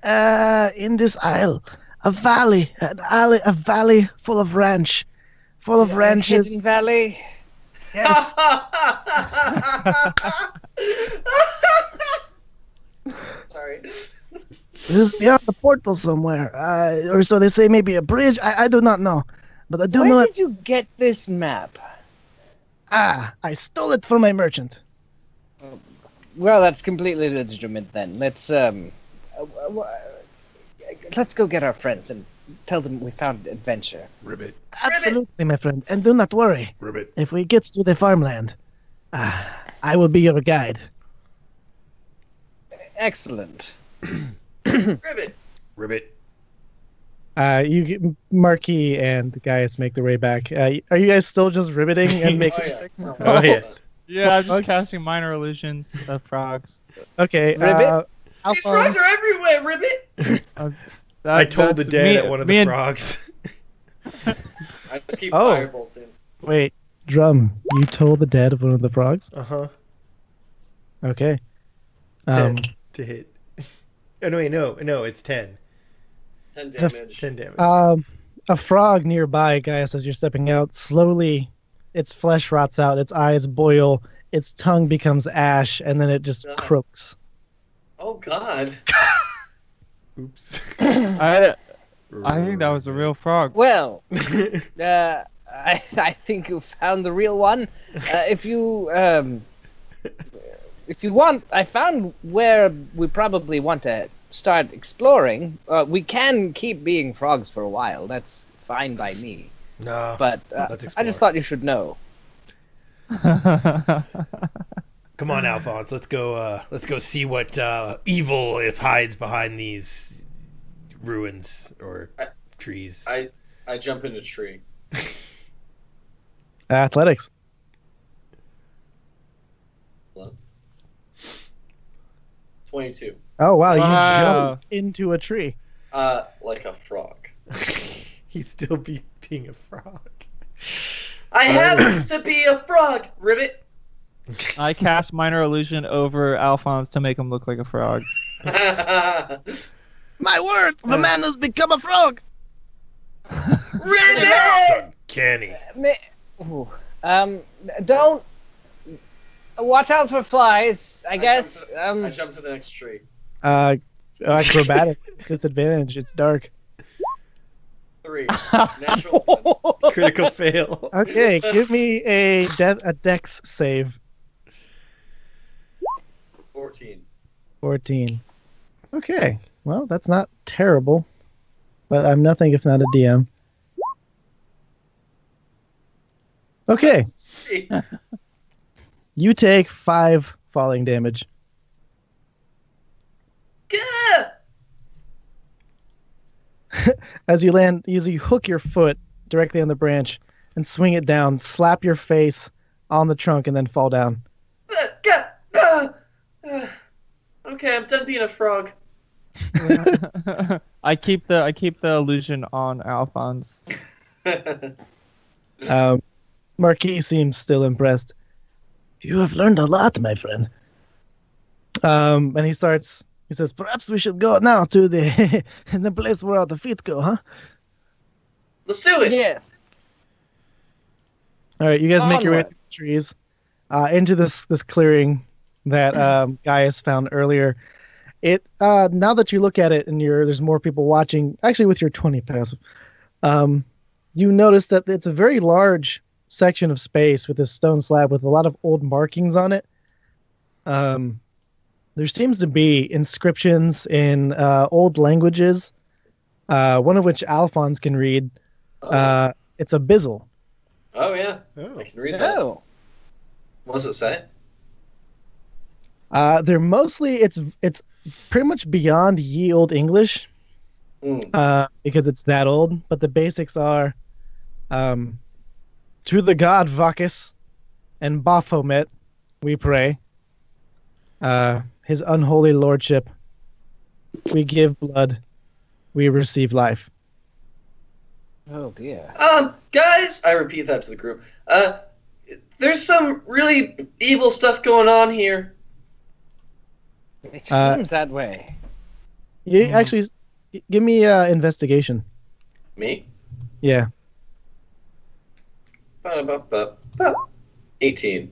[SPEAKER 6] in this isle. A valley full of ranches.
[SPEAKER 5] Hidden Valley.
[SPEAKER 6] Yes.
[SPEAKER 4] Sorry.
[SPEAKER 6] It is beyond the portal somewhere. Or so they say, maybe a bridge. I do not know. But I do know
[SPEAKER 5] Where did you get this map?
[SPEAKER 6] I stole it from my merchant.
[SPEAKER 5] Well, that's completely legitimate then. Let's go get our friends and tell them we found adventure.
[SPEAKER 2] Ribbit.
[SPEAKER 6] Absolutely, my friend. And do not worry.
[SPEAKER 2] Ribbit.
[SPEAKER 6] If we get to the farmland, I will be your guide.
[SPEAKER 5] Excellent.
[SPEAKER 4] Ribbit!
[SPEAKER 2] Ribbit.
[SPEAKER 6] Marquis and Gaius make their way back. Are you guys still just ribbiting and making?
[SPEAKER 2] Oh, yeah.
[SPEAKER 3] Yeah, I'm just casting minor illusions of frogs.
[SPEAKER 6] Okay.
[SPEAKER 5] Ribbit?
[SPEAKER 4] These frogs are everywhere, Ribbit!
[SPEAKER 2] I told the
[SPEAKER 3] That's
[SPEAKER 2] dad
[SPEAKER 3] me-
[SPEAKER 2] at one of
[SPEAKER 3] me
[SPEAKER 2] the
[SPEAKER 3] and-
[SPEAKER 2] frogs.
[SPEAKER 4] I just keep
[SPEAKER 6] Oh.
[SPEAKER 4] firebolting.
[SPEAKER 6] Wait, Drum. You told the dad of one of the frogs?
[SPEAKER 2] Uh-huh.
[SPEAKER 6] Okay.
[SPEAKER 2] 10 to hit. Oh, no, wait, no, it's 10.
[SPEAKER 4] 10 damage.
[SPEAKER 2] 10 damage.
[SPEAKER 6] A frog nearby, Gaius, as you're stepping out, slowly, its flesh rots out, its eyes boil, its tongue becomes ash, and then it just
[SPEAKER 4] God.
[SPEAKER 6] croaks.
[SPEAKER 4] Oh, God.
[SPEAKER 2] Oops.
[SPEAKER 3] I think that was a real frog.
[SPEAKER 5] Well, I think you found the real one. If you want, I found where we probably want to start exploring. We can keep being frogs for a while. That's fine by me.
[SPEAKER 2] No.
[SPEAKER 5] But
[SPEAKER 2] Let's
[SPEAKER 5] I
[SPEAKER 2] explore.
[SPEAKER 5] just thought you should know.
[SPEAKER 2] Come on, Alphonse. Let's go see what evil if hides behind these ruins or trees.
[SPEAKER 4] I jump in a tree.
[SPEAKER 6] Athletics.
[SPEAKER 4] Hello? 22.
[SPEAKER 6] Oh, wow, you
[SPEAKER 3] Wow.
[SPEAKER 6] jump into a tree.
[SPEAKER 4] Like a frog.
[SPEAKER 2] He's still being a frog.
[SPEAKER 4] I have to be a frog, Ribbit!
[SPEAKER 3] I cast minor illusion over Alphonse to make him look like a frog.
[SPEAKER 6] My word, the man has become a frog.
[SPEAKER 2] It's
[SPEAKER 4] Ribbit!
[SPEAKER 2] uncanny.
[SPEAKER 5] Ooh. Don't watch out for flies. I guess.
[SPEAKER 4] I jump to the next tree.
[SPEAKER 6] Acrobatic disadvantage. It's dark.
[SPEAKER 4] 3. Natural 1.
[SPEAKER 2] Critical fail.
[SPEAKER 6] Okay, give me a dex save.
[SPEAKER 4] 14.
[SPEAKER 6] 14. Okay, well, that's not terrible, but I'm nothing if not a DM. Okay, you take 5 falling damage.
[SPEAKER 4] Gah!
[SPEAKER 6] As you land, you hook your foot directly on the branch and swing it down, slap your face on the trunk, and then fall down.
[SPEAKER 4] Okay, I'm done being a frog.
[SPEAKER 3] I keep the illusion on Alphonse.
[SPEAKER 6] Marquis seems still impressed. You have learned a lot, my friend. And he says, perhaps we should go now to the the place where all the feet go, huh?
[SPEAKER 4] Let's do it.
[SPEAKER 5] Yes.
[SPEAKER 6] All right, you guys make your way
[SPEAKER 5] Onward.
[SPEAKER 6] through the trees into this clearing that Gaius found earlier. It now that you look at it and there's more people watching, actually with your 20 passive, you notice that it's a very large section of space with this stone slab with a lot of old markings on it. There seems to be inscriptions in old languages, one of which Alphonse can read. It's Abyssal.
[SPEAKER 4] Oh, yeah.
[SPEAKER 2] Oh.
[SPEAKER 4] I can read that.
[SPEAKER 5] Oh.
[SPEAKER 4] What does it say?
[SPEAKER 6] They're mostly it's pretty much beyond ye old English, because it's that old. But the basics are, to the god Vakis and Baphomet, we pray. His unholy lordship, we give blood, we receive life.
[SPEAKER 5] Oh dear.
[SPEAKER 4] Guys, I repeat that to the group. There's some really evil stuff going on here.
[SPEAKER 5] It seems that way.
[SPEAKER 6] You actually give me investigation.
[SPEAKER 4] Me?
[SPEAKER 6] Yeah.
[SPEAKER 4] 18.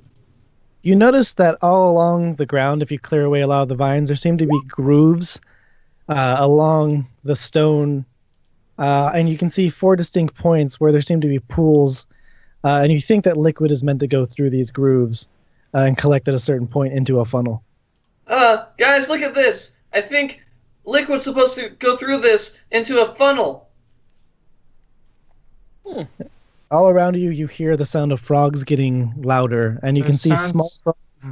[SPEAKER 6] You notice that all along the ground, if you clear away a lot of the vines, there seem to be grooves along the stone, and you can see 4 distinct points where there seem to be pools, and you think that liquid is meant to go through these grooves and collect at a certain point into a funnel.
[SPEAKER 4] Guys, look at this. I think liquid's supposed to go through this into a funnel.
[SPEAKER 6] All around you, you hear the sound of frogs getting louder, and you can see small frogs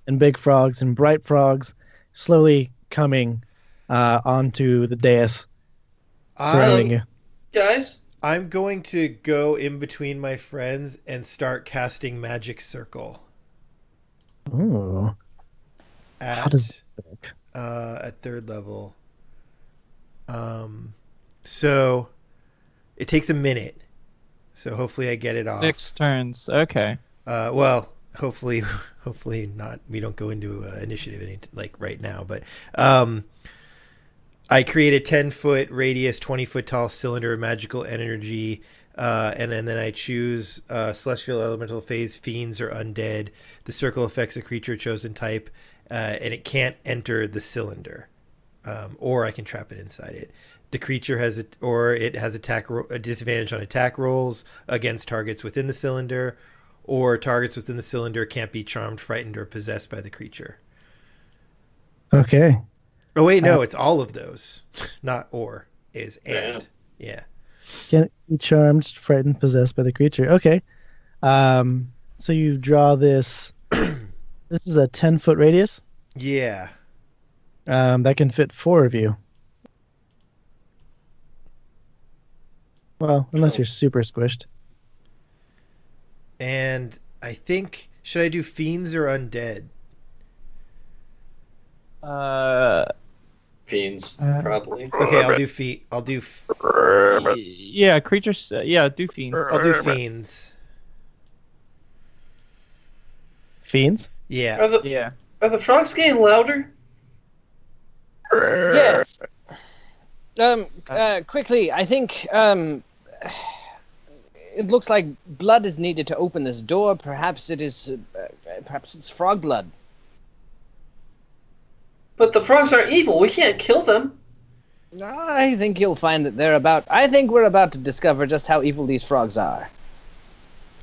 [SPEAKER 6] and big frogs and bright frogs slowly coming onto the dais surrounding you.
[SPEAKER 4] Guys?
[SPEAKER 2] I'm going to go in between my friends and start casting Magic Circle.
[SPEAKER 6] Ooh. How does that work?
[SPEAKER 2] At 3rd level. So it takes a minute. So hopefully I get it off.
[SPEAKER 3] 6 turns. Okay.
[SPEAKER 2] Well, hopefully not. We don't go into initiative right now. But I create a 10-foot radius, 20-foot tall cylinder of magical energy, and then I choose celestial, elemental, phase, fiends, or undead. The circle affects a creature chosen type, and it can't enter the cylinder, or I can trap it inside it. The creature has a disadvantage on attack rolls against targets within the cylinder, or targets within the cylinder can't be charmed, frightened, or possessed by the creature.
[SPEAKER 6] Okay.
[SPEAKER 2] Oh wait, no, it's all of those, not or is and. Yeah.
[SPEAKER 6] Can't be charmed, frightened, possessed by the creature. Okay. So you draw this. This is a 10-foot radius.
[SPEAKER 2] Yeah.
[SPEAKER 6] That can fit 4 of you. Well, unless you're super squished.
[SPEAKER 2] And I think, should I do fiends or undead?
[SPEAKER 4] Fiends, probably.
[SPEAKER 2] Okay, I'll do
[SPEAKER 3] Yeah, creatures. Yeah, do fiends.
[SPEAKER 2] I'll do fiends.
[SPEAKER 6] Fiends?
[SPEAKER 2] Yeah.
[SPEAKER 4] Are the frogs getting louder?
[SPEAKER 5] Yes. Quickly, I think it looks like blood is needed to open this door. Perhaps it's frog blood.
[SPEAKER 4] But the frogs aren't evil. We can't kill them.
[SPEAKER 5] I think you'll find that I think we're about to discover just how evil these frogs are.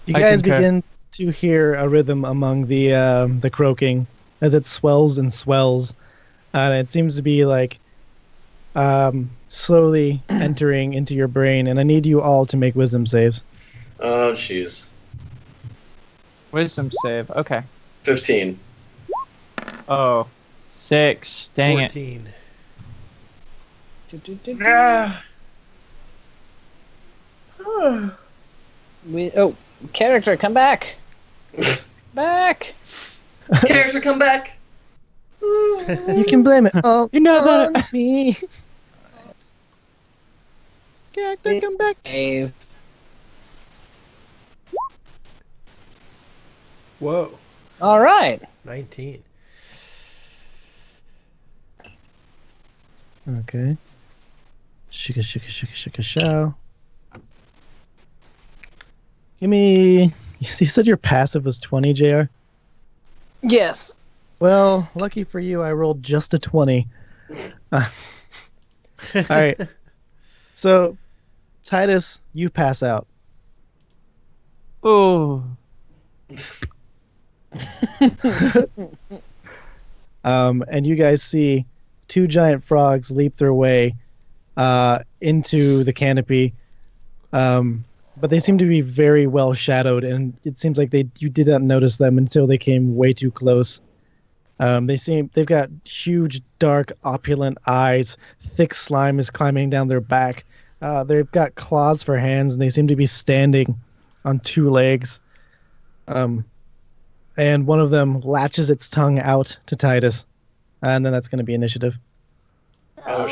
[SPEAKER 6] You
[SPEAKER 3] I
[SPEAKER 6] guys
[SPEAKER 3] concur.
[SPEAKER 6] begin to hear a rhythm among the croaking as it swells and swells, and it seems to be like slowly entering into your brain. And I need you all to make wisdom saves.
[SPEAKER 4] Oh, jeez.
[SPEAKER 3] Wisdom save. Okay.
[SPEAKER 4] 15.
[SPEAKER 3] Oh, 6. Dang
[SPEAKER 2] 14.
[SPEAKER 5] Character, come back. Back.
[SPEAKER 4] Character, come back.
[SPEAKER 6] You can blame it all
[SPEAKER 3] You know
[SPEAKER 6] on
[SPEAKER 3] that-
[SPEAKER 6] me. Character, come back.
[SPEAKER 5] Save.
[SPEAKER 2] Whoa.
[SPEAKER 5] All right.
[SPEAKER 2] 19.
[SPEAKER 6] Okay. Shika, shika, shika, shika, show. Give me. You said your passive was 20, JR?
[SPEAKER 5] Yes.
[SPEAKER 6] Well, lucky for you, I rolled just a 20. All right. So, Titus, you pass out.
[SPEAKER 3] Oh.
[SPEAKER 6] And you guys see two giant frogs leap their way into the canopy. But they seem to be very well shadowed, and it seems like you did not notice them until they came way too close. They've got huge, dark, opulent eyes. Thick slime is climbing down their back. They've got claws for hands, and they seem to be standing on two legs. And one of them latches its tongue out to Titus, and then that's going to be initiative.
[SPEAKER 4] Oh,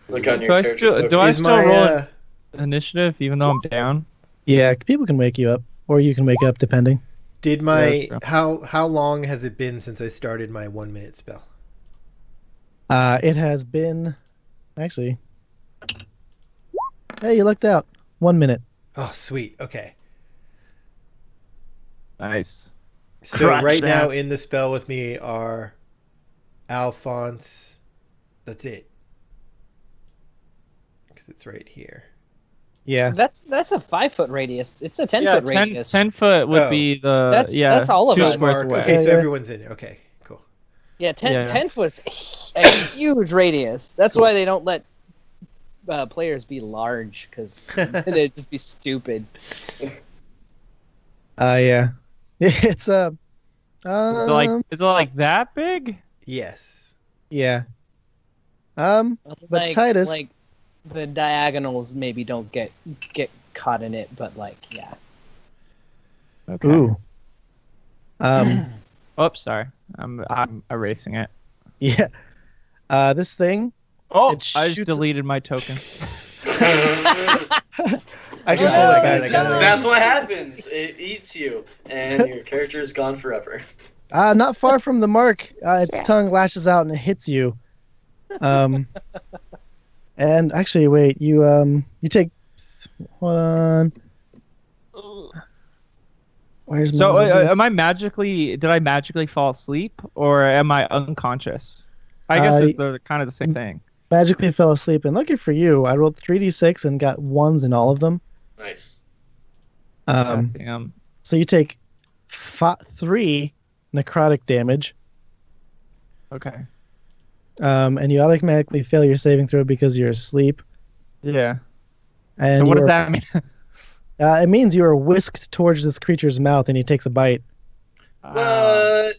[SPEAKER 4] look on your
[SPEAKER 3] Do I
[SPEAKER 4] character
[SPEAKER 3] still,
[SPEAKER 4] token.
[SPEAKER 3] do I
[SPEAKER 2] Is
[SPEAKER 3] still
[SPEAKER 2] my,
[SPEAKER 3] roll initiative even though I'm down?
[SPEAKER 6] Yeah, people can wake you up, or you can wake up depending.
[SPEAKER 2] Did my
[SPEAKER 3] Yeah, that's
[SPEAKER 2] how long has it been since I started my 1 minute spell?
[SPEAKER 6] It has been, actually. Hey, you lucked out. 1 minute.
[SPEAKER 2] Oh, sweet. Okay.
[SPEAKER 3] Nice.
[SPEAKER 2] So
[SPEAKER 3] Crotch
[SPEAKER 2] right now
[SPEAKER 3] staff.
[SPEAKER 2] in the spell with me are Alphonse. That's it. Because it's right here.
[SPEAKER 6] Yeah.
[SPEAKER 5] That's a 5-foot radius. It's a 10-foot radius.
[SPEAKER 3] 10 foot would
[SPEAKER 2] Oh.
[SPEAKER 3] be the
[SPEAKER 5] That's all of
[SPEAKER 3] two
[SPEAKER 5] us.
[SPEAKER 3] squares
[SPEAKER 2] Mark.
[SPEAKER 3] away.
[SPEAKER 2] Okay, so
[SPEAKER 6] Yeah.
[SPEAKER 2] everyone's in. Okay, cool.
[SPEAKER 5] Yeah, 10,
[SPEAKER 3] Yeah.
[SPEAKER 5] 10 foot's a huge radius. That's why they don't let players be large, because they'd just be stupid.
[SPEAKER 6] Yeah. It's
[SPEAKER 3] Is it like that big?
[SPEAKER 2] Yes.
[SPEAKER 6] yeah. But
[SPEAKER 5] like,
[SPEAKER 6] Titus-
[SPEAKER 5] like the diagonals maybe don't get caught in it, but like yeah.
[SPEAKER 3] Okay.
[SPEAKER 6] Ooh.
[SPEAKER 3] Oops, sorry. I'm erasing it.
[SPEAKER 6] Yeah. This thing.
[SPEAKER 3] Oh,
[SPEAKER 6] It
[SPEAKER 3] I just
[SPEAKER 6] shoots-
[SPEAKER 3] deleted my token.
[SPEAKER 6] I can
[SPEAKER 2] Oh,
[SPEAKER 6] pull that
[SPEAKER 2] no,
[SPEAKER 6] guy.
[SPEAKER 2] no.
[SPEAKER 4] That's what happens. It eats you, and your character is gone forever.
[SPEAKER 6] Not far from the mark. Its tongue lashes out and it hits you. And actually, wait. You take. Hold on. Where's my
[SPEAKER 3] So
[SPEAKER 6] little dude?
[SPEAKER 3] am I magically? Did I magically fall asleep, or am I unconscious? I guess they're kind of the same thing.
[SPEAKER 6] magically fell asleep? And lucky for you, I rolled 3d6 and got ones in all of them.
[SPEAKER 4] Nice.
[SPEAKER 3] Damn.
[SPEAKER 6] So you take 3 necrotic damage,
[SPEAKER 3] Okay.
[SPEAKER 6] and you automatically fail your saving throw because you're asleep.
[SPEAKER 3] Yeah.
[SPEAKER 6] And
[SPEAKER 3] So what
[SPEAKER 6] you
[SPEAKER 3] does
[SPEAKER 6] are-
[SPEAKER 3] that mean?
[SPEAKER 6] It means you are whisked towards this creature's mouth, and he takes a bite.
[SPEAKER 4] What?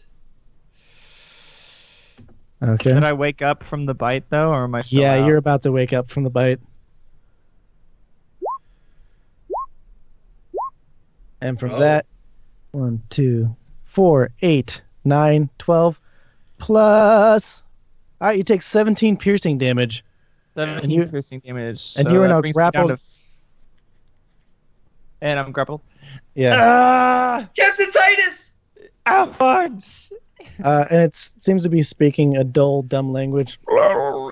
[SPEAKER 6] Okay.
[SPEAKER 3] Did I wake up from the bite though, or am I still
[SPEAKER 6] Yeah,
[SPEAKER 3] out?
[SPEAKER 6] you're about to wake up from the bite. And from
[SPEAKER 4] Oh.
[SPEAKER 6] that, 1, 2, 4, 8, 9, 12, plus. All right, you take 17 piercing damage.
[SPEAKER 3] 17
[SPEAKER 6] And you-
[SPEAKER 3] piercing damage.
[SPEAKER 6] and
[SPEAKER 3] so
[SPEAKER 6] you are
[SPEAKER 3] that
[SPEAKER 6] now
[SPEAKER 3] brings me down
[SPEAKER 6] grappled.
[SPEAKER 3] and I'm grappled.
[SPEAKER 6] Yeah.
[SPEAKER 3] Ah!
[SPEAKER 4] Captain Titus!
[SPEAKER 3] Alphonse!
[SPEAKER 6] And it seems to be speaking a dull, dumb language.
[SPEAKER 3] Oh,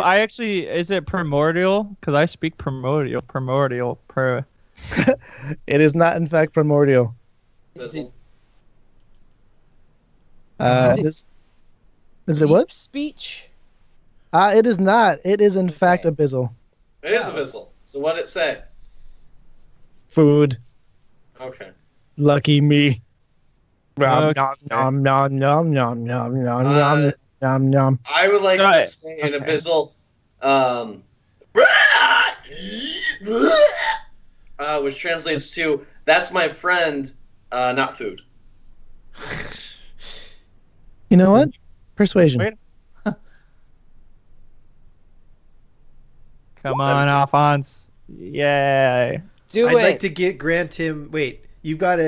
[SPEAKER 3] I actually, is it primordial? Because I speak primordial.
[SPEAKER 6] It is not, in fact, primordial.
[SPEAKER 4] Thistle.
[SPEAKER 5] Is it-
[SPEAKER 6] Is it what?
[SPEAKER 5] Deep speech?
[SPEAKER 6] It is not. It is in fact
[SPEAKER 5] Okay.
[SPEAKER 6] abyssal.
[SPEAKER 4] It is abyssal. So what did it say?
[SPEAKER 6] Food.
[SPEAKER 4] Okay.
[SPEAKER 6] Lucky me. Nom
[SPEAKER 3] Okay.
[SPEAKER 6] nom nom nom nom nom nom
[SPEAKER 4] Uh,
[SPEAKER 6] nom nom nom.
[SPEAKER 4] I would like to
[SPEAKER 3] Right.
[SPEAKER 4] say in
[SPEAKER 3] Okay.
[SPEAKER 4] abyssal, which translates to "That's my friend, not food."
[SPEAKER 6] You know what? Persuasion.
[SPEAKER 3] Wait. Come on,
[SPEAKER 4] 17.
[SPEAKER 3] Alphonse. Yay.
[SPEAKER 5] Do
[SPEAKER 2] I'd
[SPEAKER 5] it.
[SPEAKER 2] like to grant him. Wait, you've got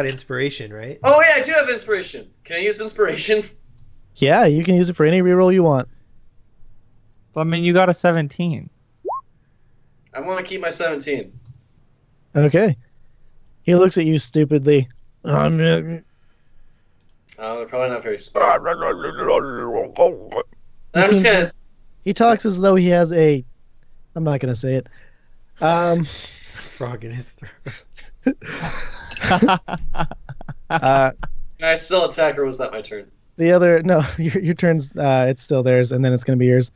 [SPEAKER 2] inspiration, right?
[SPEAKER 4] Oh yeah, I do have inspiration. Can I use inspiration?
[SPEAKER 6] Yeah, you can use it for any reroll you want.
[SPEAKER 3] I mean, you got a 17.
[SPEAKER 4] I want to keep my 17.
[SPEAKER 6] Okay. He looks at you stupidly.
[SPEAKER 4] They're probably not very smart. I'm just gonna.
[SPEAKER 6] He talks as though he has a. I'm not gonna say it.
[SPEAKER 2] Frog in his throat.
[SPEAKER 6] Uh,
[SPEAKER 4] Can I still attack, or was that my turn?
[SPEAKER 6] the other no, your turn's. It's still theirs, and then it's gonna be yours.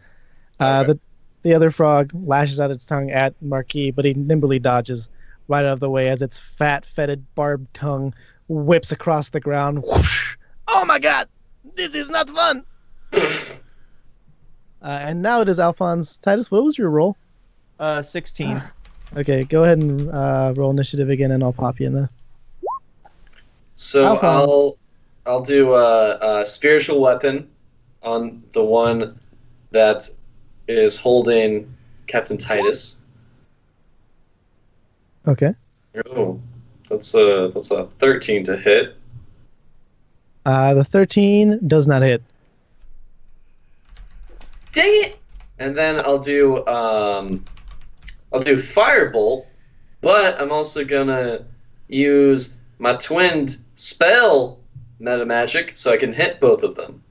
[SPEAKER 4] Okay.
[SPEAKER 6] The other frog lashes out its tongue at Marquis, but he nimbly dodges right out of the way as its fat, fetid, barbed tongue whips across the ground. Whoosh! Oh my God! This is not fun. And now it is Alphonse. Titus, what was your roll?
[SPEAKER 3] 16.
[SPEAKER 6] Okay, go ahead and roll initiative again, and I'll pop you in there.
[SPEAKER 4] So
[SPEAKER 6] Alphonse.
[SPEAKER 4] I'll do a spiritual weapon on the one that is holding Captain Titus.
[SPEAKER 6] Okay.
[SPEAKER 4] Oh, that's a 13 to hit.
[SPEAKER 6] The 13 does not hit.
[SPEAKER 4] Dang it! And then I'll do firebolt, but I'm also gonna use my twinned spell meta magic so I can hit both of them.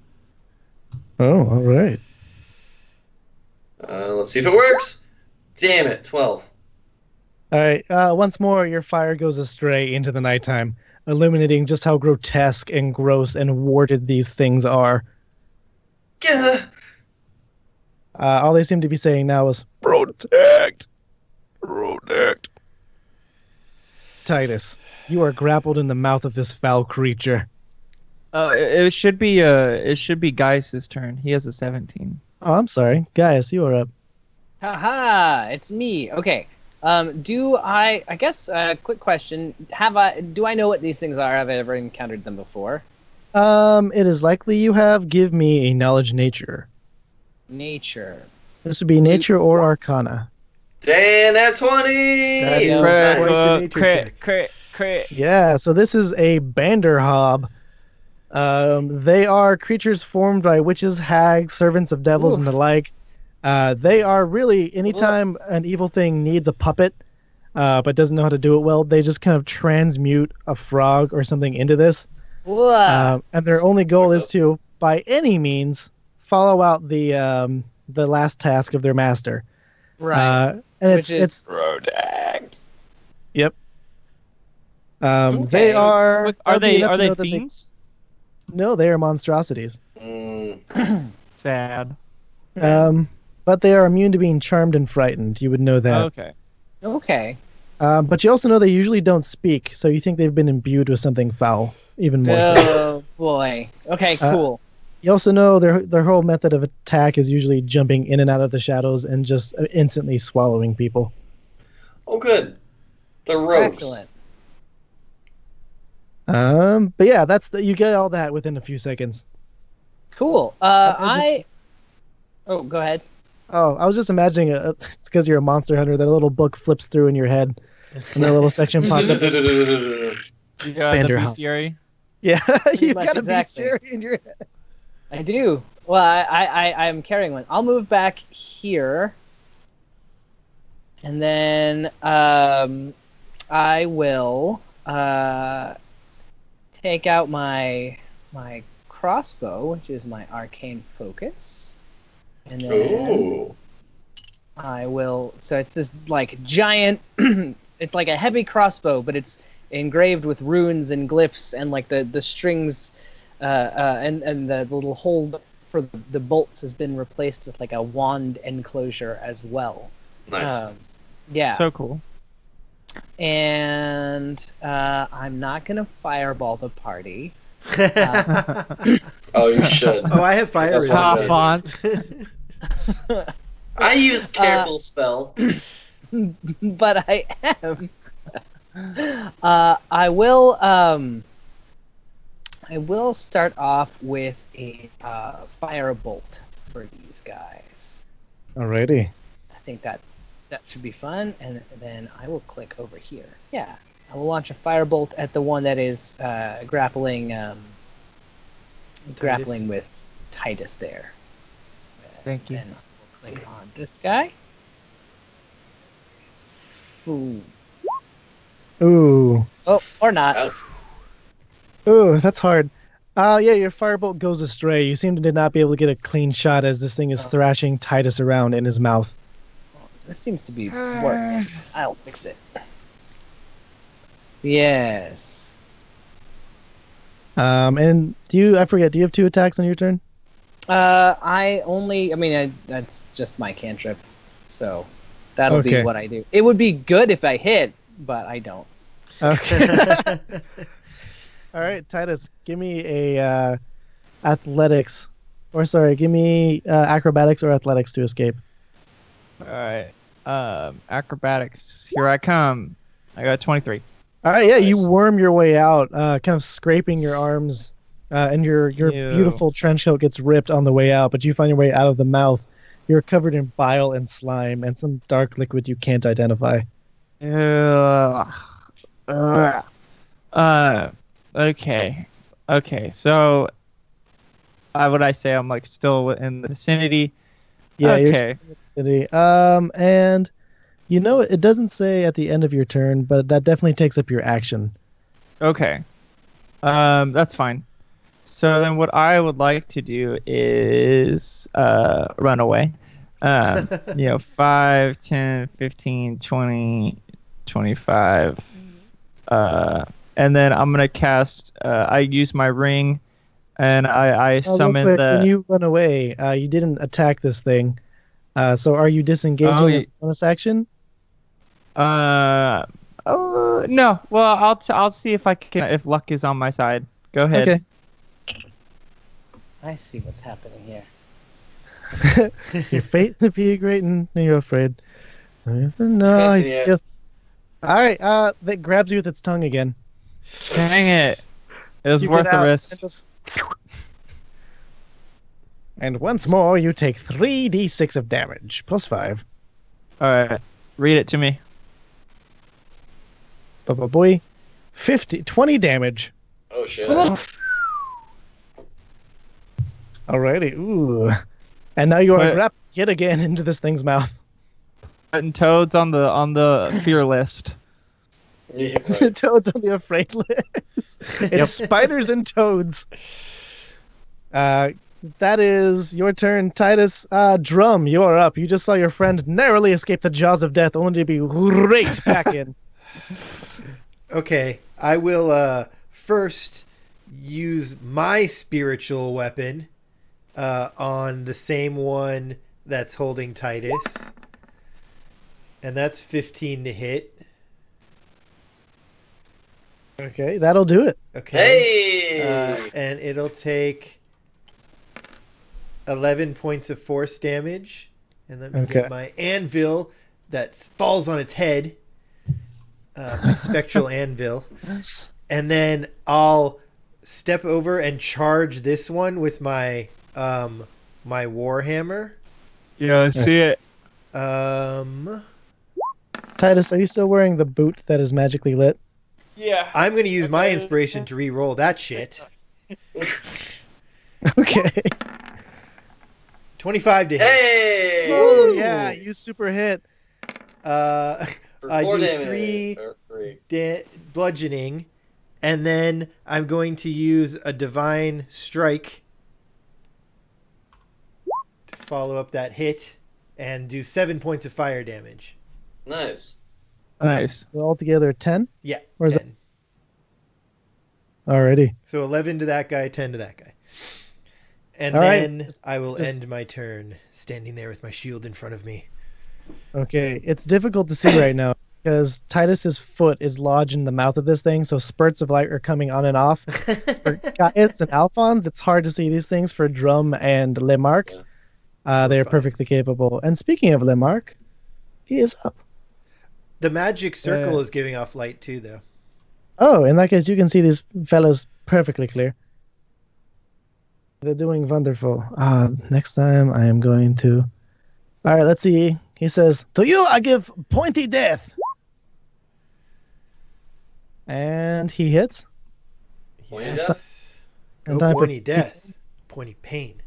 [SPEAKER 6] Oh, all right.
[SPEAKER 4] Let's see if it works. Damn it, 12.
[SPEAKER 6] All right. Once more, your fire goes astray into the nighttime, illuminating just how grotesque and gross and warted these things are.
[SPEAKER 4] Gah.
[SPEAKER 6] All they seem to be saying now is protect. Protect. Titus, you are grappled in the mouth of this foul creature.
[SPEAKER 3] It should be Gaius' turn. He has a 17.
[SPEAKER 6] Oh, I'm sorry. Gaius, you are up.
[SPEAKER 5] Haha, it's me. Okay. I guess quick question. Do I know what these things are? Have I ever encountered them before?
[SPEAKER 6] It is likely you have. Give me a knowledge nature.
[SPEAKER 5] Nature.
[SPEAKER 6] This would be nature or arcana.
[SPEAKER 4] Damn, at 20!
[SPEAKER 2] That is
[SPEAKER 5] Yeah.
[SPEAKER 2] quite the nature check.
[SPEAKER 3] Crit.
[SPEAKER 6] Yeah, so this is a Bandarhub. They are creatures formed by witches, hags, servants of devils, and the like. They are really, anytime an evil thing needs a puppet, but doesn't know how to do it well, they just kind of transmute a frog or something into this.
[SPEAKER 5] Whoa.
[SPEAKER 6] And their only goal is to, by any means, follow out the last task of their master.
[SPEAKER 5] Right.
[SPEAKER 6] And
[SPEAKER 5] Which is
[SPEAKER 6] it's
[SPEAKER 5] protect.
[SPEAKER 6] Yep.
[SPEAKER 5] Okay.
[SPEAKER 6] They are.
[SPEAKER 3] Are
[SPEAKER 6] lucky
[SPEAKER 3] they
[SPEAKER 6] enough to know that
[SPEAKER 3] fiends?
[SPEAKER 6] No, they are monstrosities.
[SPEAKER 3] Sad.
[SPEAKER 6] But they are immune to being charmed and frightened. You would know that.
[SPEAKER 3] Okay.
[SPEAKER 5] Okay.
[SPEAKER 6] But you also know they usually don't speak, so you think they've been imbued with something foul, even more so.
[SPEAKER 5] Oh boy. Okay. Cool.
[SPEAKER 6] You also know their whole method of attack is usually jumping in and out of the shadows and just instantly swallowing people.
[SPEAKER 4] Oh, good. The ropes.
[SPEAKER 5] Excellent.
[SPEAKER 6] But yeah, you get all that within a few seconds.
[SPEAKER 5] Cool. Oh, go ahead.
[SPEAKER 6] Oh, I was just imagining it's because you're a monster hunter that a little book flips through in your head, and a little section pops up.
[SPEAKER 3] You got the
[SPEAKER 6] Bandarhub.
[SPEAKER 3] bestiary.
[SPEAKER 6] Yeah, you
[SPEAKER 5] much,
[SPEAKER 6] got a
[SPEAKER 5] exactly.
[SPEAKER 6] bestiary in your head.
[SPEAKER 5] I do. Well, I'm carrying one. I'll move back here, and then I will take out my crossbow, which is my arcane focus, and then
[SPEAKER 4] Ooh.
[SPEAKER 5] I will. So it's this like giant. It's like a heavy crossbow, but it's engraved with runes and glyphs, and like the strings, and the little hold for the bolts has been replaced with like a wand enclosure as well.
[SPEAKER 4] Nice.
[SPEAKER 5] Yeah.
[SPEAKER 3] So cool.
[SPEAKER 5] And I'm not gonna fireball the party.
[SPEAKER 4] Oh, you should.
[SPEAKER 2] Oh, I have fire
[SPEAKER 4] That's what
[SPEAKER 2] resistance.
[SPEAKER 4] I use careful spell.
[SPEAKER 5] But I am. I will start off with a firebolt for these guys.
[SPEAKER 6] Alrighty.
[SPEAKER 5] I think that should be fun, and then I will click over here. Yeah, I will launch a firebolt at the one that is grappling with Titus there.
[SPEAKER 3] Thank you.
[SPEAKER 5] Then I will click on this guy. Ooh.
[SPEAKER 6] Ooh.
[SPEAKER 5] Oh, or not.
[SPEAKER 4] Ouch.
[SPEAKER 6] Ooh, that's hard. Yeah, your firebolt goes astray. You seem to not be able to get a clean shot as this thing is thrashing Titus around in his mouth.
[SPEAKER 5] This seems to be working. I'll fix it. Yes.
[SPEAKER 6] And do you have 2 attacks on your turn?
[SPEAKER 5] That's just my cantrip. So that'll be
[SPEAKER 6] Okay.
[SPEAKER 5] what I do. It would be good if I hit, but I don't.
[SPEAKER 6] Okay. All right, Titus, give me a acrobatics or athletics to escape.
[SPEAKER 3] All right. Acrobatics. Here I come. I got 23.
[SPEAKER 6] All right, yeah, you
[SPEAKER 4] Nice.
[SPEAKER 6] worm your way out, kind of scraping your arms, and your
[SPEAKER 3] Ew.
[SPEAKER 6] beautiful trench coat gets ripped on the way out, but you find your way out of the mouth. You're covered in bile and slime and some dark liquid you can't identify.
[SPEAKER 3] Ugh. Okay. So, would I say I'm like still in the vicinity?
[SPEAKER 6] Yeah, you're
[SPEAKER 3] Okay.
[SPEAKER 6] still in the city. And you know it doesn't say at the end of your turn, but that definitely takes up your action.
[SPEAKER 3] Okay. That's fine. So then what I would like to do is run away. 5, 10, 15, 20, 25. And then I'm going to cast, I use my ring, and I
[SPEAKER 6] Real
[SPEAKER 3] summon
[SPEAKER 6] quick,
[SPEAKER 3] the...
[SPEAKER 6] when you run away, you didn't attack this thing. So are you disengaging
[SPEAKER 3] Oh,
[SPEAKER 6] as a bonus action?
[SPEAKER 3] no. Well, I'll see if I can, if luck is on my side. Go ahead.
[SPEAKER 6] Okay.
[SPEAKER 5] I see what's happening here.
[SPEAKER 6] Your fate to be great and you're afraid. No.
[SPEAKER 4] Yeah.
[SPEAKER 6] All right. That grabs you with its tongue again.
[SPEAKER 3] Dang it. It was
[SPEAKER 6] You
[SPEAKER 3] worth
[SPEAKER 6] get
[SPEAKER 3] the
[SPEAKER 6] out
[SPEAKER 3] risk.
[SPEAKER 6] and just- And once more, you take 3d6 of damage, plus 5.
[SPEAKER 3] All right. Read it to me.
[SPEAKER 6] Boy, 20 damage.
[SPEAKER 4] Oh shit.
[SPEAKER 6] Alrighty. Ooh. And now you are
[SPEAKER 3] Wait.
[SPEAKER 6] wrapped yet again into this thing's mouth.
[SPEAKER 3] And Toad's on the fear list.
[SPEAKER 4] Yeah, right.
[SPEAKER 6] Toads on the afraid list. It's spiders and toads. That is your turn, Titus. Drum, you're up. You just saw your friend narrowly escape the jaws of death, only to be raked back in.
[SPEAKER 2] Okay, I will first use my spiritual weapon on the same one that's holding Titus. And that's 15 to hit.
[SPEAKER 6] Okay, that'll do it.
[SPEAKER 2] Okay.
[SPEAKER 4] Hey.
[SPEAKER 2] And it'll take 11 points of force damage. And let me
[SPEAKER 6] Okay.
[SPEAKER 2] get my anvil that falls on its head. My spectral anvil. And then I'll step over and charge this one with my my warhammer.
[SPEAKER 3] Yeah, I see it.
[SPEAKER 6] Titus, are you still wearing the boot that is magically lit?
[SPEAKER 3] Yeah.
[SPEAKER 2] I'm going to use my inspiration to re-roll that shit.
[SPEAKER 6] Okay.
[SPEAKER 2] 25 to hit.
[SPEAKER 4] Hey.
[SPEAKER 6] Oh, yeah, you super hit.
[SPEAKER 2] I
[SPEAKER 4] For 4
[SPEAKER 2] do
[SPEAKER 4] damage.
[SPEAKER 2] 3
[SPEAKER 4] Or 3.
[SPEAKER 2] bludgeoning, and then I'm going to use a divine strike to follow up that hit and do 7 points of fire damage.
[SPEAKER 4] Nice.
[SPEAKER 3] Nice.
[SPEAKER 6] So altogether 10?
[SPEAKER 2] Yeah,
[SPEAKER 6] Or is
[SPEAKER 2] 10.
[SPEAKER 6] Alrighty.
[SPEAKER 2] So 11 to that guy, 10 to that guy. And
[SPEAKER 6] All right.
[SPEAKER 2] then I will
[SPEAKER 6] Just-
[SPEAKER 2] end my turn standing there with my shield in front of me.
[SPEAKER 6] Okay, it's difficult to see right now because Titus's foot is lodged in the mouth of this thing, so spurts of light are coming on and off. For Gaius and Alphonse, it's hard to see these things. For Drum and Lemark, they are
[SPEAKER 2] fine.
[SPEAKER 6] perfectly capable. And speaking of Lemark, he is up.
[SPEAKER 2] The magic circle is giving off light too, though.
[SPEAKER 6] Oh, in that case, you can see these fellows perfectly clear. They're doing wonderful. Next time I am going to... All right, let's see. He says, to you I give pointy death. And he hits.
[SPEAKER 4] Pointy
[SPEAKER 2] Yes.
[SPEAKER 6] And
[SPEAKER 2] Go
[SPEAKER 6] time for-
[SPEAKER 2] pointy death. Pointy pain.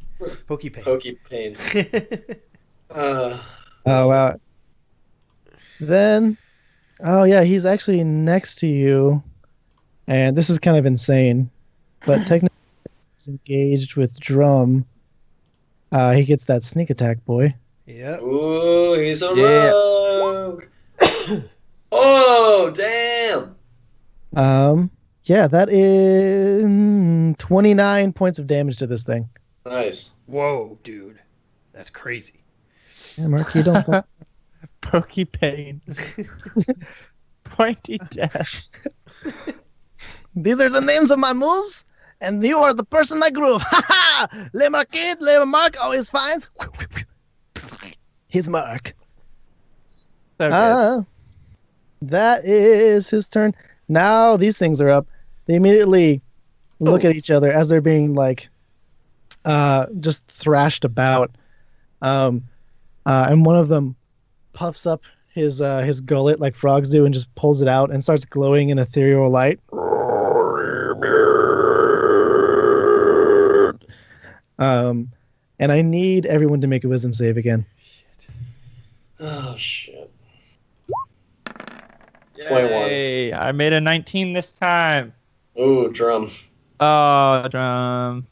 [SPEAKER 2] Pokey pain.
[SPEAKER 4] Pokey pain.
[SPEAKER 6] Oh, wow. Then, oh yeah, he's actually next to you. And this is kind of insane. But technically, he's engaged with Drum. He gets that sneak attack, boy.
[SPEAKER 2] Yep.
[SPEAKER 4] Ooh, he's a
[SPEAKER 3] Yeah.
[SPEAKER 4] rogue. Oh, damn.
[SPEAKER 6] Yeah, that is 29 points of damage to this thing.
[SPEAKER 4] Nice.
[SPEAKER 2] Whoa, dude. That's crazy.
[SPEAKER 6] Yeah, Mark, you don't.
[SPEAKER 3] Pokey pain. Pointy death.
[SPEAKER 6] These are the names of my moves, and you are the person I groove. Ha ha! Le Marquis, Le Mark always finds his mark.
[SPEAKER 3] So good.
[SPEAKER 6] That is his turn. Now these things are up. They immediately look at each other as they're being like, just thrashed about. And one of them puffs up his gullet like frogs do and just pulls it out and starts glowing in ethereal light. And I need everyone to make a wisdom save again.
[SPEAKER 4] Oh, shit. 21.
[SPEAKER 3] Yay, I made a 19 this time.
[SPEAKER 4] Ooh, drum.
[SPEAKER 3] Oh, Drum.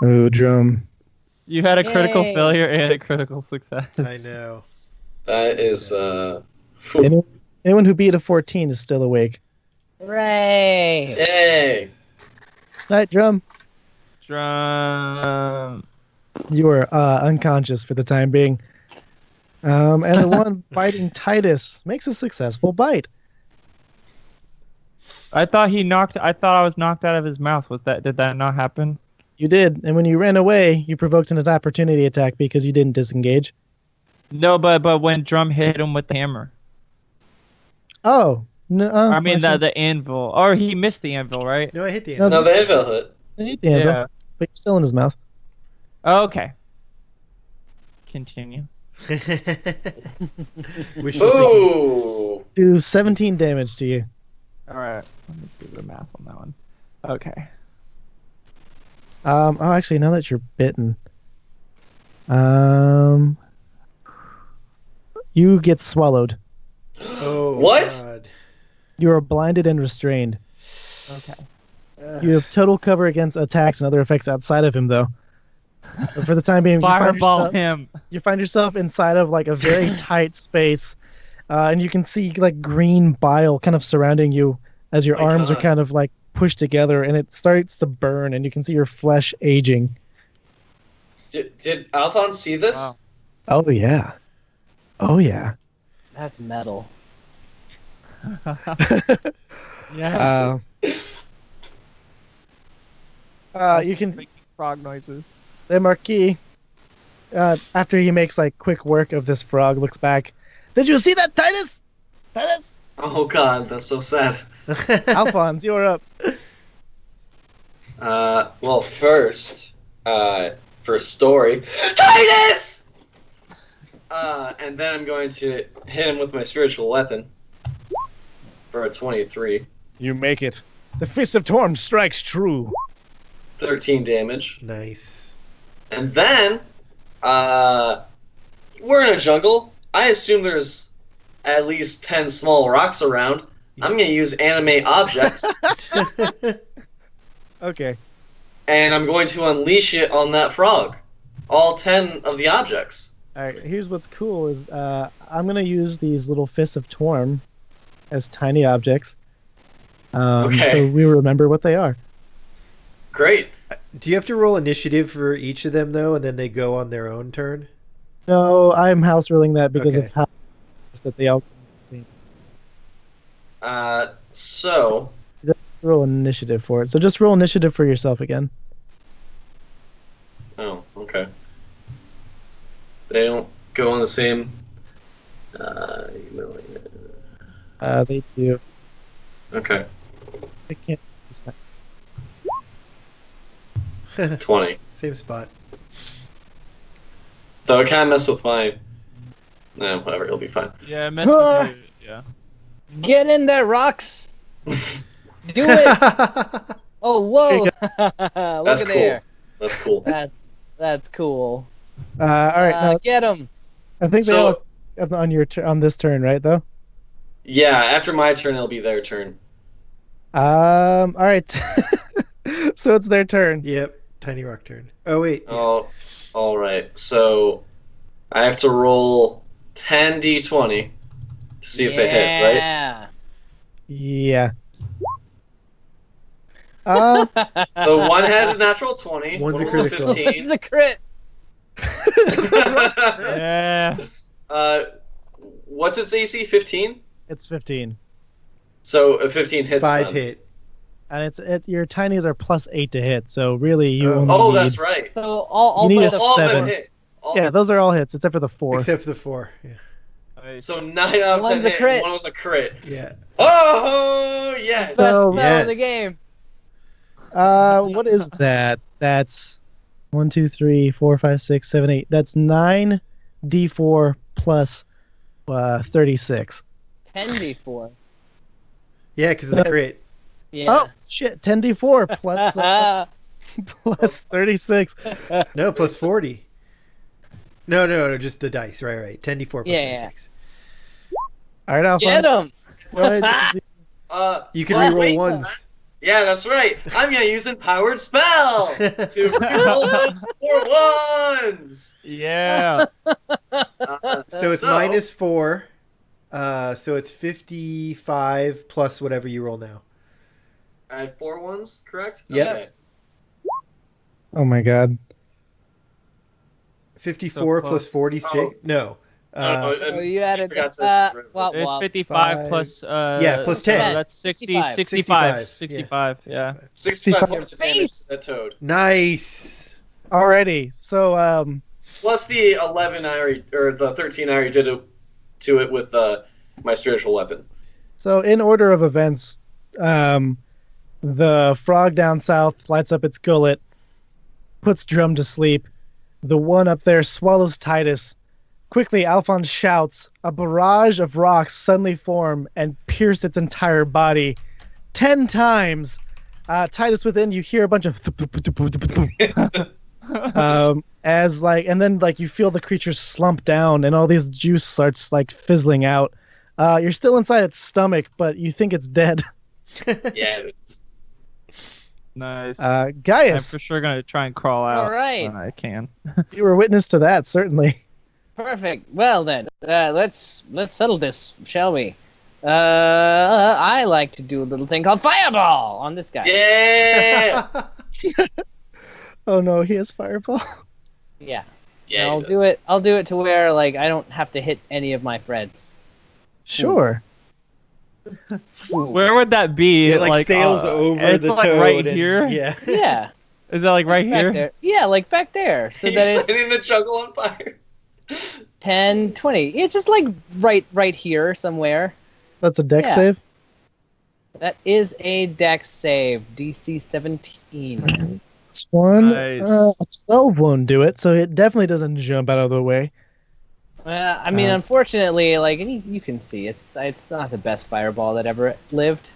[SPEAKER 6] Oh, Drum.
[SPEAKER 3] You had a critical
[SPEAKER 5] Yay.
[SPEAKER 3] failure and a critical success.
[SPEAKER 2] I know.
[SPEAKER 4] That is,
[SPEAKER 6] Anyone who beat a 14 is still awake.
[SPEAKER 5] Hooray!
[SPEAKER 4] Yay.
[SPEAKER 6] Night, Drum.
[SPEAKER 3] Drum.
[SPEAKER 6] You are unconscious for the time being. And the one biting Titus makes a successful bite.
[SPEAKER 3] I thought I was knocked out of his mouth. Did that not happen?
[SPEAKER 6] You did, and when you ran away, you provoked an opportunity attack because you didn't disengage.
[SPEAKER 3] No, but when Drum hit him with the hammer.
[SPEAKER 6] Oh, no.
[SPEAKER 3] I mean the anvil. Or he missed the anvil, right?
[SPEAKER 2] No, I hit the end.
[SPEAKER 6] No,
[SPEAKER 4] No, the anvil hit.
[SPEAKER 6] I hate the anvil,
[SPEAKER 3] Yeah.
[SPEAKER 6] but you're still in his mouth.
[SPEAKER 3] Oh, okay. Continue.
[SPEAKER 2] Wishful thinking.
[SPEAKER 4] Ooh.
[SPEAKER 6] Do 17 damage to you.
[SPEAKER 3] All right. Let me do the math on that one. Okay.
[SPEAKER 6] Oh, actually, now that you're bitten, you get swallowed.
[SPEAKER 2] Oh,
[SPEAKER 4] What?
[SPEAKER 2] God.
[SPEAKER 6] You are blinded and restrained.
[SPEAKER 3] Okay.
[SPEAKER 6] You have total cover against attacks and other effects outside of him, though. But for the time being,
[SPEAKER 3] Fireball him.
[SPEAKER 6] you find yourself inside of like a very tight space, and you can see like green bile kind of surrounding you as your
[SPEAKER 4] My
[SPEAKER 6] arms are
[SPEAKER 4] God.
[SPEAKER 6] kind of like pushed together, and it starts to burn, and you can see your flesh aging.
[SPEAKER 4] Did Alphonse see this?
[SPEAKER 3] Wow.
[SPEAKER 6] Oh yeah, oh yeah.
[SPEAKER 5] That's metal.
[SPEAKER 3] Yeah.
[SPEAKER 6] You can
[SPEAKER 3] Making frog noises.
[SPEAKER 6] the Marquis, after he makes like quick work of this frog, looks back. Did you see that, Titus? Titus?
[SPEAKER 4] Oh, God, that's so sad.
[SPEAKER 6] Alphonse, you are up.
[SPEAKER 4] Well, first, for story, Titus! And then I'm going to hit him with my spiritual weapon for a 23.
[SPEAKER 6] You make it. The fist of Torm strikes true.
[SPEAKER 4] 13 damage.
[SPEAKER 2] Nice.
[SPEAKER 4] And then, we're in a jungle. I assume there's at least 10 small rocks around. I'm going to use animate objects,
[SPEAKER 6] Okay.
[SPEAKER 4] and I'm going to unleash it on that frog. All 10 of the objects.
[SPEAKER 6] All right. Here's what's cool is I'm gonna use these little fists of Torm as tiny objects.
[SPEAKER 4] Okay.
[SPEAKER 6] So we remember what they are.
[SPEAKER 4] Great.
[SPEAKER 2] Do you have to roll initiative for each of them though, and then they go on their own turn?
[SPEAKER 6] No, I'm house ruling that because
[SPEAKER 2] Okay.
[SPEAKER 6] of how that they all see.
[SPEAKER 4] So
[SPEAKER 6] Roll initiative for it. So just roll initiative for yourself again.
[SPEAKER 4] oh, okay. They don't go on the same.
[SPEAKER 6] They do.
[SPEAKER 4] Okay,
[SPEAKER 6] They can't. This time.
[SPEAKER 4] 20.
[SPEAKER 2] Same spot.
[SPEAKER 4] Though it kind of messed with my. No, whatever. It'll be fine.
[SPEAKER 3] Yeah, mess with you. Yeah.
[SPEAKER 5] Get in there, rocks. Do it. Oh, whoa. Look
[SPEAKER 4] That's
[SPEAKER 5] at
[SPEAKER 4] cool.
[SPEAKER 5] there.
[SPEAKER 4] That's cool.
[SPEAKER 5] That's cool.
[SPEAKER 6] All right. Now,
[SPEAKER 5] Get him.
[SPEAKER 6] I think they
[SPEAKER 4] So-
[SPEAKER 6] all on your on this turn, right? Though.
[SPEAKER 4] Yeah, after my turn, it'll be their turn.
[SPEAKER 6] All right. So it's their turn.
[SPEAKER 2] Yep. Tiny rock turn. Oh wait. Yeah.
[SPEAKER 4] Oh, all right. So I have to roll 10d20 to see if they hit, right?
[SPEAKER 5] Yeah.
[SPEAKER 6] Yeah.
[SPEAKER 4] So one has a natural 20.
[SPEAKER 2] One's a
[SPEAKER 4] one was a
[SPEAKER 2] critical.
[SPEAKER 4] 15.
[SPEAKER 5] It's a crit.
[SPEAKER 3] Yeah.
[SPEAKER 4] What's its AC? 15?
[SPEAKER 6] It's 15,
[SPEAKER 4] So a 15 hits
[SPEAKER 2] 5
[SPEAKER 4] them.
[SPEAKER 2] hit.
[SPEAKER 6] and your tinies are +8 to hit. So really, you
[SPEAKER 2] Oh.
[SPEAKER 6] only
[SPEAKER 4] Oh,
[SPEAKER 6] need,
[SPEAKER 4] that's right.
[SPEAKER 5] So all
[SPEAKER 6] You need
[SPEAKER 5] but
[SPEAKER 6] a
[SPEAKER 5] the
[SPEAKER 4] All of them
[SPEAKER 6] 7.
[SPEAKER 4] hit. All
[SPEAKER 6] Yeah, those are all hits except for the 4.
[SPEAKER 2] Except for the 4. Yeah.
[SPEAKER 4] So 9 out of 10
[SPEAKER 5] One's a
[SPEAKER 4] hit,
[SPEAKER 5] crit.
[SPEAKER 4] and one was a crit.
[SPEAKER 2] Yeah.
[SPEAKER 4] Oh, yes!
[SPEAKER 5] best
[SPEAKER 6] So-
[SPEAKER 5] spell of the
[SPEAKER 2] Yes.
[SPEAKER 5] game.
[SPEAKER 6] What is that? That's 1, 2, 3, 4, 5, 6, 7, 8. That's 9d4 plus 36.
[SPEAKER 5] 10d4.
[SPEAKER 2] Yeah, because of the
[SPEAKER 6] That's-
[SPEAKER 2] crit.
[SPEAKER 5] Yeah.
[SPEAKER 6] Oh shit! 10d4 plus plus 36.
[SPEAKER 2] No, plus 40. No, just the dice. Right. 10d4 plus
[SPEAKER 5] Yeah.
[SPEAKER 2] 36.
[SPEAKER 6] All right,
[SPEAKER 5] Get
[SPEAKER 6] Alphonse.
[SPEAKER 5] him.
[SPEAKER 6] Go ahead.
[SPEAKER 2] You can
[SPEAKER 5] Well,
[SPEAKER 2] reroll
[SPEAKER 5] wait,
[SPEAKER 2] ones.
[SPEAKER 4] Yeah, that's right. I'm gonna use empowered spell to reroll those 4 ones.
[SPEAKER 3] Yeah.
[SPEAKER 2] So it's -4. So it's 55 plus whatever you roll now.
[SPEAKER 4] I had 4 ones, correct?
[SPEAKER 2] Yep.
[SPEAKER 4] Okay.
[SPEAKER 6] Oh my god.
[SPEAKER 2] 54
[SPEAKER 3] So
[SPEAKER 2] plus
[SPEAKER 3] close.
[SPEAKER 2] 46.
[SPEAKER 4] Oh.
[SPEAKER 2] No.
[SPEAKER 5] Oh, you added
[SPEAKER 4] forgot to-
[SPEAKER 5] well,
[SPEAKER 3] It's
[SPEAKER 5] well,
[SPEAKER 3] 55
[SPEAKER 2] 5.
[SPEAKER 3] plus
[SPEAKER 2] Yeah, plus
[SPEAKER 3] so
[SPEAKER 2] 10.
[SPEAKER 3] that's 60
[SPEAKER 5] 65.
[SPEAKER 3] 65
[SPEAKER 2] 65.
[SPEAKER 3] 65. Yeah.
[SPEAKER 4] 65 points of damage
[SPEAKER 5] Face.
[SPEAKER 4] to that toad.
[SPEAKER 2] Nice.
[SPEAKER 6] Alrighty. So
[SPEAKER 4] Plus the 11 I already, or the 13 I already did to it with my spiritual weapon.
[SPEAKER 6] So in order of events, the frog down south lights up its gullet, puts Drum to sleep. The one up there swallows Titus. Quickly, Alphonse shouts. A barrage of rocks suddenly form and pierce its entire body 10 times. Titus within, you hear a bunch of and then you feel the creature slump down and all these juice starts fizzling out. You're still inside its stomach, but you think it's dead.
[SPEAKER 4] Yeah.
[SPEAKER 3] Nice. I'm
[SPEAKER 6] Gaius,
[SPEAKER 3] for sure gonna try and crawl out.
[SPEAKER 5] All right.
[SPEAKER 3] when I can.
[SPEAKER 6] you were witness to that, certainly.
[SPEAKER 5] Perfect. Well then, let's settle this, shall we? I like to do a little thing called fireball on this guy.
[SPEAKER 4] Yeah!
[SPEAKER 6] Oh no, he has fireball.
[SPEAKER 5] Yeah.
[SPEAKER 4] Yeah,
[SPEAKER 5] And
[SPEAKER 4] he
[SPEAKER 5] I'll
[SPEAKER 4] does.
[SPEAKER 5] do it. I'll do it to where I don't have to hit any of my friends.
[SPEAKER 6] Sure.
[SPEAKER 3] Where would that be?
[SPEAKER 2] It sails over
[SPEAKER 3] it's
[SPEAKER 2] the
[SPEAKER 3] like
[SPEAKER 2] toad.
[SPEAKER 3] right
[SPEAKER 2] and-
[SPEAKER 3] here.
[SPEAKER 2] Yeah.
[SPEAKER 5] Yeah.
[SPEAKER 3] Is that like right
[SPEAKER 5] Back
[SPEAKER 3] here?
[SPEAKER 5] there. Yeah, back there. So
[SPEAKER 4] He's
[SPEAKER 5] that it's
[SPEAKER 4] setting the jungle on fire.
[SPEAKER 5] 10, 20. It's just right here somewhere.
[SPEAKER 6] That's a dex
[SPEAKER 5] Yeah.
[SPEAKER 6] save.
[SPEAKER 5] That is a dex save, DC 17.
[SPEAKER 6] This one.
[SPEAKER 3] Nice.
[SPEAKER 6] A 12 won't do it, so it definitely doesn't jump out of the way.
[SPEAKER 5] I mean, unfortunately, you can see, it's not the best fireball that ever lived.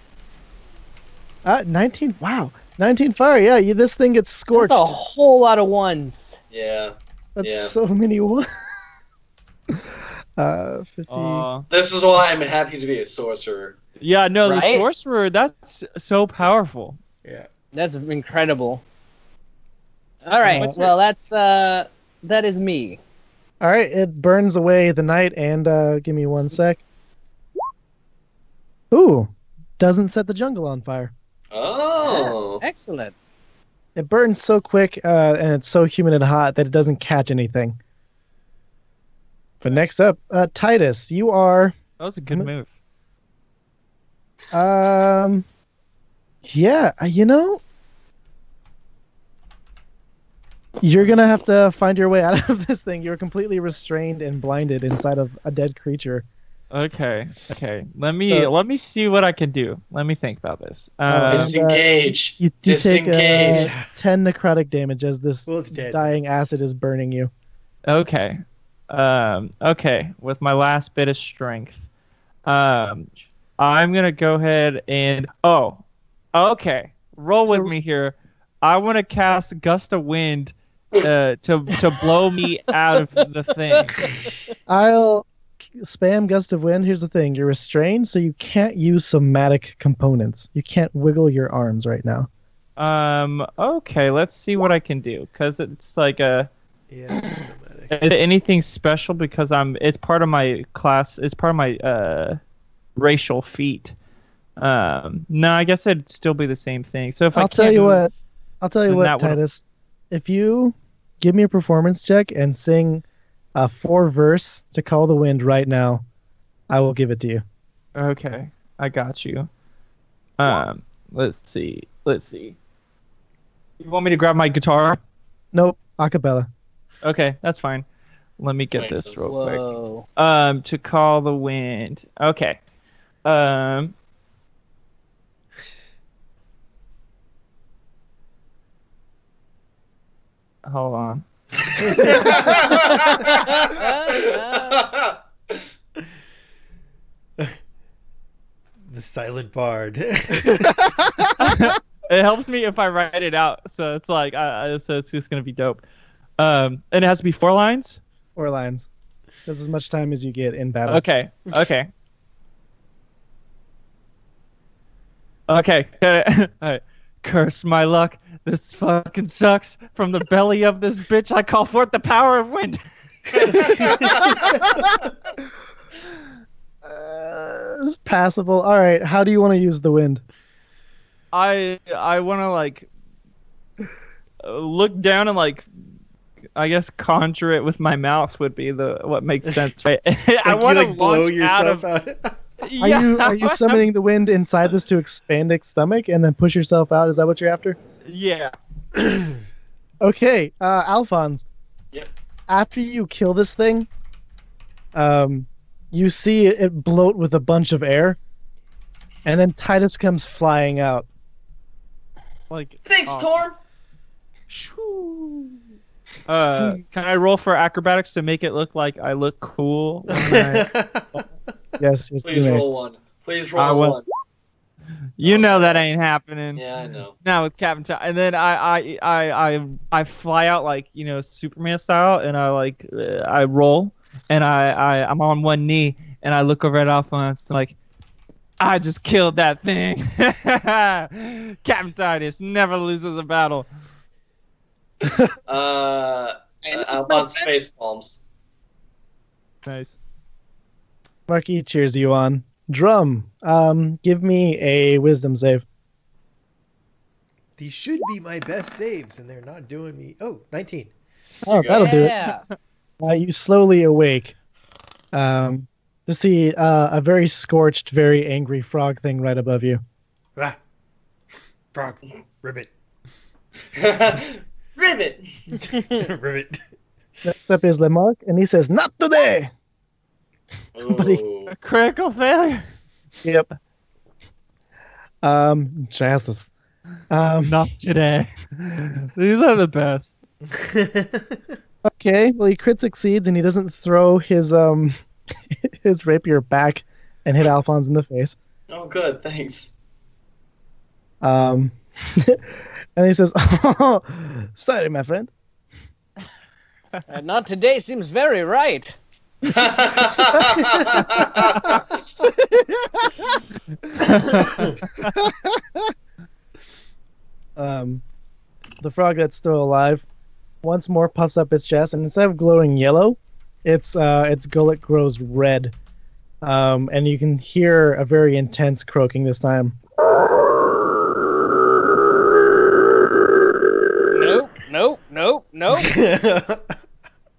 [SPEAKER 6] 19. Wow. 19 fire. Yeah, this thing gets scorched.
[SPEAKER 5] That's a whole lot of ones.
[SPEAKER 4] Yeah.
[SPEAKER 6] That's
[SPEAKER 4] yeah.
[SPEAKER 6] so many ones. 50.
[SPEAKER 4] This is why I'm happy to be a sorcerer.
[SPEAKER 3] Yeah, no, the
[SPEAKER 5] Right?
[SPEAKER 3] sorcerer, that's so powerful.
[SPEAKER 2] Yeah.
[SPEAKER 5] That's incredible. All right,
[SPEAKER 6] What's
[SPEAKER 5] well, that is me.
[SPEAKER 6] All right, it burns away the night, and give me 1 sec. Ooh, doesn't set the jungle on fire.
[SPEAKER 4] Oh.
[SPEAKER 5] Excellent.
[SPEAKER 6] It burns so quick, and it's so humid and hot that it doesn't catch anything. But next up, Titus, you are.
[SPEAKER 3] That was a good move.
[SPEAKER 6] Yeah, you're gonna have to find your way out of this thing. You're completely restrained and blinded inside of a dead creature.
[SPEAKER 3] Okay. Let me see what I can do. Let me think about this.
[SPEAKER 4] Disengage.
[SPEAKER 6] You take
[SPEAKER 4] Disengage.
[SPEAKER 6] 10 necrotic damage as this
[SPEAKER 2] Well, it's dead.
[SPEAKER 6] dying acid is burning you.
[SPEAKER 3] Okay. Okay. With my last bit of strength, I'm gonna go ahead and okay. Roll with me here. I want to cast Gust of Wind to blow me out of the thing.
[SPEAKER 6] I'll spam Gust of Wind. Here's the thing. You're restrained, so you can't use somatic components. You can't wiggle your arms right now.
[SPEAKER 3] Okay, let's see what I can do. Because it's like
[SPEAKER 2] Yeah, it's somatic.
[SPEAKER 3] is it anything special? Because it's part of my class. It's part of my racial feat. No, I guess it'd still be the same thing. So if
[SPEAKER 6] I'll tell you what,
[SPEAKER 3] that would-
[SPEAKER 6] Titus. If you give me a performance check and sing a 4-verse to Call the Wind right now, I will give it to you.
[SPEAKER 3] Okay, I got you. Let's see. You want me to grab my guitar?
[SPEAKER 6] Nope, acapella.
[SPEAKER 3] Okay, that's fine. Let me get
[SPEAKER 4] Wait,
[SPEAKER 3] this
[SPEAKER 4] so
[SPEAKER 3] real
[SPEAKER 5] Whoa.
[SPEAKER 3] quick. To Call the Wind. Okay. Hold on.
[SPEAKER 2] The silent bard.
[SPEAKER 3] It helps me if I write it out, so it's like, so it's just gonna be dope. And it has to be 4 lines.
[SPEAKER 6] 4 lines. That's as much time as you get in battle.
[SPEAKER 3] Okay. All right. Curse my luck. This fucking sucks. From the belly of this bitch, I call forth the power of wind.
[SPEAKER 6] It's passable. All right. How do you want to use the wind?
[SPEAKER 3] I want to like look down and like, I guess conjure it with my mouth would be what makes sense, right? I want to
[SPEAKER 2] blow
[SPEAKER 6] Are
[SPEAKER 3] Yeah.
[SPEAKER 6] you summoning the wind inside this to expand its stomach and then push yourself out? Is that what you're after?
[SPEAKER 3] Yeah.
[SPEAKER 6] Okay, Alphonse.
[SPEAKER 4] Yep.
[SPEAKER 6] After you kill this thing, you see it bloat with a bunch of air, and then Titus comes flying out.
[SPEAKER 3] Like.
[SPEAKER 4] Thanks, Torm.
[SPEAKER 3] Can I roll for acrobatics to make it look like I look cool?
[SPEAKER 6] Yes, you
[SPEAKER 4] Please
[SPEAKER 6] may.
[SPEAKER 4] roll one. Please
[SPEAKER 3] I
[SPEAKER 4] roll
[SPEAKER 3] will.
[SPEAKER 4] one.
[SPEAKER 3] You know that ain't happening.
[SPEAKER 4] Yeah, I know.
[SPEAKER 3] Now with Captain Todd, and then I fly out like Superman style, and I roll, and I'm on one knee, and I look over at Alphonse, and like, I just killed that thing. Captain Titus never loses a battle.
[SPEAKER 4] Alphonse face palms.
[SPEAKER 3] Nice.
[SPEAKER 6] Marky cheers you on. Drum, give me a wisdom save.
[SPEAKER 2] These should be my best saves, and they're not doing me. Oh, 19.
[SPEAKER 6] Oh, that'll do it.
[SPEAKER 5] Yeah.
[SPEAKER 6] You slowly awake to see a very scorched, very angry frog thing right above you.
[SPEAKER 2] Ah. Frog. Ribbit.
[SPEAKER 4] Ribbit.
[SPEAKER 2] Ribbit.
[SPEAKER 6] Next up is Lemark, and he says, "Not today."
[SPEAKER 4] Ooh.
[SPEAKER 3] A critical failure.
[SPEAKER 6] Yep. Justice.
[SPEAKER 3] Not today. These are the best.
[SPEAKER 6] Okay, well he crit succeeds and he doesn't throw his his rapier back and hit Alphonse in the face.
[SPEAKER 4] Oh, good. Thanks.
[SPEAKER 6] And he says, "Oh, sorry, my friend."
[SPEAKER 5] Not today seems very right.
[SPEAKER 6] The frog that's still alive once more puffs up its chest, and instead of glowing yellow, its gullet grows red, and you can hear a very intense croaking this time.
[SPEAKER 5] Nope.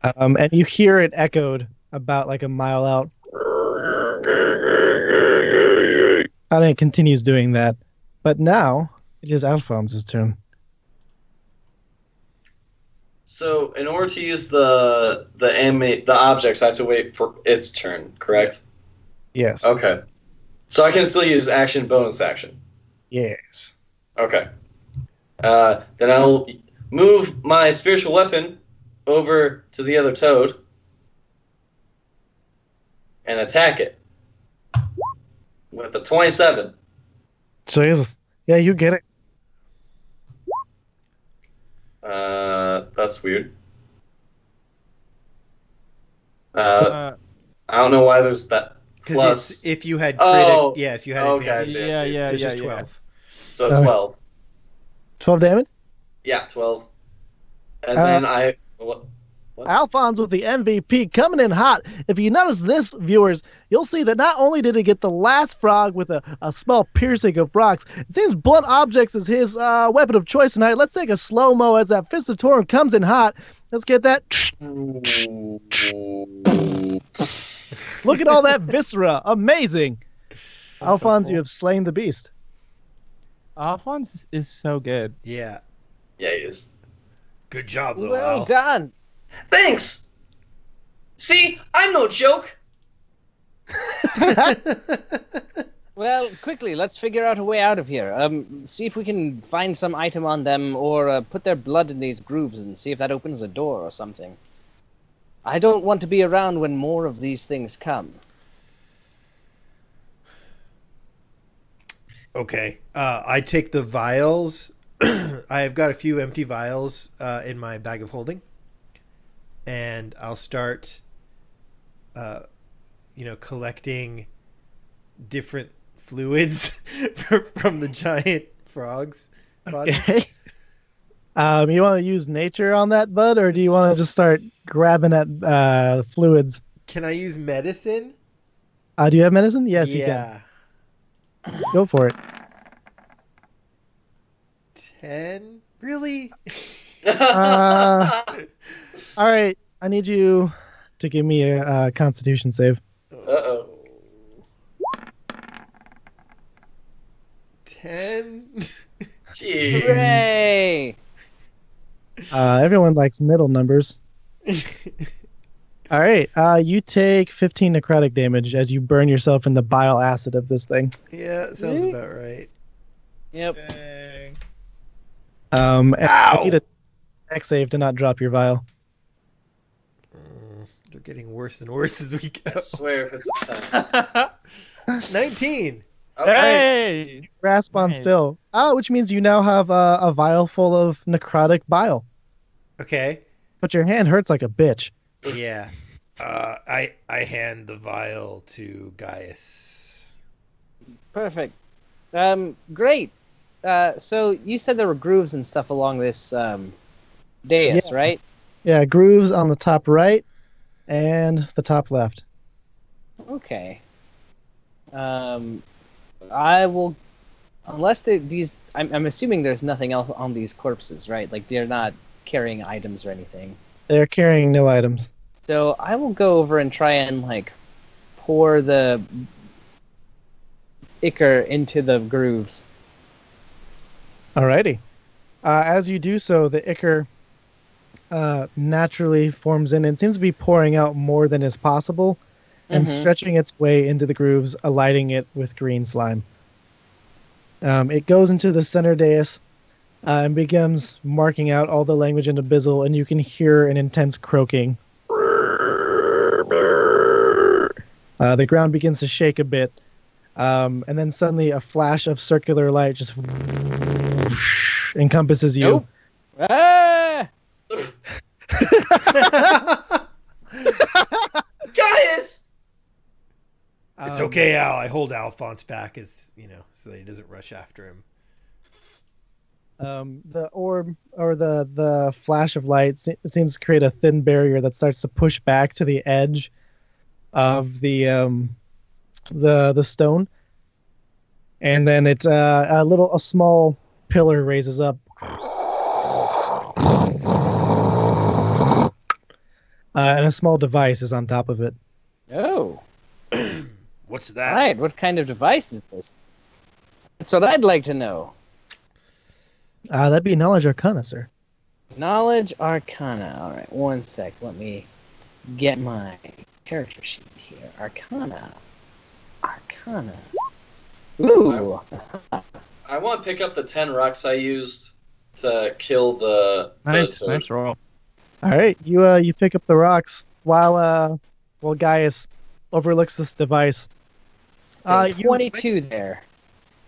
[SPEAKER 6] And you hear it echoed about like a mile out. And it continues doing that. But now it is Alphonse's turn.
[SPEAKER 4] So, in order to use the objects, I have to wait for its turn, correct?
[SPEAKER 6] Yes.
[SPEAKER 4] Okay. So I can still use action, bonus action.
[SPEAKER 6] Yes.
[SPEAKER 4] Okay. Then I'll move my spiritual weapon over to the other toad and attack it with a 27.
[SPEAKER 6] Jesus. Yeah, you get it.
[SPEAKER 4] That's weird. I don't know why there's that plus.
[SPEAKER 2] Because if you had
[SPEAKER 4] Oh.
[SPEAKER 2] yeah, if you had
[SPEAKER 4] Okay, I
[SPEAKER 2] advantage,
[SPEAKER 4] see, I see.
[SPEAKER 3] Yeah,
[SPEAKER 2] so it's
[SPEAKER 3] yeah,
[SPEAKER 2] just
[SPEAKER 3] yeah.
[SPEAKER 2] 12.
[SPEAKER 4] So
[SPEAKER 6] Okay.
[SPEAKER 4] 12.
[SPEAKER 6] 12 damage?
[SPEAKER 4] Yeah, 12. And then I... What?
[SPEAKER 6] Alphonse with the MVP coming in hot. If you notice this, viewers, you'll see that not only did he get the last frog with a small piercing of rocks, it seems blunt objects is his weapon of choice tonight. Let's take a slow-mo as that Fist of Torn comes in hot. Let's get that. Look at all that viscera. Amazing. Alphonse, you have slain the beast.
[SPEAKER 3] Alphonse is so good.
[SPEAKER 2] Yeah.
[SPEAKER 4] Yeah, he is.
[SPEAKER 2] Good job, little
[SPEAKER 5] Well
[SPEAKER 2] Al.
[SPEAKER 5] done.
[SPEAKER 4] Thanks! See, I'm no joke!
[SPEAKER 5] Well, quickly, let's figure out a way out of here. See if we can find some item on them or put their blood in these grooves and see if that opens a door or something. I don't want to be around when more of these things come.
[SPEAKER 2] Okay. I take the vials. I've got a few empty vials in my bag of holding. And I'll start, collecting different fluids from the giant frogs' bodies.
[SPEAKER 6] Okay. You want to use nature on that, bud, or do you want to just start grabbing at fluids?
[SPEAKER 2] Can I use medicine?
[SPEAKER 6] Do you have medicine? Yes, you can. Go for it.
[SPEAKER 2] 10? Really?
[SPEAKER 6] All right. I need you to give me a Constitution save.
[SPEAKER 4] Uh-oh.
[SPEAKER 2] 10?
[SPEAKER 4] Jeez.
[SPEAKER 5] Hooray!
[SPEAKER 6] Everyone likes middle numbers. All right. You take 15 necrotic damage as you burn yourself in the bile acid of this thing.
[SPEAKER 2] Yeah, sounds about right.
[SPEAKER 5] Yep.
[SPEAKER 6] And I
[SPEAKER 2] Ow!
[SPEAKER 6] need a dex save to not drop your vial.
[SPEAKER 2] They're getting worse and worse as we go.
[SPEAKER 4] I swear if it's a 10.
[SPEAKER 2] 19!
[SPEAKER 4] Okay.
[SPEAKER 3] Hey!
[SPEAKER 6] Grasp on
[SPEAKER 3] Nice.
[SPEAKER 6] still. Which means you now have a vial full of necrotic bile.
[SPEAKER 2] Okay.
[SPEAKER 6] But your hand hurts like a bitch.
[SPEAKER 2] Yeah. I hand the vial to Gaius.
[SPEAKER 5] Perfect. Great. So you said there were grooves and stuff along this dais,
[SPEAKER 6] Yeah.
[SPEAKER 5] right?
[SPEAKER 6] Yeah, grooves on the top right and the top left.
[SPEAKER 5] Okay. I will, unless these. I'm assuming there's nothing else on these corpses, right? Like they're not carrying items or anything.
[SPEAKER 6] They're carrying no items.
[SPEAKER 5] So I will go over and try and like pour the ichor into the grooves.
[SPEAKER 6] Alrighty. As you do so, the ichor naturally forms in and seems to be pouring out more than is possible and stretching its way into the grooves, alighting it with green slime. It goes into the center dais and begins marking out all the language in Abyssal, and you can hear an intense croaking. The ground begins to shake a bit, and then suddenly a flash of circular light just encompasses you.
[SPEAKER 5] Nope. Ah!
[SPEAKER 4] Guys!
[SPEAKER 2] It's okay, Al. I hold Alphonse back so that he doesn't rush after him.
[SPEAKER 6] The orb or the flash of light seems to create a thin barrier that starts to push back to the edge of the stone, and then it's a small pillar raises up and a small device is on top of it.
[SPEAKER 5] Oh,
[SPEAKER 2] What's
[SPEAKER 5] all
[SPEAKER 2] that?
[SPEAKER 5] right. What kind of device is this? That's what I'd like to know.
[SPEAKER 6] That'd be knowledge arcana, sir.
[SPEAKER 5] Knowledge Arcana. All right, one sec. Let me get my character sheet here. Arcana. Arcana. Ooh.
[SPEAKER 4] I want to pick up the 10 rocks I used to kill the
[SPEAKER 3] Nice
[SPEAKER 4] toad.
[SPEAKER 3] roll.
[SPEAKER 6] All right, you pick up the rocks while Gaius overlooks this device.
[SPEAKER 5] Say
[SPEAKER 6] You-
[SPEAKER 5] 22 there.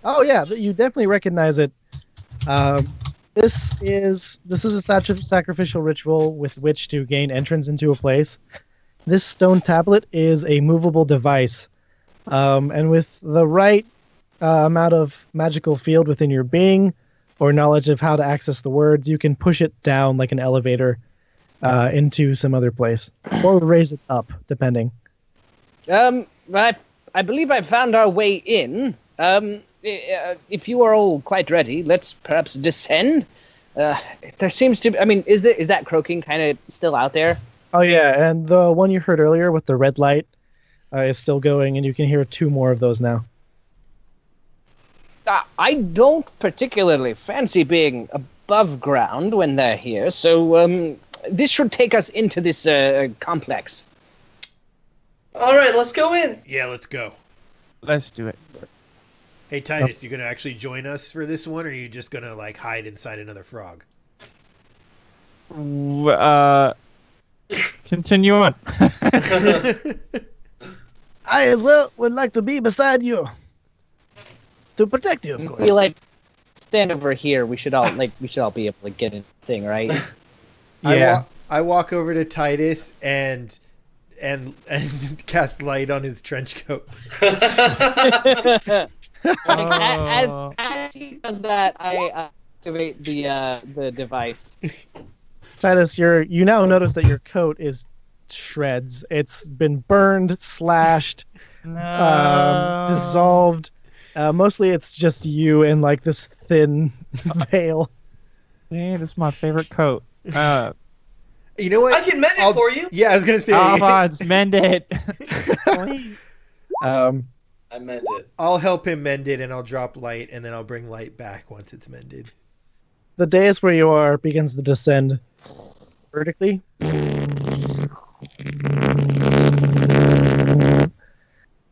[SPEAKER 6] Oh yeah, you definitely recognize it. This is a sacrificial ritual with which to gain entrance into a place. This stone tablet is a movable device, and with the right amount of magical field within your being, or knowledge of how to access the words, you can push it down like an elevator into some other place, or raise it up, depending.
[SPEAKER 5] I believe I found our way in. If you are all quite ready, let's perhaps descend. There seems to be, I mean, is that croaking kind of still out there?
[SPEAKER 6] Oh yeah, and the one you heard earlier with the red light is still going, and you can hear 2 more of those now.
[SPEAKER 5] I don't particularly fancy being above ground when they're here, so this should take us into this complex.
[SPEAKER 4] All right, let's go in.
[SPEAKER 2] Yeah, let's go.
[SPEAKER 3] Let's do it.
[SPEAKER 2] Hey, Titus, you gonna actually join us for this one, or are you just gonna like hide inside another frog?
[SPEAKER 3] Continue on.
[SPEAKER 6] I as well would like to be beside you to protect you, of course.
[SPEAKER 5] We like stand over here. We should all be able to get in the thing, right?
[SPEAKER 6] Yeah.
[SPEAKER 2] I walk over to Titus and cast light on his trench coat.
[SPEAKER 3] Oh.
[SPEAKER 5] As he does that, I activate the device.
[SPEAKER 6] Titus, you now notice that your coat is shreds. It's been burned, slashed,
[SPEAKER 3] No.
[SPEAKER 6] dissolved. Mostly it's just you in like this thin veil.
[SPEAKER 3] Dang, this is my favorite coat.
[SPEAKER 2] You know what?
[SPEAKER 4] I can mend it for you.
[SPEAKER 2] Yeah, I was gonna say.
[SPEAKER 3] Alphonse, mend it. Please.
[SPEAKER 4] I meant it.
[SPEAKER 2] I'll help him mend it, and I'll drop light, and then I'll bring light back once it's mended.
[SPEAKER 6] The dais where you are begins to descend vertically.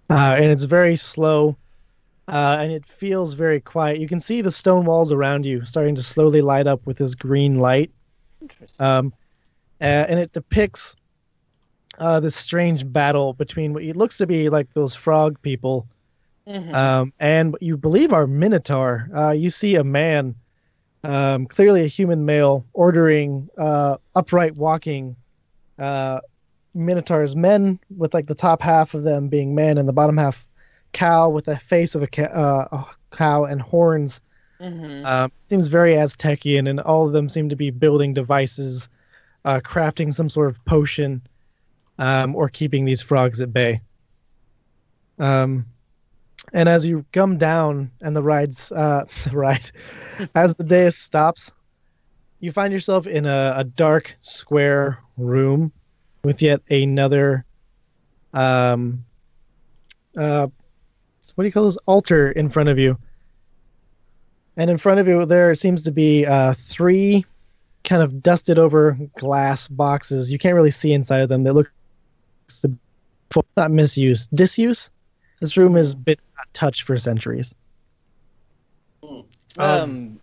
[SPEAKER 6] And it's very slow, and it feels very quiet. You can see the stone walls around you starting to slowly light up with this green light.
[SPEAKER 5] Interesting.
[SPEAKER 6] And it depicts this strange battle between what it looks to be like those frog people and what you believe are Minotaur. You see a man, clearly a human male, ordering upright walking Minotaurs, men with like the top half of them being man and the bottom half cow with the face of a cow and horns. Seems very Aztecian, and all of them seem to be building devices, crafting some sort of potion, or keeping these frogs at bay. And as you come down and as the dais stops, you find yourself in a dark square room with yet another what do you call this, altar in front of you. And in front of you there seems to be 3 kind of dusted over glass boxes. You can't really see inside of them. They look not disuse. This room has been not touched for centuries.
[SPEAKER 5] Well,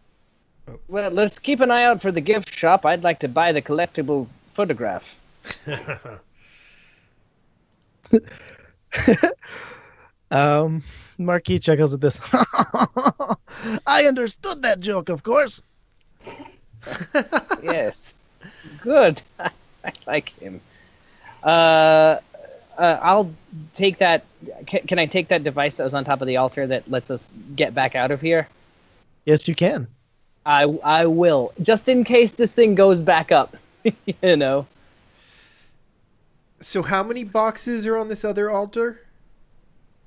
[SPEAKER 5] let's keep an eye out for the gift shop. I'd like to buy the collectible photograph.
[SPEAKER 6] Marquis chuckles at this. I understood that joke, of course.
[SPEAKER 5] Yes. Good. I like him. I'll take that. Can I take that device that was on top of the altar that lets us get back out of here?
[SPEAKER 6] Yes, you can.
[SPEAKER 5] I will, just in case this thing goes back up. You know.
[SPEAKER 2] So how many boxes are on this other altar?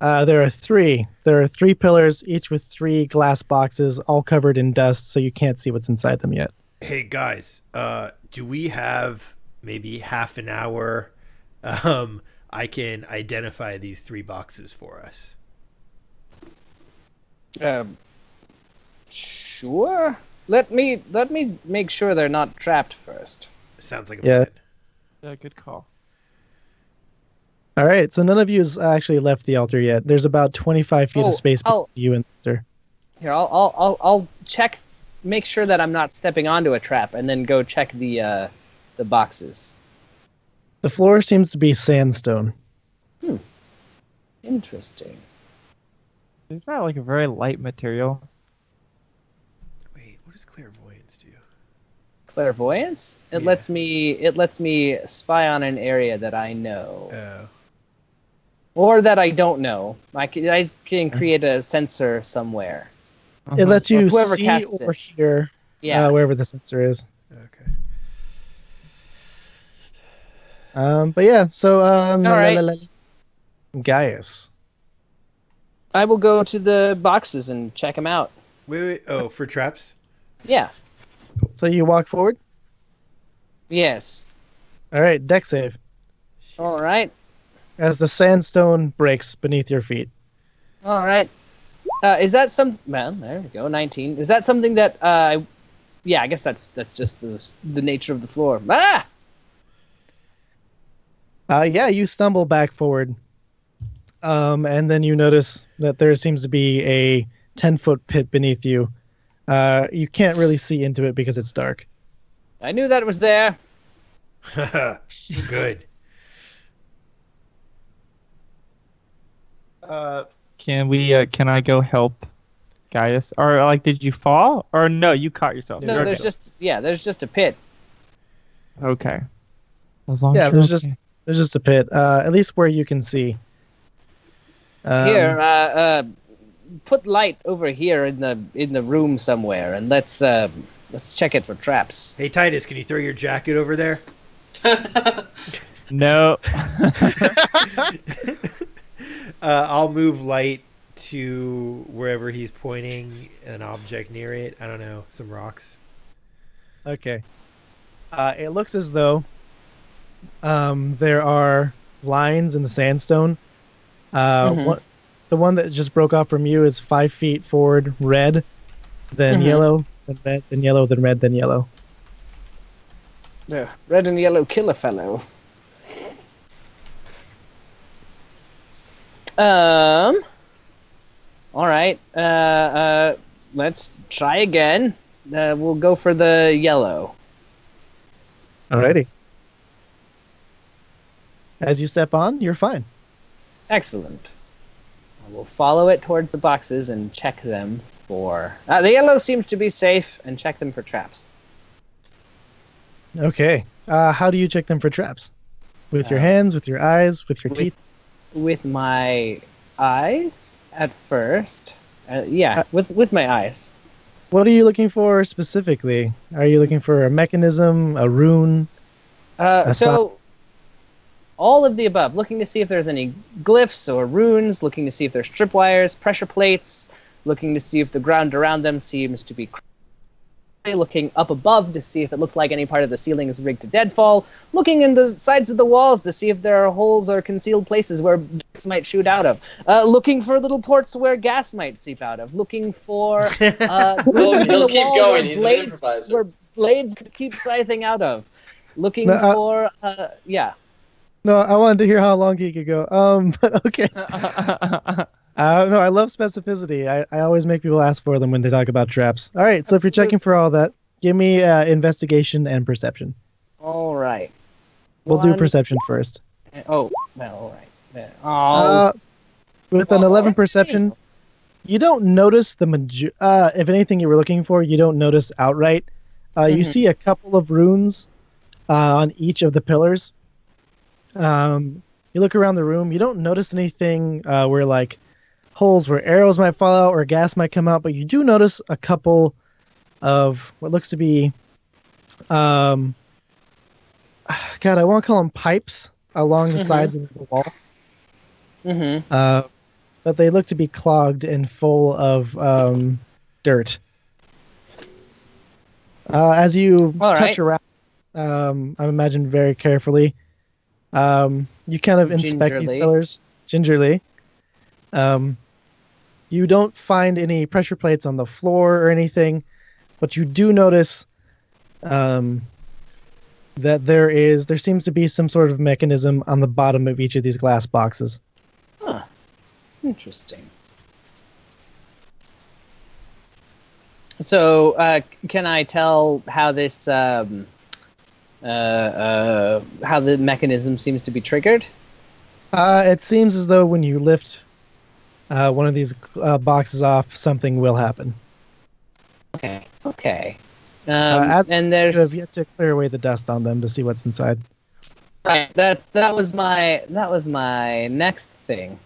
[SPEAKER 6] There are 3. There are 3 pillars, each with 3 glass boxes, all covered in dust, so you can't see what's inside them yet.
[SPEAKER 2] Hey guys, do we have maybe half an hour, I can identify these 3 boxes for us.
[SPEAKER 5] Sure. Let me make sure they're not trapped first.
[SPEAKER 2] Sounds like a
[SPEAKER 6] Yeah.
[SPEAKER 2] plan.
[SPEAKER 3] Yeah, good call.
[SPEAKER 6] All right, so none of you has actually left the altar yet. There's about 25 feet of space between you and the altar.
[SPEAKER 5] Here, I'll check, make sure that I'm not stepping onto a trap, and then go check the boxes.
[SPEAKER 6] The floor seems to be sandstone.
[SPEAKER 5] Interesting.
[SPEAKER 3] Isn't that like a very light material?
[SPEAKER 2] Wait, what does clairvoyance do?
[SPEAKER 5] Clairvoyance? It
[SPEAKER 2] Yeah.
[SPEAKER 5] lets me spy on an area that I know.
[SPEAKER 2] Oh.
[SPEAKER 5] Or that I don't know. I can create a sensor somewhere.
[SPEAKER 6] It lets you
[SPEAKER 5] whoever
[SPEAKER 6] see
[SPEAKER 5] casts
[SPEAKER 6] or
[SPEAKER 5] it.
[SPEAKER 6] hear
[SPEAKER 5] Yeah.
[SPEAKER 6] wherever the sensor is.
[SPEAKER 2] Okay.
[SPEAKER 6] But yeah, so
[SPEAKER 5] All right.
[SPEAKER 6] Gaius.
[SPEAKER 5] I will go to the boxes and check them out.
[SPEAKER 2] Wait. Oh, for traps?
[SPEAKER 5] Yeah.
[SPEAKER 6] So you walk forward.
[SPEAKER 5] Yes.
[SPEAKER 6] All right, deck save.
[SPEAKER 5] All right.
[SPEAKER 6] As the sandstone breaks beneath your feet.
[SPEAKER 5] All right. Is that some? Well, there we go. 19. Is that something that? Yeah, I guess that's just the nature of the floor. Ah!
[SPEAKER 6] Yeah, you stumble back forward. And then you notice that there seems to be a 10-foot pit beneath you. You can't really see into it because it's dark.
[SPEAKER 5] I knew that was there.
[SPEAKER 2] Good.
[SPEAKER 3] Can I go help Gaius? Or like, did you fall? Or no, you caught yourself.
[SPEAKER 5] No,
[SPEAKER 2] You're
[SPEAKER 5] there's
[SPEAKER 2] okay.
[SPEAKER 5] there's just a pit.
[SPEAKER 3] Okay. As long
[SPEAKER 6] Yeah,
[SPEAKER 3] as
[SPEAKER 6] there's
[SPEAKER 3] you're
[SPEAKER 6] just there's just a pit. At least where you can see.
[SPEAKER 5] Here, put light over here in the room somewhere, and let's check it for traps.
[SPEAKER 2] Hey, Titus, can you throw your jacket over there?
[SPEAKER 3] No.
[SPEAKER 2] I'll move light to wherever he's pointing an object near it. I don't know, some rocks.
[SPEAKER 6] Okay. It looks as though there are lines in the sandstone. The one that just broke off from you is 5 feet forward, red, then yellow, then red, then yellow, then red, then yellow.
[SPEAKER 5] Yeah, red and yellow killer fellow. All right. Let's try again. We'll go for the yellow.
[SPEAKER 6] Alrighty. As you step on, you're fine.
[SPEAKER 5] Excellent. I will follow it towards the boxes and check them for... the yellow seems to be safe, and check them for traps.
[SPEAKER 6] Okay. How do you check them for traps? With your hands, with your eyes, with your teeth?
[SPEAKER 5] With my eyes at first. With my eyes.
[SPEAKER 6] What are you looking for specifically? Are you looking for a mechanism, a rune?
[SPEAKER 5] So, all of the above. Looking to see if there's any glyphs or runes. Looking to see if there's tripwires, pressure plates. Looking to see if the ground around them seems to be... Looking up above to see if it looks like any part of the ceiling is rigged to deadfall. Looking in the sides of the walls to see if there are holes or concealed places where gas might shoot out of. Looking for little ports where gas might seep out of. Looking for
[SPEAKER 4] He'll keep going. He's an improviser.
[SPEAKER 5] where blades keep scything out of. Looking
[SPEAKER 6] No,
[SPEAKER 5] for
[SPEAKER 6] No, I wanted to hear how long he could go. But okay. No, I love specificity. I always make people ask for them when they talk about traps. All right, so if you're checking for all that, give me investigation and perception.
[SPEAKER 5] All right.
[SPEAKER 6] We'll do
[SPEAKER 5] One-
[SPEAKER 6] perception first.
[SPEAKER 5] Oh, well, all right.
[SPEAKER 6] With an 11 perception, you don't notice if anything you were looking for, you don't notice outright. You see a couple of runes on each of the pillars. You look around the room, you don't notice anything where like holes where arrows might fall out or gas might come out, but you do notice a couple of what looks to be God, I want to call them pipes along the sides of the wall. But they look to be clogged and full of dirt. As you touch around, I imagine very carefully. You kind of inspect these
[SPEAKER 5] Gingerly.
[SPEAKER 6] pillars gingerly. You don't find any pressure plates on the floor or anything, but you do notice that there seems to be some sort of mechanism on the bottom of each of these glass boxes.
[SPEAKER 5] Huh. Interesting. So, can I tell how this how the mechanism seems to be triggered?
[SPEAKER 6] It seems as though when you lift one of these boxes off, something will happen.
[SPEAKER 5] Okay. Okay.
[SPEAKER 6] As
[SPEAKER 5] And
[SPEAKER 6] you
[SPEAKER 5] there's
[SPEAKER 6] have yet to clear away the dust on them to see what's inside.
[SPEAKER 5] right. That was my next thing.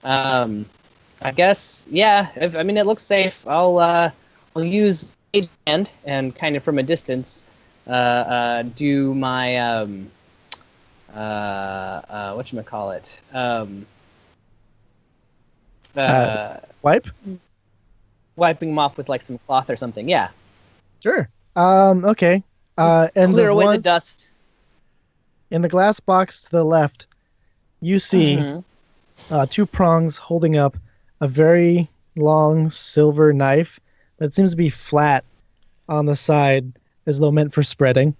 [SPEAKER 5] I guess yeah. I mean, it looks safe. I'll use a hand and kind of from a distance do my whatchamacallit?
[SPEAKER 6] Wipe?
[SPEAKER 5] Wiping them off with like some cloth or something. Yeah.
[SPEAKER 6] Sure. Okay. And
[SPEAKER 5] Clear
[SPEAKER 6] the
[SPEAKER 5] away the
[SPEAKER 6] one
[SPEAKER 5] dust.
[SPEAKER 6] in the glass box to the left, you see
[SPEAKER 5] Mhm.
[SPEAKER 6] two prongs holding up a very long silver knife that seems to be flat on the side, as though meant for spreading.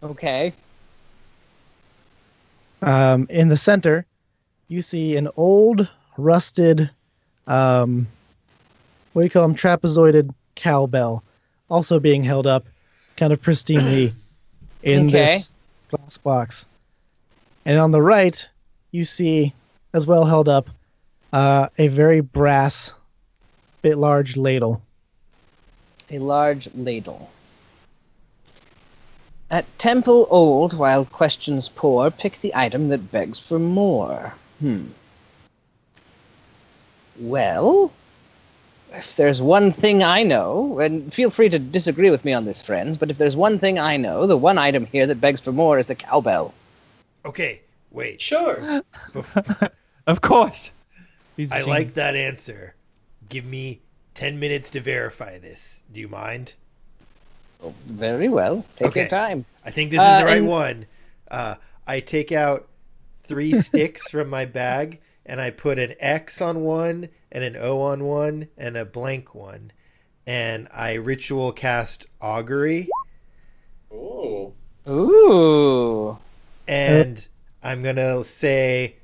[SPEAKER 5] Okay.
[SPEAKER 6] In the center, you see an old, rusted, what do you call them, trapezoided cowbell, also being held up kind of pristinely in
[SPEAKER 5] Okay.
[SPEAKER 6] this glass box. And on the right, you see, as well held up, a very brass, bit large ladle.
[SPEAKER 5] A large ladle. At temple old, while questions pour, pick the item that begs for more. Well, if there's one thing I know, and feel free to disagree with me on this, friends, but if there's one thing I know, the one item here that begs for more is the cowbell.
[SPEAKER 2] Okay, wait.
[SPEAKER 4] Sure.
[SPEAKER 3] Of course. He's a
[SPEAKER 2] I
[SPEAKER 3] genius.
[SPEAKER 2] like that answer. Give me 10 minutes to verify this. Do you mind?
[SPEAKER 5] Oh, very well. Take your
[SPEAKER 2] Okay.
[SPEAKER 5] time.
[SPEAKER 2] I think this is the right
[SPEAKER 5] and-
[SPEAKER 2] one. I take out 3 sticks from my bag and I put an X on one and an O on one and a blank one. And I ritual cast augury.
[SPEAKER 4] Ooh.
[SPEAKER 5] Ooh.
[SPEAKER 2] And I'm going to say,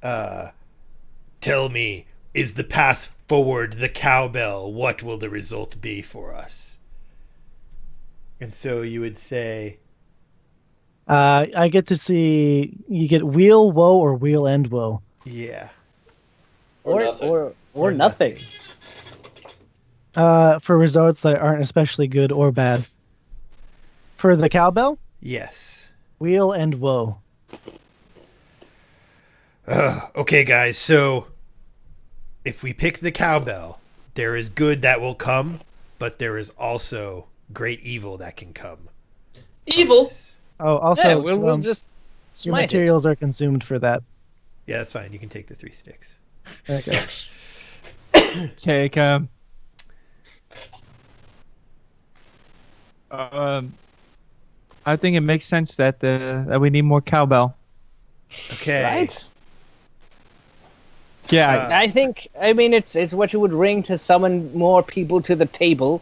[SPEAKER 2] tell me, is the path forward the cowbell? What will the result be for us? And so you would say,
[SPEAKER 6] I get to see, you get wheel woe or wheel end woe.
[SPEAKER 2] yeah.
[SPEAKER 4] Or nothing.
[SPEAKER 5] Or nothing.
[SPEAKER 6] For results that aren't especially good or bad. For the cowbell,
[SPEAKER 2] Yes.
[SPEAKER 6] wheel and woe.
[SPEAKER 2] Okay, guys, so if we pick the cowbell, there is good that will come, but there is also great evil that can come.
[SPEAKER 4] Evil.
[SPEAKER 6] Oh, also,
[SPEAKER 5] Yeah, we'll just
[SPEAKER 6] your
[SPEAKER 5] smite it.
[SPEAKER 6] materials are consumed for that.
[SPEAKER 2] Yeah, that's fine. You can take the 3 sticks.
[SPEAKER 6] Okay.
[SPEAKER 3] Take I think it makes sense that that we need more cowbell.
[SPEAKER 2] Okay.
[SPEAKER 5] Right?
[SPEAKER 3] Yeah,
[SPEAKER 5] I think. I mean, it's what you would ring to summon more people to the table.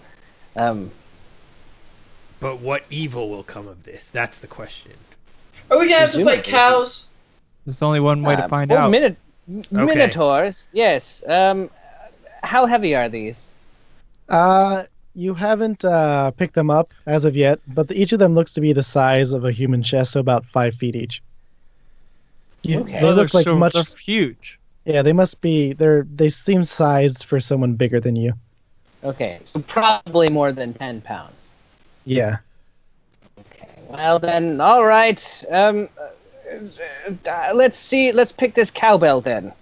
[SPEAKER 2] But what evil will come of this? That's the question.
[SPEAKER 4] Are we gonna have to fight
[SPEAKER 5] Presumably.
[SPEAKER 4] cows?
[SPEAKER 3] there's only one way to find
[SPEAKER 5] oh,
[SPEAKER 3] out.
[SPEAKER 5] Minotaurs. Yes. How heavy are these?
[SPEAKER 6] You haven't picked them up as of yet, but each of them looks to be the size of a human chest, so about 5 feet each.
[SPEAKER 5] Okay.
[SPEAKER 6] They look like much.
[SPEAKER 3] They're huge.
[SPEAKER 6] Yeah, they must be. They seem sized for someone bigger than you.
[SPEAKER 5] Okay, so probably more than 10 pounds.
[SPEAKER 6] Yeah.
[SPEAKER 5] Okay. Well then, all right. Let's see. Let's pick this cowbell then,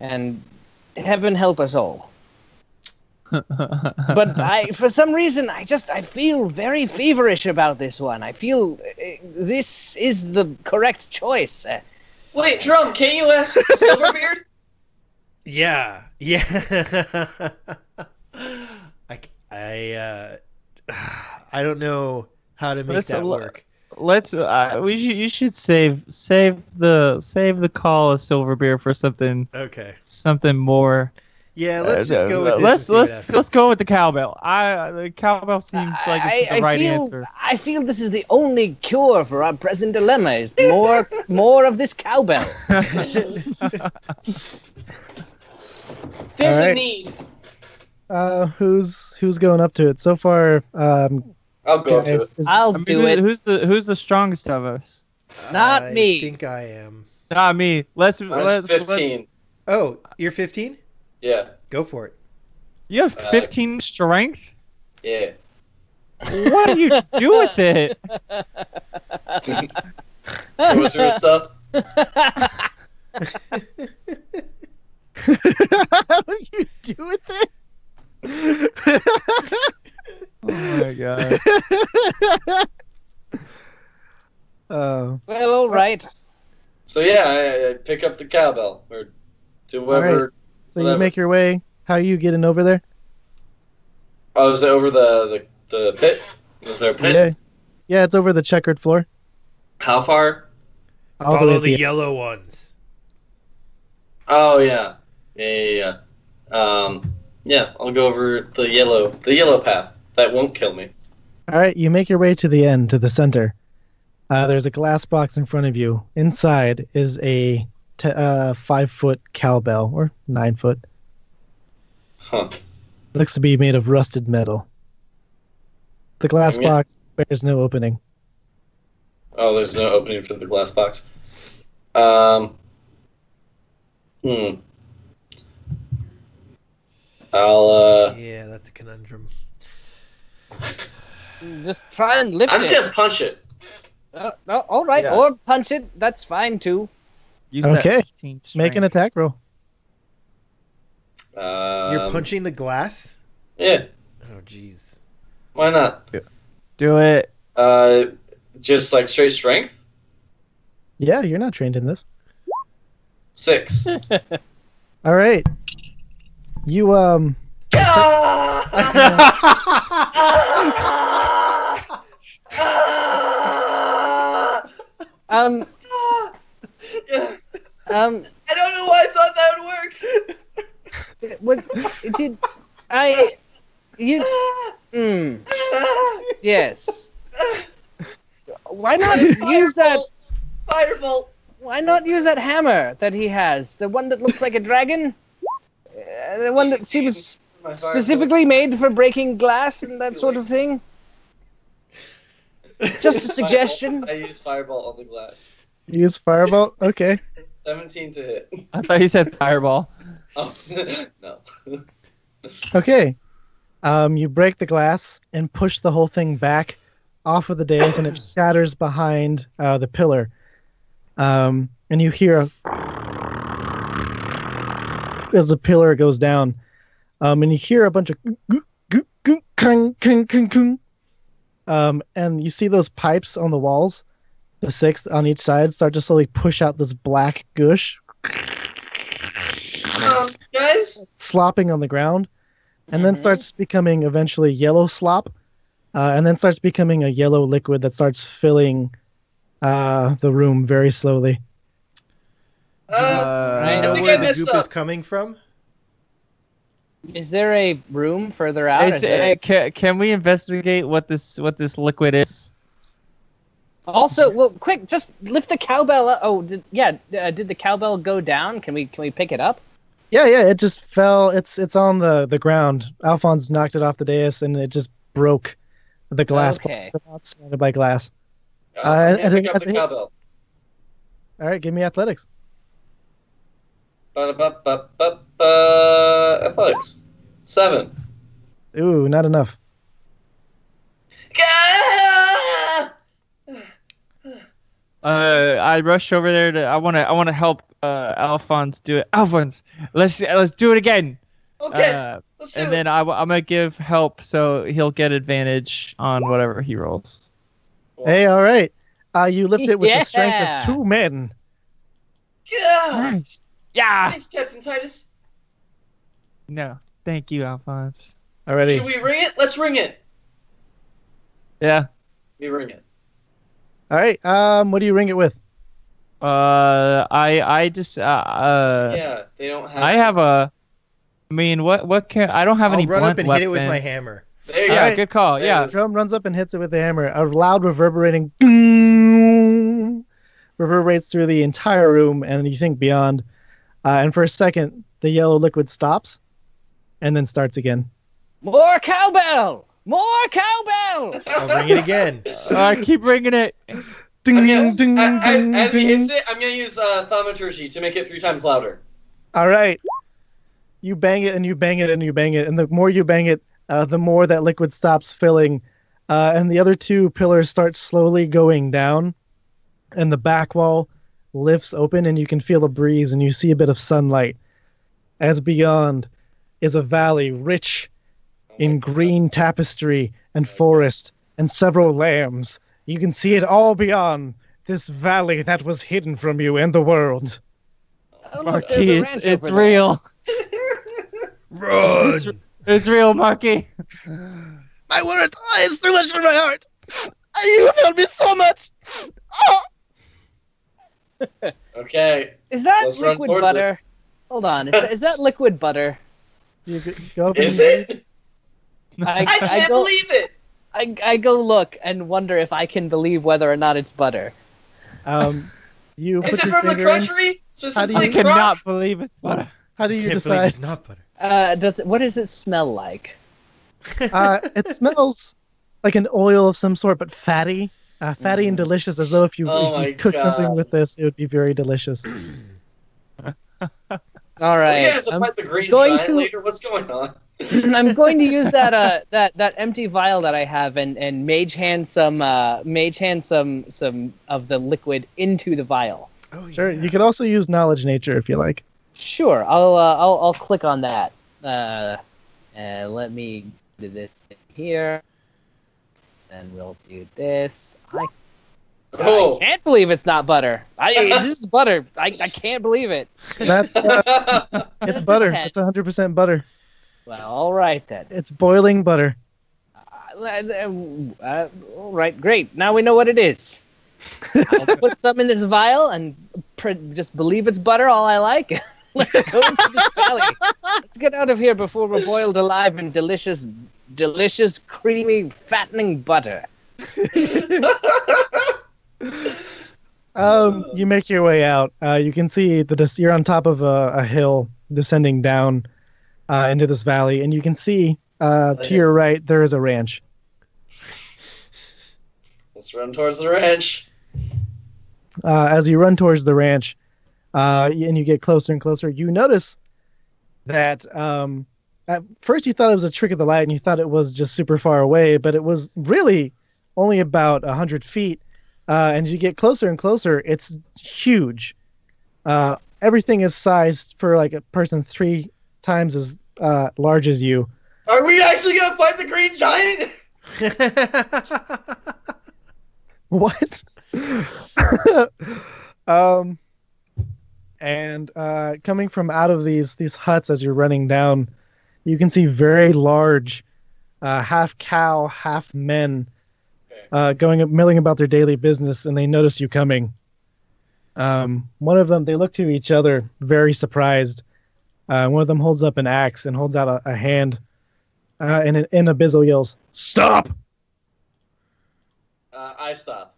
[SPEAKER 5] and heaven help us all. But for some reason, I feel very feverish about this one. I feel this is the correct choice.
[SPEAKER 4] Wait, Drum, can you ask Silverbeard?
[SPEAKER 2] Yeah. I don't know how to make
[SPEAKER 3] That's
[SPEAKER 2] that
[SPEAKER 3] a lo-
[SPEAKER 2] work.
[SPEAKER 3] let's you should save the call of Silverbeer for something
[SPEAKER 2] Okay.
[SPEAKER 3] More.
[SPEAKER 2] Yeah, let's just go with this.
[SPEAKER 3] Let's go with the cowbell. The cowbell seems like it's the right answer.
[SPEAKER 5] I feel this is the only cure for our present dilemma. Is more of this cowbell.
[SPEAKER 4] There's
[SPEAKER 6] All
[SPEAKER 4] a
[SPEAKER 6] right.
[SPEAKER 4] need.
[SPEAKER 6] Who's going up to it so far?
[SPEAKER 4] I'll go up to it.
[SPEAKER 5] I'll do it.
[SPEAKER 3] Who's the strongest of us?
[SPEAKER 5] Not me.
[SPEAKER 2] I think I am.
[SPEAKER 3] Not me. Let's
[SPEAKER 4] 15.
[SPEAKER 2] Oh, you're 15?
[SPEAKER 4] Yeah.
[SPEAKER 2] Go for it.
[SPEAKER 3] You have 15 strength?
[SPEAKER 4] Yeah.
[SPEAKER 3] What do you do with it?
[SPEAKER 4] Sorcerer stuff.
[SPEAKER 6] How do you do with it?
[SPEAKER 3] Oh my god.
[SPEAKER 6] Oh.
[SPEAKER 5] Well, all right.
[SPEAKER 4] So yeah, I pick up the cowbell or to whoever.
[SPEAKER 6] So you
[SPEAKER 4] whatever.
[SPEAKER 6] make your way. How are you getting over there?
[SPEAKER 4] Oh, is it over the pit? Was there a pit?
[SPEAKER 6] Yeah. Yeah, it's over the checkered floor.
[SPEAKER 4] How far?
[SPEAKER 6] All the way
[SPEAKER 2] Follow
[SPEAKER 6] at
[SPEAKER 2] the
[SPEAKER 6] the
[SPEAKER 2] yellow ones.
[SPEAKER 4] Oh yeah. Yeah. Yeah, I'll go over the yellow path. That won't kill me.
[SPEAKER 6] All right, you make your way to the end, to the center. There's a glass box in front of you. Inside is a 5-foot cowbell, or 9 foot.
[SPEAKER 4] Huh.
[SPEAKER 6] Looks to be made of rusted metal. The glass
[SPEAKER 4] Yeah.
[SPEAKER 6] box bears no opening.
[SPEAKER 4] Oh, there's no opening for the glass box. I'll
[SPEAKER 2] Yeah, that's a conundrum.
[SPEAKER 5] Just try and lift
[SPEAKER 4] I'm just
[SPEAKER 5] it.
[SPEAKER 4] gonna punch it.
[SPEAKER 5] No, all right,
[SPEAKER 3] Yeah.
[SPEAKER 5] or punch it. That's fine too.
[SPEAKER 3] Use that
[SPEAKER 6] Okay.
[SPEAKER 3] 15
[SPEAKER 6] Make an
[SPEAKER 3] strength.
[SPEAKER 6] attack roll.
[SPEAKER 2] You're punching the glass?
[SPEAKER 4] Yeah,
[SPEAKER 2] Oh, jeez.
[SPEAKER 4] why not?
[SPEAKER 3] Do it.
[SPEAKER 4] Just like straight strength.
[SPEAKER 6] Yeah, you're not trained in this.
[SPEAKER 4] 6.
[SPEAKER 6] All right. You
[SPEAKER 4] I don't know why I thought that would work.
[SPEAKER 5] What did I? You? Yes. Why not use that?
[SPEAKER 4] Firebolt.
[SPEAKER 5] Why not use that hammer that he has? The one that looks like a dragon? The one that seems
[SPEAKER 4] My firebolt.
[SPEAKER 5] specifically made for breaking glass and that sort of thing? Just a suggestion.
[SPEAKER 4] I use firebolt on the glass.
[SPEAKER 6] use firebolt. Okay.
[SPEAKER 4] 17 to hit.
[SPEAKER 3] I thought you said fireball.
[SPEAKER 4] Oh no.
[SPEAKER 6] Okay. You break the glass and push the whole thing back off of the dais, and it shatters behind the pillar. And you hear as the pillar goes down, and you hear a bunch of and you see those pipes on the walls, the 6 on each side, start to slowly push out this black gush,
[SPEAKER 4] Guys.
[SPEAKER 6] slopping on the ground, and then starts becoming eventually yellow slop, and then starts becoming a yellow liquid that starts filling the room very slowly.
[SPEAKER 2] I
[SPEAKER 4] I
[SPEAKER 2] know
[SPEAKER 4] think
[SPEAKER 2] where
[SPEAKER 4] I
[SPEAKER 2] the
[SPEAKER 4] messed
[SPEAKER 2] goop
[SPEAKER 4] up.
[SPEAKER 2] is coming from.
[SPEAKER 5] Is there a room further out? Is there-
[SPEAKER 3] Can we investigate what this liquid is?
[SPEAKER 5] Also, well, quick, just lift the cowbell up. Oh, did the cowbell go down? Can we pick it up?
[SPEAKER 6] Yeah, it just fell. It's on the ground. Alphonse knocked it off the dais, and it just broke the glass.
[SPEAKER 5] Okay.
[SPEAKER 6] It's not surrounded by glass.
[SPEAKER 4] I'm
[SPEAKER 6] I
[SPEAKER 4] gonna
[SPEAKER 6] think
[SPEAKER 4] pick up
[SPEAKER 6] that's
[SPEAKER 4] the
[SPEAKER 6] it.
[SPEAKER 4] cowbell.
[SPEAKER 6] All right, give me athletics.
[SPEAKER 4] Athletics. 7.
[SPEAKER 6] Ooh, not enough.
[SPEAKER 3] I rush over there to. I wanna help Alphonse do it. Alphonse, let's do it again.
[SPEAKER 4] Okay. Let's do
[SPEAKER 3] And
[SPEAKER 4] it.
[SPEAKER 3] then I'm gonna give help so he'll get advantage on whatever he rolls.
[SPEAKER 6] Hey, all right. You lift it with the strength
[SPEAKER 5] Yeah.
[SPEAKER 6] of 2 men.
[SPEAKER 4] Yeah.
[SPEAKER 3] Nice. Yeah.
[SPEAKER 4] Thanks, Captain Titus.
[SPEAKER 3] No, thank you, Alphonse.
[SPEAKER 6] Already.
[SPEAKER 4] Should we ring it? Let's ring it.
[SPEAKER 3] Yeah.
[SPEAKER 4] We ring it.
[SPEAKER 6] All right. What do you ring it with?
[SPEAKER 3] I just
[SPEAKER 4] Yeah, they don't have.
[SPEAKER 3] I have a. I mean, what can I don't have
[SPEAKER 2] I'll
[SPEAKER 3] any
[SPEAKER 2] run
[SPEAKER 3] blunt
[SPEAKER 2] up and
[SPEAKER 3] weapons.
[SPEAKER 2] hit it with my hammer.
[SPEAKER 4] There you
[SPEAKER 3] Yeah,
[SPEAKER 4] go.
[SPEAKER 3] good call.
[SPEAKER 4] There it
[SPEAKER 3] Yeah.
[SPEAKER 4] is.
[SPEAKER 6] Drum runs up and hits it with the hammer. A loud reverberating "ding" reverberates through the entire room, and you think beyond. And for a second, the yellow liquid stops, and then starts again.
[SPEAKER 5] More cowbell! More cowbell!
[SPEAKER 2] I'll ring it again.
[SPEAKER 3] Keep ringing it.
[SPEAKER 6] Ding,
[SPEAKER 4] Okay,
[SPEAKER 6] ding,
[SPEAKER 4] as he
[SPEAKER 6] ding.
[SPEAKER 4] hits it, I'm gonna use thaumaturgy to make it 3 times louder.
[SPEAKER 6] All right. You bang it and you bang it and you bang it, and the more you bang it, the more that liquid stops filling, and the other 2 pillars start slowly going down, and the back wall lifts open, and you can feel a breeze, and you see a bit of sunlight. As beyond is a valley rich in green tapestry and forest and several lambs. You can see it all beyond this valley that was hidden from you and the world.
[SPEAKER 5] Oh, look, there's
[SPEAKER 3] Marquis,
[SPEAKER 5] a ranch
[SPEAKER 3] it's
[SPEAKER 5] over there.
[SPEAKER 3] real.
[SPEAKER 2] Run!
[SPEAKER 3] It's real, Marquis.
[SPEAKER 6] I want to die. It's too much for my heart. You have helped me so much. Oh.
[SPEAKER 4] Okay.
[SPEAKER 5] Is that
[SPEAKER 4] Let's run
[SPEAKER 5] liquid
[SPEAKER 4] towards
[SPEAKER 5] butter? Hold on. Is that liquid butter?
[SPEAKER 6] You go up
[SPEAKER 4] Is
[SPEAKER 6] and-
[SPEAKER 4] it?
[SPEAKER 5] I
[SPEAKER 4] can't
[SPEAKER 5] go,
[SPEAKER 4] believe it.
[SPEAKER 5] I go look and wonder if I can believe whether or not it's butter.
[SPEAKER 6] You
[SPEAKER 4] Is
[SPEAKER 6] put
[SPEAKER 4] it
[SPEAKER 6] your
[SPEAKER 4] from the
[SPEAKER 6] finger in.
[SPEAKER 4] crunchery?
[SPEAKER 6] How
[SPEAKER 4] Specifically,
[SPEAKER 6] do
[SPEAKER 3] I
[SPEAKER 6] you-
[SPEAKER 3] cannot believe it's butter.
[SPEAKER 6] How do you
[SPEAKER 2] Can't believe
[SPEAKER 6] decide?
[SPEAKER 2] it's not butter.
[SPEAKER 5] What does it smell like?
[SPEAKER 6] It smells like an oil of some sort, but fatty. Fatty and delicious, as though if you,
[SPEAKER 4] Oh
[SPEAKER 6] if you
[SPEAKER 4] my
[SPEAKER 6] cook something
[SPEAKER 4] God.
[SPEAKER 6] with this, it would be very delicious.
[SPEAKER 5] All
[SPEAKER 4] Are
[SPEAKER 5] right.
[SPEAKER 4] you guys to fight the green
[SPEAKER 5] going
[SPEAKER 4] giant
[SPEAKER 5] to-
[SPEAKER 4] later? What's going on?
[SPEAKER 5] I'm going to use that empty vial that I have and mage hand some of the liquid into the vial.
[SPEAKER 2] Oh,
[SPEAKER 6] Sure.
[SPEAKER 2] yeah.
[SPEAKER 6] You could also use knowledge nature if you like.
[SPEAKER 5] Sure, I'll click on that. Let me do this thing here. Then we'll do this. I
[SPEAKER 4] Oh.
[SPEAKER 5] can't believe it's not butter. This is butter. I can't believe it.
[SPEAKER 6] That's, it's
[SPEAKER 5] That's a
[SPEAKER 6] butter.
[SPEAKER 5] 10.
[SPEAKER 6] It's 100% butter.
[SPEAKER 5] Well, all right then.
[SPEAKER 6] It's boiling butter.
[SPEAKER 5] All right, great. Now we know what it is. I'll put some in this vial and just believe it's butter. All I like. Let's go into this valley. Let's get out of here before we're boiled alive in delicious, creamy, fattening butter.
[SPEAKER 6] You make your way out. You can see you're on top of a hill descending down into this valley, and you can see to your right there is a ranch.
[SPEAKER 4] Let's run towards the ranch.
[SPEAKER 6] As you run towards the ranch, and you get closer and closer, you notice that at first you thought it was a trick of the light, and you thought it was just super far away, but it was really only about 100 feet. And as you get closer and closer, it's huge. Everything is sized for like a person 3 times as large as you.
[SPEAKER 4] Are we actually gonna fight the green giant?
[SPEAKER 6] What? And coming from out of these huts as you're running down, you can see very large, half cow, half men, milling about their daily business, and they notice you coming. One of them, they look to each other, very surprised. One of them holds up an axe and holds out a hand, and in Abyssal yells, "Stop!"
[SPEAKER 4] I stop.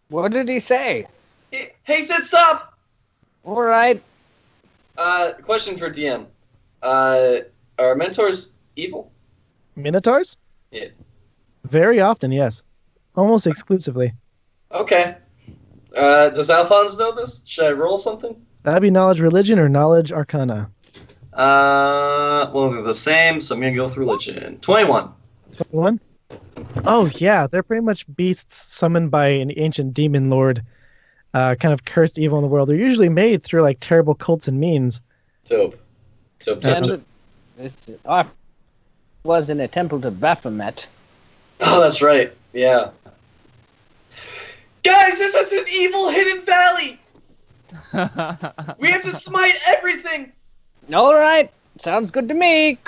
[SPEAKER 5] What did he say?
[SPEAKER 4] He said stop!
[SPEAKER 5] All right.
[SPEAKER 4] Question for DM. Are mentors evil?
[SPEAKER 6] Minotaurs?
[SPEAKER 4] Yeah.
[SPEAKER 6] Very often, yes. Almost exclusively.
[SPEAKER 4] Okay. Does Alphonse know this? Should I roll something?
[SPEAKER 6] That'd be knowledge religion or knowledge arcana.
[SPEAKER 4] Well, they're the same, so I'm gonna go with religion. 21.
[SPEAKER 6] 21? Oh, yeah. They're pretty much beasts summoned by an ancient demon lord, kind of cursed evil in the world. They're usually made through like terrible cults and means.
[SPEAKER 4] Dope.
[SPEAKER 5] And this was in a temple to Baphomet.
[SPEAKER 4] Oh, that's right. Yeah. Guys, this is an evil hidden valley! We have to smite everything!
[SPEAKER 5] All right. Sounds good to me.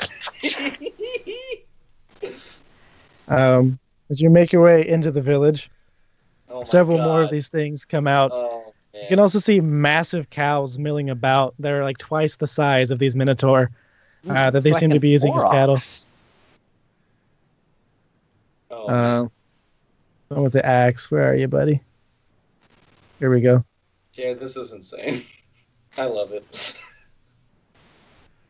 [SPEAKER 6] As you make your way into the village,
[SPEAKER 4] Oh my
[SPEAKER 6] Several more of
[SPEAKER 4] God.
[SPEAKER 6] these things come out.
[SPEAKER 4] Oh, man.
[SPEAKER 6] You can also see massive cows milling about that are like twice the size of these minotaur that
[SPEAKER 5] It's
[SPEAKER 6] they
[SPEAKER 5] like
[SPEAKER 6] seem to
[SPEAKER 5] an
[SPEAKER 6] be using as cattle.
[SPEAKER 5] aurochs.
[SPEAKER 4] Oh, man.
[SPEAKER 6] One with the axe. Where are you, buddy? Here we go.
[SPEAKER 4] Jared, this is insane. I love it.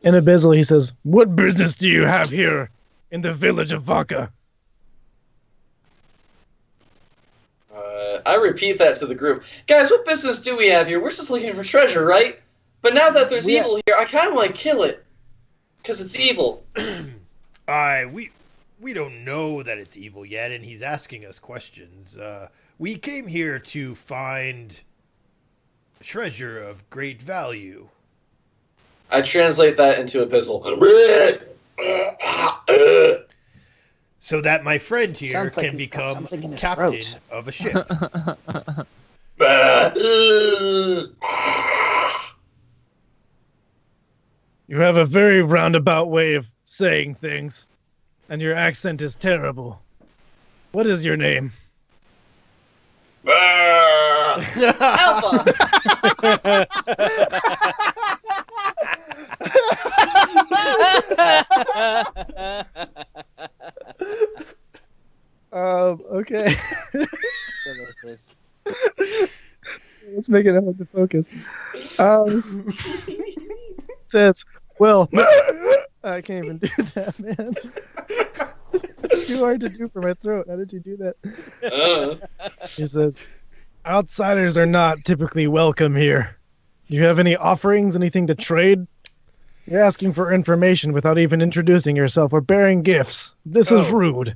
[SPEAKER 6] In Abyssal, he says, "What business do you have here in the village of Vaka?"
[SPEAKER 4] I repeat that to the group. Guys, what business do we have here? We're just looking for treasure, right? But now that there's evil here, I kind of want to kill it. Because it's evil.
[SPEAKER 2] We don't know that it's evil yet, and he's asking us questions. We came here to find treasure of great value.
[SPEAKER 4] I translate that into epistle.
[SPEAKER 2] So that my friend here
[SPEAKER 5] Sounds like
[SPEAKER 2] can
[SPEAKER 5] he's got
[SPEAKER 2] become
[SPEAKER 5] something in his
[SPEAKER 2] captain
[SPEAKER 5] throat.
[SPEAKER 2] of a ship.
[SPEAKER 6] You have a very roundabout way of saying things, and your accent is terrible. What is your name?
[SPEAKER 4] Alpha!
[SPEAKER 6] Okay. Let's make it hard to focus. Says, well, I can't even do that, man. It's too hard to do for my throat. How did you do that? He says, outsiders are not typically welcome here. Do you have any offerings, anything to trade? You're asking for information without even introducing yourself or bearing gifts. This is rude.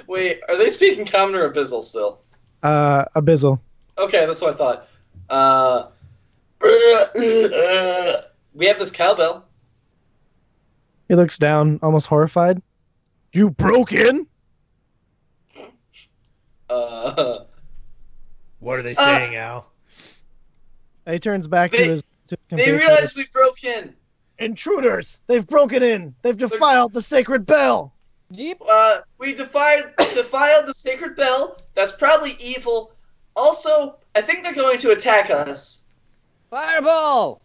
[SPEAKER 4] Wait, are they speaking common or abyssal still?
[SPEAKER 6] Abyssal.
[SPEAKER 4] Okay, that's what I thought. We have this cowbell.
[SPEAKER 6] He looks down, almost horrified. You broke in?
[SPEAKER 2] What are they saying, Al?
[SPEAKER 6] He turns back
[SPEAKER 4] They-
[SPEAKER 6] to his
[SPEAKER 4] They
[SPEAKER 6] compatriot.
[SPEAKER 4] realized we broke in.
[SPEAKER 6] Intruders! They've broken in! They've defiled the sacred bell!
[SPEAKER 5] Yep.
[SPEAKER 4] We defiled the sacred bell. That's probably evil. Also, I think they're going to attack us.
[SPEAKER 5] Fireball!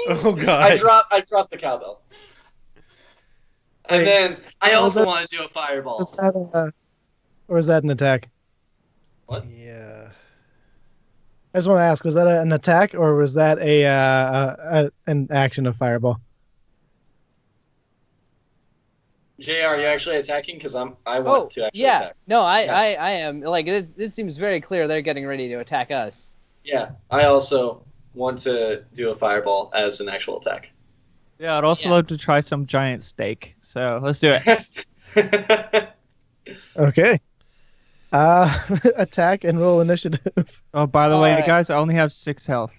[SPEAKER 2] Oh God!
[SPEAKER 4] I dropped the cowbell. And
[SPEAKER 6] Wait,
[SPEAKER 4] then I
[SPEAKER 6] was
[SPEAKER 4] also
[SPEAKER 6] that-
[SPEAKER 4] want to do a fireball.
[SPEAKER 6] Or is that an attack?
[SPEAKER 2] Yeah.
[SPEAKER 6] I just want to ask, was that an attack or was that an action of fireball?
[SPEAKER 4] JR, are you actually attacking? Because I want to actually
[SPEAKER 5] yeah.
[SPEAKER 4] attack.
[SPEAKER 5] No, I
[SPEAKER 4] Yeah.
[SPEAKER 5] I am. Like, it seems very clear they're getting ready to attack us.
[SPEAKER 4] Yeah, I also want to do a fireball as an actual attack.
[SPEAKER 3] Yeah, I'd also
[SPEAKER 5] Yeah.
[SPEAKER 3] love to try some giant steak. So let's do it.
[SPEAKER 6] Okay. Attack and roll initiative.
[SPEAKER 3] Oh, by the way,
[SPEAKER 5] Alright.
[SPEAKER 3] guys, I only have 6 health.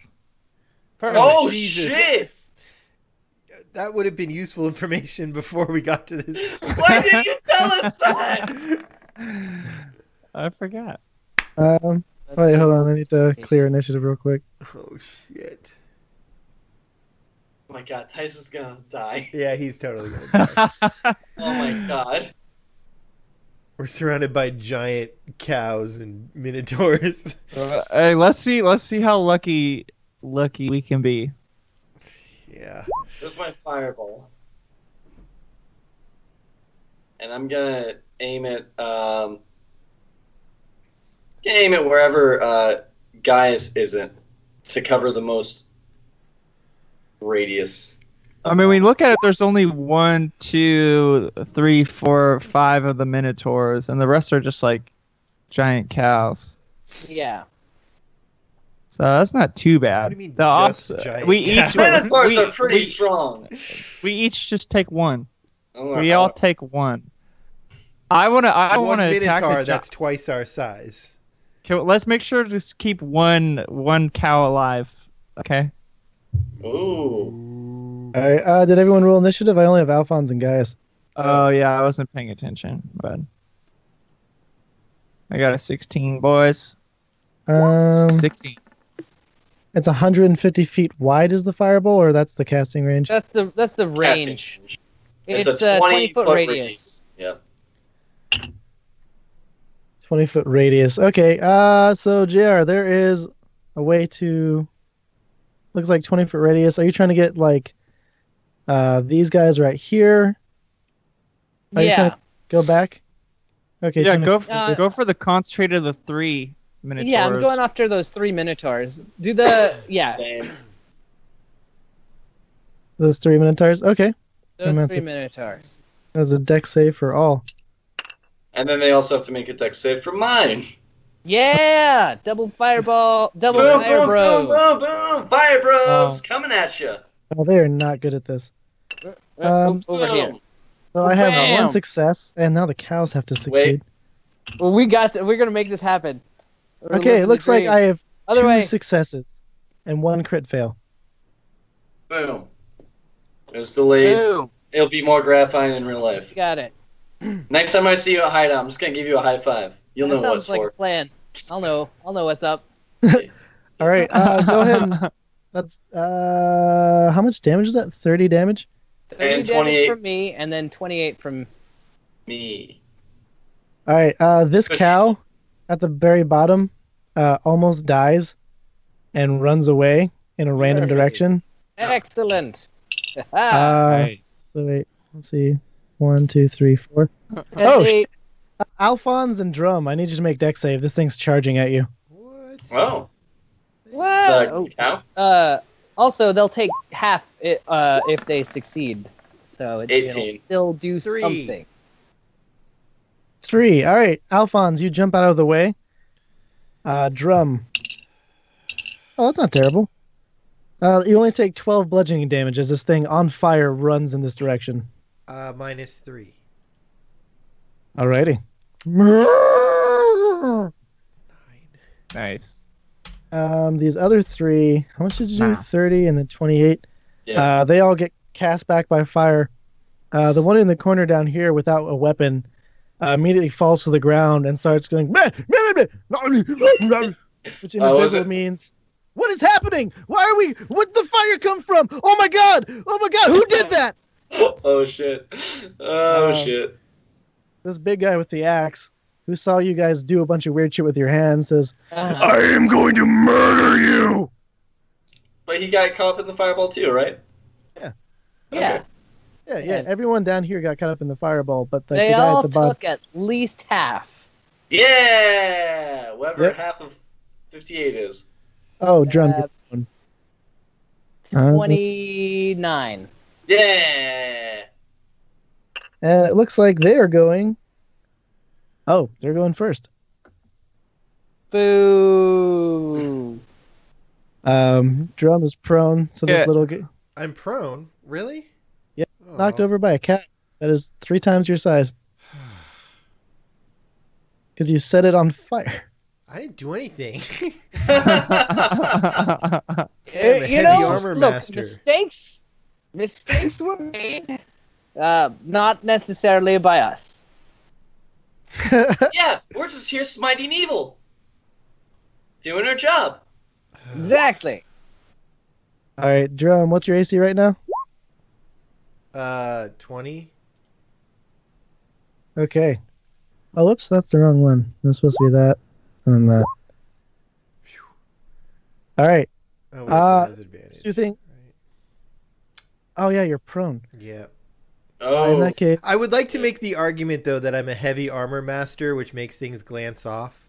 [SPEAKER 5] Perfect.
[SPEAKER 4] Oh,
[SPEAKER 2] Jesus.
[SPEAKER 4] shit!
[SPEAKER 2] That would have been useful information before we got to this.
[SPEAKER 4] Why didn't you tell us that?
[SPEAKER 3] I forgot.
[SPEAKER 6] Wait, hold on. I need to clear initiative real quick.
[SPEAKER 2] Oh shit!
[SPEAKER 4] Oh my god, Tyson's gonna die.
[SPEAKER 2] Yeah, he's totally gonna die.
[SPEAKER 4] Oh my god.
[SPEAKER 2] We're surrounded by giant cows and minotaurs.
[SPEAKER 3] Hey, let's see how lucky we can be.
[SPEAKER 2] Yeah.
[SPEAKER 4] There's my fireball. And I'm gonna aim it wherever Gaius isn't to cover the most radius.
[SPEAKER 3] I mean, we look at it. There's only 1, 2, 3, 4, 5 of the minotaurs, and the rest are just like giant cows.
[SPEAKER 5] Yeah.
[SPEAKER 3] So that's not too bad.
[SPEAKER 2] What do you mean,
[SPEAKER 3] The
[SPEAKER 2] just
[SPEAKER 3] ops-
[SPEAKER 2] giant
[SPEAKER 3] we each
[SPEAKER 2] cows?
[SPEAKER 4] Minotaurs
[SPEAKER 3] we-
[SPEAKER 4] are pretty
[SPEAKER 3] we-
[SPEAKER 4] strong.
[SPEAKER 3] we each just take one.
[SPEAKER 4] Oh,
[SPEAKER 3] We all take one. I want to
[SPEAKER 2] One
[SPEAKER 3] attack
[SPEAKER 2] minotaur
[SPEAKER 3] the
[SPEAKER 2] that's twice our size.
[SPEAKER 3] Let's make sure to just keep one cow alive. Okay.
[SPEAKER 4] Ooh.
[SPEAKER 6] All right. Did everyone roll initiative? I only have Alphonse and Gaius.
[SPEAKER 3] Oh yeah, I wasn't paying attention, but I got a 16, boys. 16.
[SPEAKER 6] It's 150 feet wide is the fireball, or that's the casting range?
[SPEAKER 5] That's the
[SPEAKER 4] Casting
[SPEAKER 5] range.
[SPEAKER 4] range.
[SPEAKER 5] It's
[SPEAKER 4] a
[SPEAKER 5] a 20-foot radius.
[SPEAKER 4] Yeah.
[SPEAKER 6] 20-foot radius. Okay. So JR, there is a way to. Looks like 20-foot radius. Are you trying to get like these guys right here? Are you trying
[SPEAKER 5] Yeah.
[SPEAKER 6] to go back? Okay.
[SPEAKER 3] Yeah,
[SPEAKER 6] 20
[SPEAKER 3] go for the concentrate of the 3 minotaurs.
[SPEAKER 5] Yeah, I'm going after those 3 minotaurs. Do the
[SPEAKER 4] Same.
[SPEAKER 6] Those 3 minotaurs. Okay.
[SPEAKER 5] those
[SPEAKER 6] that's
[SPEAKER 5] 3
[SPEAKER 6] a-
[SPEAKER 5] minotaurs.
[SPEAKER 6] That's a deck save for all.
[SPEAKER 4] And then they also have to make a deck save for mine.
[SPEAKER 5] Yeah, double fireball, double
[SPEAKER 4] Boom,
[SPEAKER 5] fire
[SPEAKER 4] boom,
[SPEAKER 5] bro.
[SPEAKER 4] boom, boom, boom. Fire Bros
[SPEAKER 3] Oh.
[SPEAKER 4] coming at you.
[SPEAKER 6] Oh, they are not good at this.
[SPEAKER 5] Over here.
[SPEAKER 6] So I have
[SPEAKER 5] Bam.
[SPEAKER 6] 1 success, and now the cows have to succeed.
[SPEAKER 5] Well, we're gonna make this happen. We're
[SPEAKER 6] Okay,
[SPEAKER 5] living
[SPEAKER 6] it
[SPEAKER 5] the
[SPEAKER 6] looks like
[SPEAKER 5] dream.
[SPEAKER 6] I have
[SPEAKER 5] Other
[SPEAKER 6] 2
[SPEAKER 5] way.
[SPEAKER 6] successes and 1 crit fail.
[SPEAKER 4] Boom. It's delayed.
[SPEAKER 5] Boom.
[SPEAKER 4] It'll be more graphite in real life.
[SPEAKER 5] Got it.
[SPEAKER 4] Next time I see you at Hideout, I'm just gonna give you a high five. You'll
[SPEAKER 5] That
[SPEAKER 4] know what it's
[SPEAKER 5] sounds like
[SPEAKER 4] for.
[SPEAKER 5] a plan. I'll know what's up.
[SPEAKER 6] All right, go ahead. And, that's how much damage is that? 30 damage.
[SPEAKER 5] 30
[SPEAKER 4] And
[SPEAKER 5] damage
[SPEAKER 4] 28.
[SPEAKER 5] from me, and then 28 from.
[SPEAKER 4] Me.
[SPEAKER 6] All right, this cow at the very bottom almost dies and runs away in a random
[SPEAKER 5] Perfect.
[SPEAKER 6] direction.
[SPEAKER 5] Excellent.
[SPEAKER 3] Nice.
[SPEAKER 6] So wait, let's see. 1, 2, 3, 4.
[SPEAKER 5] And
[SPEAKER 6] Oh,
[SPEAKER 5] they-
[SPEAKER 6] shit. Alphonse and Drum, I need you to make deck save. This thing's charging at you.
[SPEAKER 2] What?
[SPEAKER 4] Oh,
[SPEAKER 5] What?
[SPEAKER 4] the cow?
[SPEAKER 5] Also, they'll take half if they succeed. So it'll
[SPEAKER 4] 18.
[SPEAKER 5] still do
[SPEAKER 2] 3.
[SPEAKER 5] something.
[SPEAKER 6] 3. All right, Alphonse, you jump out of the way. Drum. Oh, that's not terrible. You only take 12 bludgeoning damage as this thing on fire runs in this direction.
[SPEAKER 2] -3.
[SPEAKER 6] Alrighty.
[SPEAKER 2] 9.
[SPEAKER 3] Nice.
[SPEAKER 6] These other 3, how much did you do?
[SPEAKER 3] Nah.
[SPEAKER 6] 30 and then 28.
[SPEAKER 4] Yeah.
[SPEAKER 6] They all get cast back by fire. The one in the corner down here without a weapon immediately falls to the ground and starts going, "Meh, meh, meh, meh," which in
[SPEAKER 4] Oh, is
[SPEAKER 6] Abyssal
[SPEAKER 4] it?
[SPEAKER 6] means, what is happening? Why are we, where'd the fire come from? Oh my god, who did that?
[SPEAKER 4] Oh shit. Oh shit.
[SPEAKER 6] This big guy with the axe, who saw you guys do a bunch of weird shit with your hands, says,
[SPEAKER 5] Uh,
[SPEAKER 6] I am going to murder you!
[SPEAKER 4] But he got caught up in the fireball too, right?
[SPEAKER 6] Yeah.
[SPEAKER 5] yeah.
[SPEAKER 4] Okay.
[SPEAKER 6] Yeah, everyone down here got caught up in the fireball, but the
[SPEAKER 5] They
[SPEAKER 6] guy
[SPEAKER 5] all
[SPEAKER 6] at the bottom...
[SPEAKER 5] took at least half.
[SPEAKER 4] Yeah! Whatever
[SPEAKER 6] Yep.
[SPEAKER 4] half of 58 is.
[SPEAKER 6] Oh, Drum.
[SPEAKER 5] Uh,
[SPEAKER 6] get one.
[SPEAKER 5] 29.
[SPEAKER 4] Yeah!
[SPEAKER 6] And it looks like they are going... Oh, they're going first.
[SPEAKER 5] Boo.
[SPEAKER 6] Drum is prone, so this
[SPEAKER 3] Yeah.
[SPEAKER 6] little guy
[SPEAKER 2] I'm prone. Really?
[SPEAKER 6] Yeah,
[SPEAKER 2] Oh.
[SPEAKER 6] knocked over by a cat that is 3 times your size. Because you set it on fire.
[SPEAKER 2] I didn't do anything.
[SPEAKER 3] Nice.
[SPEAKER 2] I'm a
[SPEAKER 5] You
[SPEAKER 2] heavy
[SPEAKER 5] know,
[SPEAKER 2] armor
[SPEAKER 5] look,
[SPEAKER 2] master.
[SPEAKER 5] mistakes were made. Not necessarily by us.
[SPEAKER 4] Yeah, we're just here smiting evil. Doing our job.
[SPEAKER 5] Exactly.
[SPEAKER 6] All right, Drum, what's your AC right now?
[SPEAKER 2] 20.
[SPEAKER 6] Okay. Oh, whoops, that's the wrong one. It was supposed to be that, and then that. All right.
[SPEAKER 2] Oh, wait, that has advantage.
[SPEAKER 6] So you think?
[SPEAKER 2] Right.
[SPEAKER 6] Oh yeah, you're prone.
[SPEAKER 2] Yeah.
[SPEAKER 4] Oh.
[SPEAKER 6] In that case,
[SPEAKER 2] I would like to make the argument though that I'm a heavy armor master, which makes things glance off.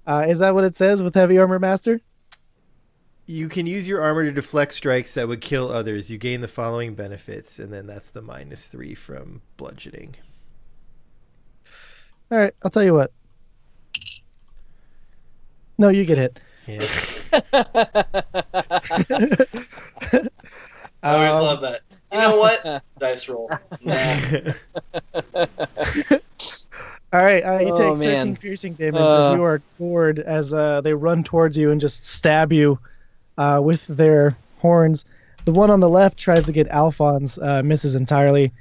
[SPEAKER 6] is that what it says with Heavy Armor Master?
[SPEAKER 2] You can use your armor to deflect strikes that would kill others. You gain the following benefits, and then that's the -3 from bludgeoning.
[SPEAKER 6] All right, I'll tell you what. No, you get hit.
[SPEAKER 2] Yeah.
[SPEAKER 4] I always
[SPEAKER 6] Um,
[SPEAKER 4] love that. You know what? Dice roll. Nah.
[SPEAKER 6] All right, you
[SPEAKER 5] Oh,
[SPEAKER 6] take 13
[SPEAKER 5] man.
[SPEAKER 6] piercing damage as
[SPEAKER 5] Uh.
[SPEAKER 6] you are gored as they run towards you and just stab you with their horns. The one on the left tries to get Alphonse, misses entirely.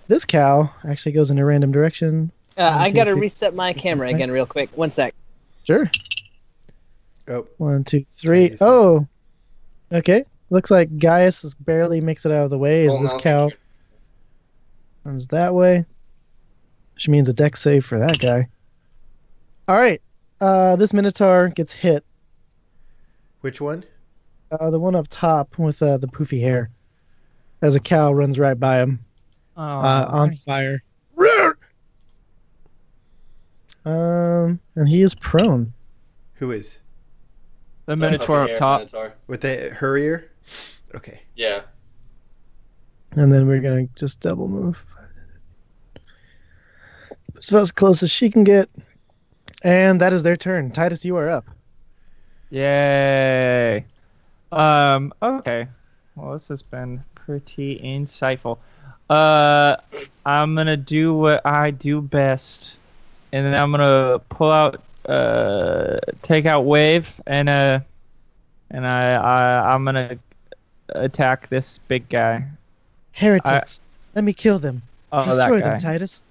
[SPEAKER 6] This cow actually goes in a random direction.
[SPEAKER 5] I
[SPEAKER 6] 1, 2,
[SPEAKER 5] gotta
[SPEAKER 6] 3.
[SPEAKER 5] reset my camera again real quick. 1 sec.
[SPEAKER 6] Sure.
[SPEAKER 2] Oh,
[SPEAKER 6] 1, 2, 3.
[SPEAKER 2] Gaius is-
[SPEAKER 6] Oh, okay. Looks like Gaius has barely makes it out of the way as
[SPEAKER 4] Hold
[SPEAKER 6] this
[SPEAKER 4] on.
[SPEAKER 6] cow runs that way. which means a dex save for that guy. All right. This Minotaur gets hit.
[SPEAKER 2] Which one?
[SPEAKER 6] The one up top with the poofy hair. As a cow runs right by him. On fire. And he is prone.
[SPEAKER 2] Who is?
[SPEAKER 3] The Minotaur up top.
[SPEAKER 4] Minotaur.
[SPEAKER 2] With the Hurrier? Okay.
[SPEAKER 4] Yeah.
[SPEAKER 6] And then we're going to just double move. It's about as close as she can get. And that is their turn. Titus, you are up.
[SPEAKER 3] Yay. Okay. Well, this has been pretty insightful. I'm gonna do what I do best, and then I'm gonna pull out, take out wave, and I'm gonna attack this big guy.
[SPEAKER 6] Heretics. Let me kill them.
[SPEAKER 3] Oh,
[SPEAKER 6] Destroy
[SPEAKER 3] that guy.
[SPEAKER 6] them, Titus.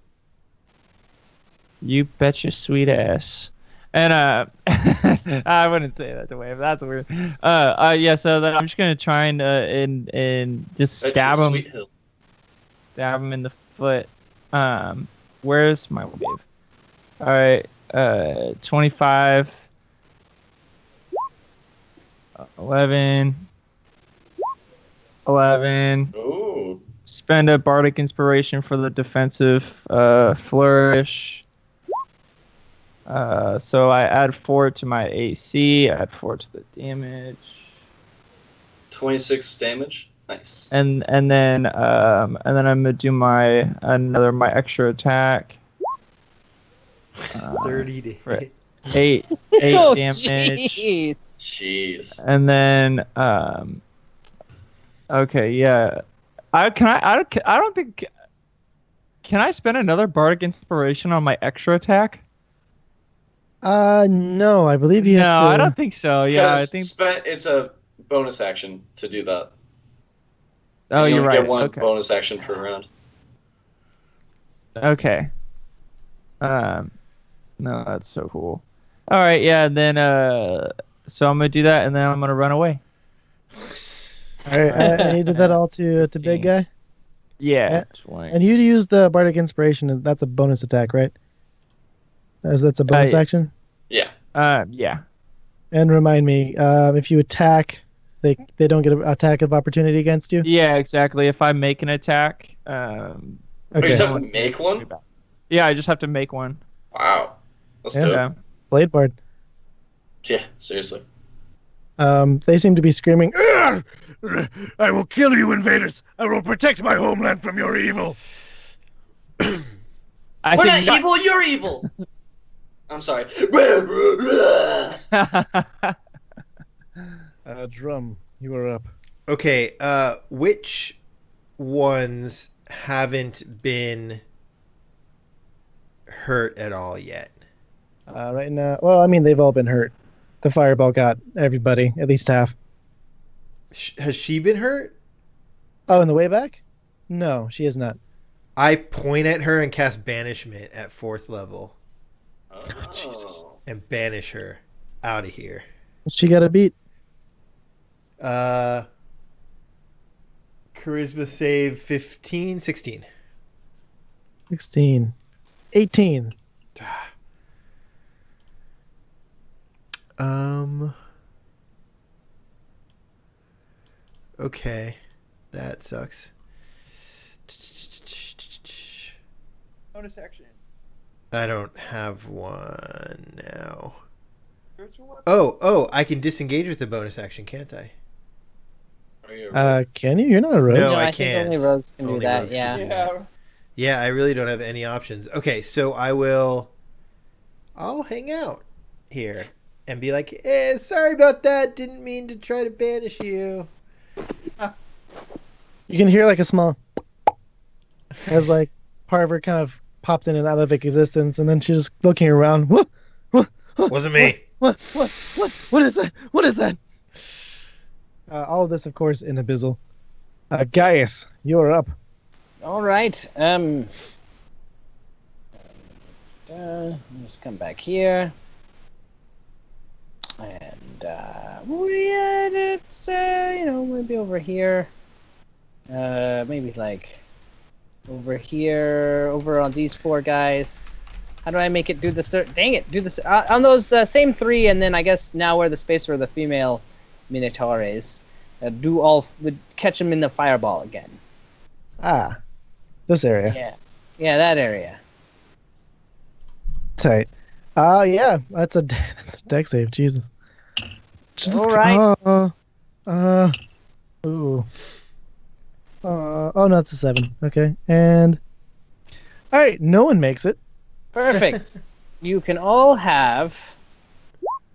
[SPEAKER 3] You bet your sweet ass. And I wouldn't say that to wave. That's weird. Yeah. So then I'm just gonna try and just stab him.
[SPEAKER 4] Sweet hill.
[SPEAKER 3] Stab him in the foot. Where's my wave? All right. 25. 11. 11.
[SPEAKER 4] Ooh.
[SPEAKER 3] Spend a bardic inspiration for the defensive flourish. So I add 4 to my AC, add 4 to the damage,
[SPEAKER 4] 26 damage. Nice.
[SPEAKER 3] and then I'm gonna do my extra attack.
[SPEAKER 2] 30 to
[SPEAKER 3] right.
[SPEAKER 2] hit.
[SPEAKER 3] 8
[SPEAKER 5] Oh,
[SPEAKER 3] damage,
[SPEAKER 5] jeez.
[SPEAKER 4] Jeez.
[SPEAKER 3] and then okay, yeah. I don't think. Can I spend another bardic inspiration on my extra attack?
[SPEAKER 6] No, I believe you have to...
[SPEAKER 3] I don't think so. Yeah, I think.
[SPEAKER 4] It's a bonus action to do that.
[SPEAKER 3] Oh,
[SPEAKER 4] You
[SPEAKER 3] you're
[SPEAKER 4] only
[SPEAKER 3] right.
[SPEAKER 4] Get one
[SPEAKER 3] Okay.
[SPEAKER 4] bonus action per round.
[SPEAKER 3] Okay. No, that's so cool. All right, yeah. Then so I'm gonna do that, and then I'm gonna run away.
[SPEAKER 6] All right, and you did that all to big guy?
[SPEAKER 3] Yeah.
[SPEAKER 6] And you used the Bardic Inspiration. That's a bonus attack, right? That's a bonus
[SPEAKER 3] yeah.
[SPEAKER 6] action?
[SPEAKER 4] Yeah.
[SPEAKER 3] Yeah.
[SPEAKER 6] And remind me, if you attack, they don't get an attack of opportunity against you?
[SPEAKER 3] Yeah, exactly. If I make an attack,
[SPEAKER 4] You
[SPEAKER 6] Okay.
[SPEAKER 4] just have to make one?
[SPEAKER 3] yeah, I just have to make one.
[SPEAKER 4] Wow. That's
[SPEAKER 6] Yeah.
[SPEAKER 4] dope.
[SPEAKER 3] Yeah.
[SPEAKER 6] Blade Bard.
[SPEAKER 4] Yeah, seriously.
[SPEAKER 6] They seem to be screaming, "Arr! I will kill you, invaders! I will protect my homeland from your evil!"
[SPEAKER 4] We're not evil, you're evil! I'm sorry.
[SPEAKER 6] Drum, you are up.
[SPEAKER 2] Okay, which ones haven't been hurt at all yet?
[SPEAKER 6] Right now, well, I mean, they've all been hurt. The fireball got everybody, at least half.
[SPEAKER 2] Has she been hurt?
[SPEAKER 6] Oh, in the way back? No, she is not.
[SPEAKER 2] I point at her and cast Banishment at 4th level
[SPEAKER 4] Oh.
[SPEAKER 6] Jesus.
[SPEAKER 2] and banish her out of here.
[SPEAKER 6] She got a beat.
[SPEAKER 2] Charisma save 15, 16.
[SPEAKER 6] 16. 18.
[SPEAKER 2] Okay. That sucks.
[SPEAKER 3] Bonus action.
[SPEAKER 2] I don't have one now. Oh, I can disengage with the bonus action, can't I?
[SPEAKER 4] Are you
[SPEAKER 6] Can you? You're not a rogue.
[SPEAKER 2] No,
[SPEAKER 5] No,
[SPEAKER 2] I
[SPEAKER 5] I think
[SPEAKER 2] can't.
[SPEAKER 5] only rogues can do
[SPEAKER 2] Only
[SPEAKER 5] that,
[SPEAKER 2] rogues
[SPEAKER 5] yeah.
[SPEAKER 2] can do that. Yeah, I really don't have any options. Okay, so I'll hang out here and be like, sorry about that. Didn't mean to try to banish you.
[SPEAKER 6] You can hear like a small, as like part of her kind of pops in and out of existence, and then she's just looking around. What?
[SPEAKER 2] Wasn't me.
[SPEAKER 6] What is that? What is that? All of this, of course, in Abyssal. Gaius, you're up.
[SPEAKER 5] All right. Let's come back here. And it's maybe over here. Maybe like Over here, over on these 4 guys. How do I make it do the dang it, do this on those same 3, and then I guess now where the space for the female minotaurs. Would catch them in the fireball again.
[SPEAKER 6] Ah, this area.
[SPEAKER 5] Yeah, that area.
[SPEAKER 6] Tight. Yeah, that's a deck save. Jesus.
[SPEAKER 5] All right.
[SPEAKER 6] Ooh. Oh no, it's a 7. Okay, and all right, no one makes it.
[SPEAKER 5] Perfect. You can all have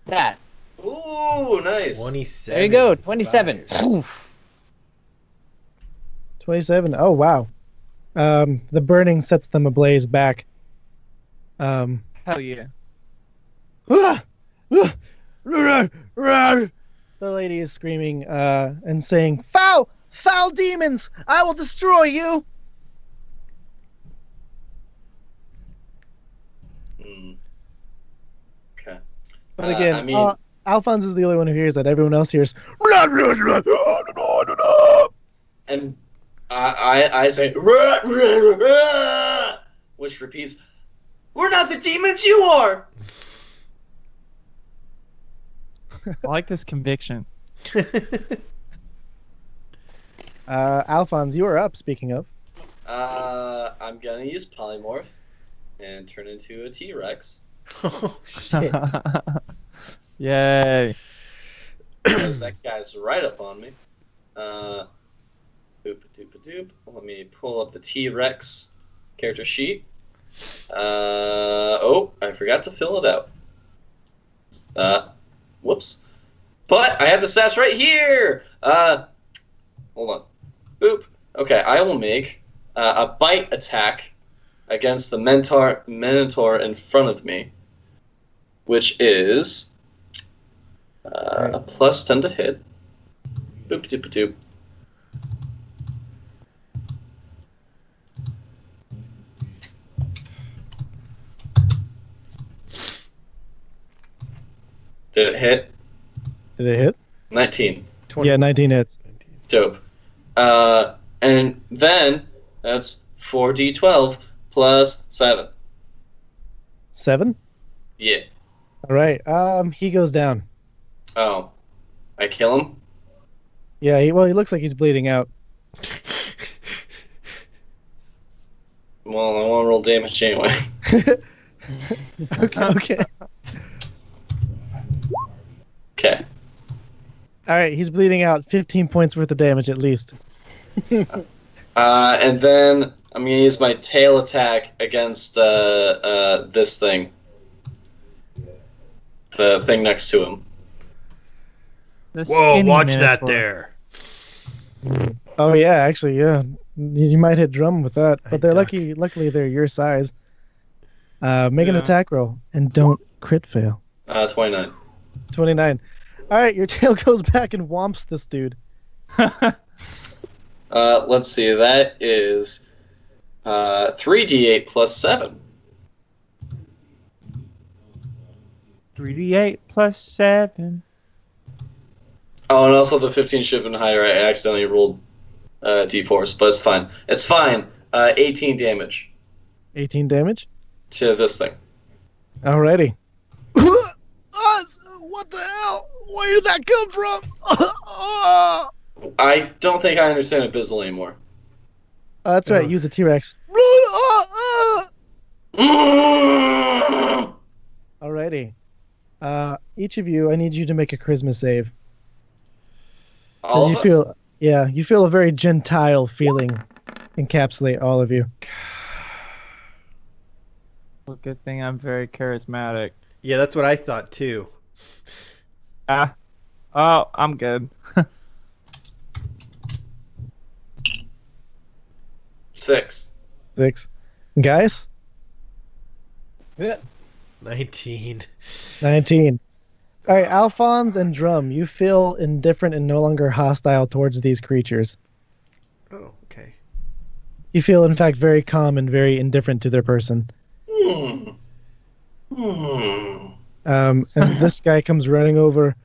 [SPEAKER 5] that.
[SPEAKER 4] Ooh, nice.
[SPEAKER 2] 27.
[SPEAKER 5] There you go, 27. Oof.
[SPEAKER 6] 27. Oh wow. The burning sets them ablaze back.
[SPEAKER 3] Hell yeah.
[SPEAKER 6] The lady is screaming and saying, "Foul! Foul demons! I will destroy you!"
[SPEAKER 4] Okay.
[SPEAKER 6] But again,
[SPEAKER 4] I mean,
[SPEAKER 6] Alphonse is the only one who hears that. Everyone else hears.
[SPEAKER 4] and I say, "Rah, rah, rah," which repeats, "We're not the demons, you are."
[SPEAKER 3] I like this conviction.
[SPEAKER 6] Alphonse, you are up. Speaking of,
[SPEAKER 4] I'm gonna use polymorph and turn into a T-Rex.
[SPEAKER 2] Oh, shit.
[SPEAKER 3] Yay.
[SPEAKER 4] Because that guy's right up on me. Doop doop doop. Let me pull up the T-Rex character sheet. Oh, I forgot to fill it out. Whoops. But I have the stats right here. Hold on. Boop. Okay, I will make a bite attack against the Minotaur in front of me, which is a plus 10 to hit. Boop doop doop. Did it hit?
[SPEAKER 6] did it hit?
[SPEAKER 4] 19.
[SPEAKER 2] 20.
[SPEAKER 6] Yeah, 19 hits.
[SPEAKER 4] Dope. And then that's 4d12 plus 7.
[SPEAKER 6] 7.
[SPEAKER 4] Yeah.
[SPEAKER 6] All right. He goes down.
[SPEAKER 4] Oh. I kill him?
[SPEAKER 6] Yeah. He looks like he's bleeding out.
[SPEAKER 4] Well, I want to roll damage anyway.
[SPEAKER 6] Okay.
[SPEAKER 4] Okay.
[SPEAKER 6] All right. He's bleeding out. 15 points worth of damage at least.
[SPEAKER 4] And then I'm going to use my tail attack against this thing. The thing next to him.
[SPEAKER 3] The
[SPEAKER 2] Whoa,
[SPEAKER 3] skinny
[SPEAKER 2] watch that
[SPEAKER 3] Minotaur.
[SPEAKER 2] there.
[SPEAKER 6] Oh yeah, actually, yeah. You might hit drum with that, but they're
[SPEAKER 2] duck.
[SPEAKER 6] luckily they're your size. Make an
[SPEAKER 3] Yeah.
[SPEAKER 6] attack roll and don't crit fail.
[SPEAKER 4] 29.
[SPEAKER 6] 29. All right, your tail goes back and whomps this dude.
[SPEAKER 4] Let's see. That is 3d8 plus 7.
[SPEAKER 3] 3d8 plus 7.
[SPEAKER 4] Oh, and also the 15 should have been higher. I accidentally rolled d4s, but it's fine. It's fine. 18 damage
[SPEAKER 6] 18 damage.
[SPEAKER 4] to this thing.
[SPEAKER 6] Alrighty. What the hell? Where did that come from?
[SPEAKER 4] I don't think I understand Abyssal anymore.
[SPEAKER 6] That's right. Use the T-Rex. Alrighty. Each of you, I need you to make a charisma save.
[SPEAKER 4] All
[SPEAKER 6] As
[SPEAKER 4] of
[SPEAKER 6] you
[SPEAKER 4] us?
[SPEAKER 6] feel, you feel a very gentile feeling encapsulate all of you.
[SPEAKER 3] Well, good thing I'm very charismatic.
[SPEAKER 2] Yeah, that's what I thought too.
[SPEAKER 3] Ah. Oh, I'm good.
[SPEAKER 4] 6.
[SPEAKER 6] 6. Guys,
[SPEAKER 2] 19.
[SPEAKER 6] 19. All right, Alphonse and Drum, you feel indifferent and no longer hostile towards these creatures.
[SPEAKER 2] Oh, okay.
[SPEAKER 6] You feel, in fact, very calm and very indifferent to their person. And this guy comes running over.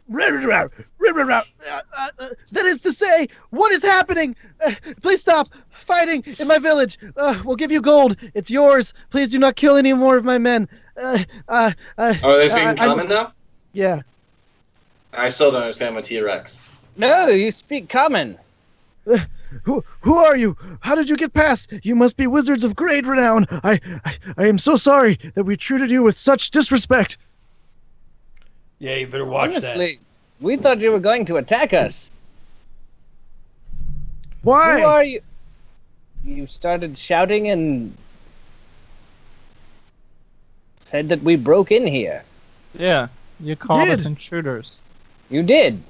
[SPEAKER 6] That is to say, what is happening? Please stop fighting in my village. We'll give you gold. It's yours. Please do not kill any more of my men.
[SPEAKER 4] Are they speaking common now?
[SPEAKER 6] Yeah.
[SPEAKER 4] I still don't understand my T-Rex.
[SPEAKER 5] No, you speak common.
[SPEAKER 6] Who are you? How did you get past? You must be wizards of great renown. I am so sorry that we treated you with such disrespect.
[SPEAKER 2] Yeah, you better watch
[SPEAKER 5] Honestly, we thought you were going to attack us.
[SPEAKER 6] Why?
[SPEAKER 5] Who are you? You started shouting and said that we broke in here.
[SPEAKER 3] Yeah, you called us
[SPEAKER 6] Did.
[SPEAKER 3] intruders.
[SPEAKER 5] You did.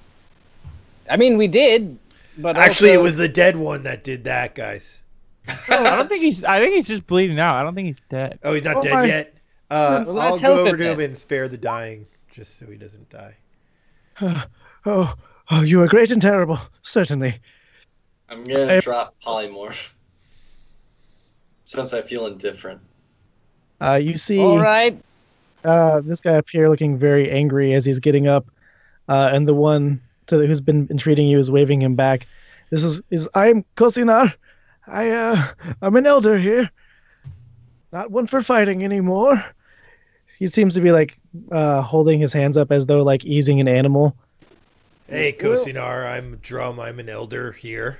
[SPEAKER 5] I mean, we did, but
[SPEAKER 2] Actually,
[SPEAKER 5] also...
[SPEAKER 2] it was the dead one that did that, guys.
[SPEAKER 3] I don't think he's. I think he's just bleeding out. I don't think he's dead.
[SPEAKER 2] Oh, he's not
[SPEAKER 6] Oh,
[SPEAKER 2] dead
[SPEAKER 6] my-
[SPEAKER 2] yet?
[SPEAKER 5] Well,
[SPEAKER 2] I'll
[SPEAKER 5] let's
[SPEAKER 2] go
[SPEAKER 5] help
[SPEAKER 2] over
[SPEAKER 5] him
[SPEAKER 2] to him
[SPEAKER 5] then.
[SPEAKER 2] and spare the dying, just so he doesn't die.
[SPEAKER 6] Oh, you are great and terrible. Certainly.
[SPEAKER 4] I'm gonna drop polymorph. Since I feel indifferent.
[SPEAKER 6] You see
[SPEAKER 5] All right.
[SPEAKER 6] this guy up here looking very angry as he's getting up, and the one who's been entreating you is waving him back. This is I'm Kosinar. I'm an elder here. Not one for fighting anymore. He seems to be like holding his hands up as though like easing an animal.
[SPEAKER 2] Hey, Kosinar, I'm Drum. I'm an elder here.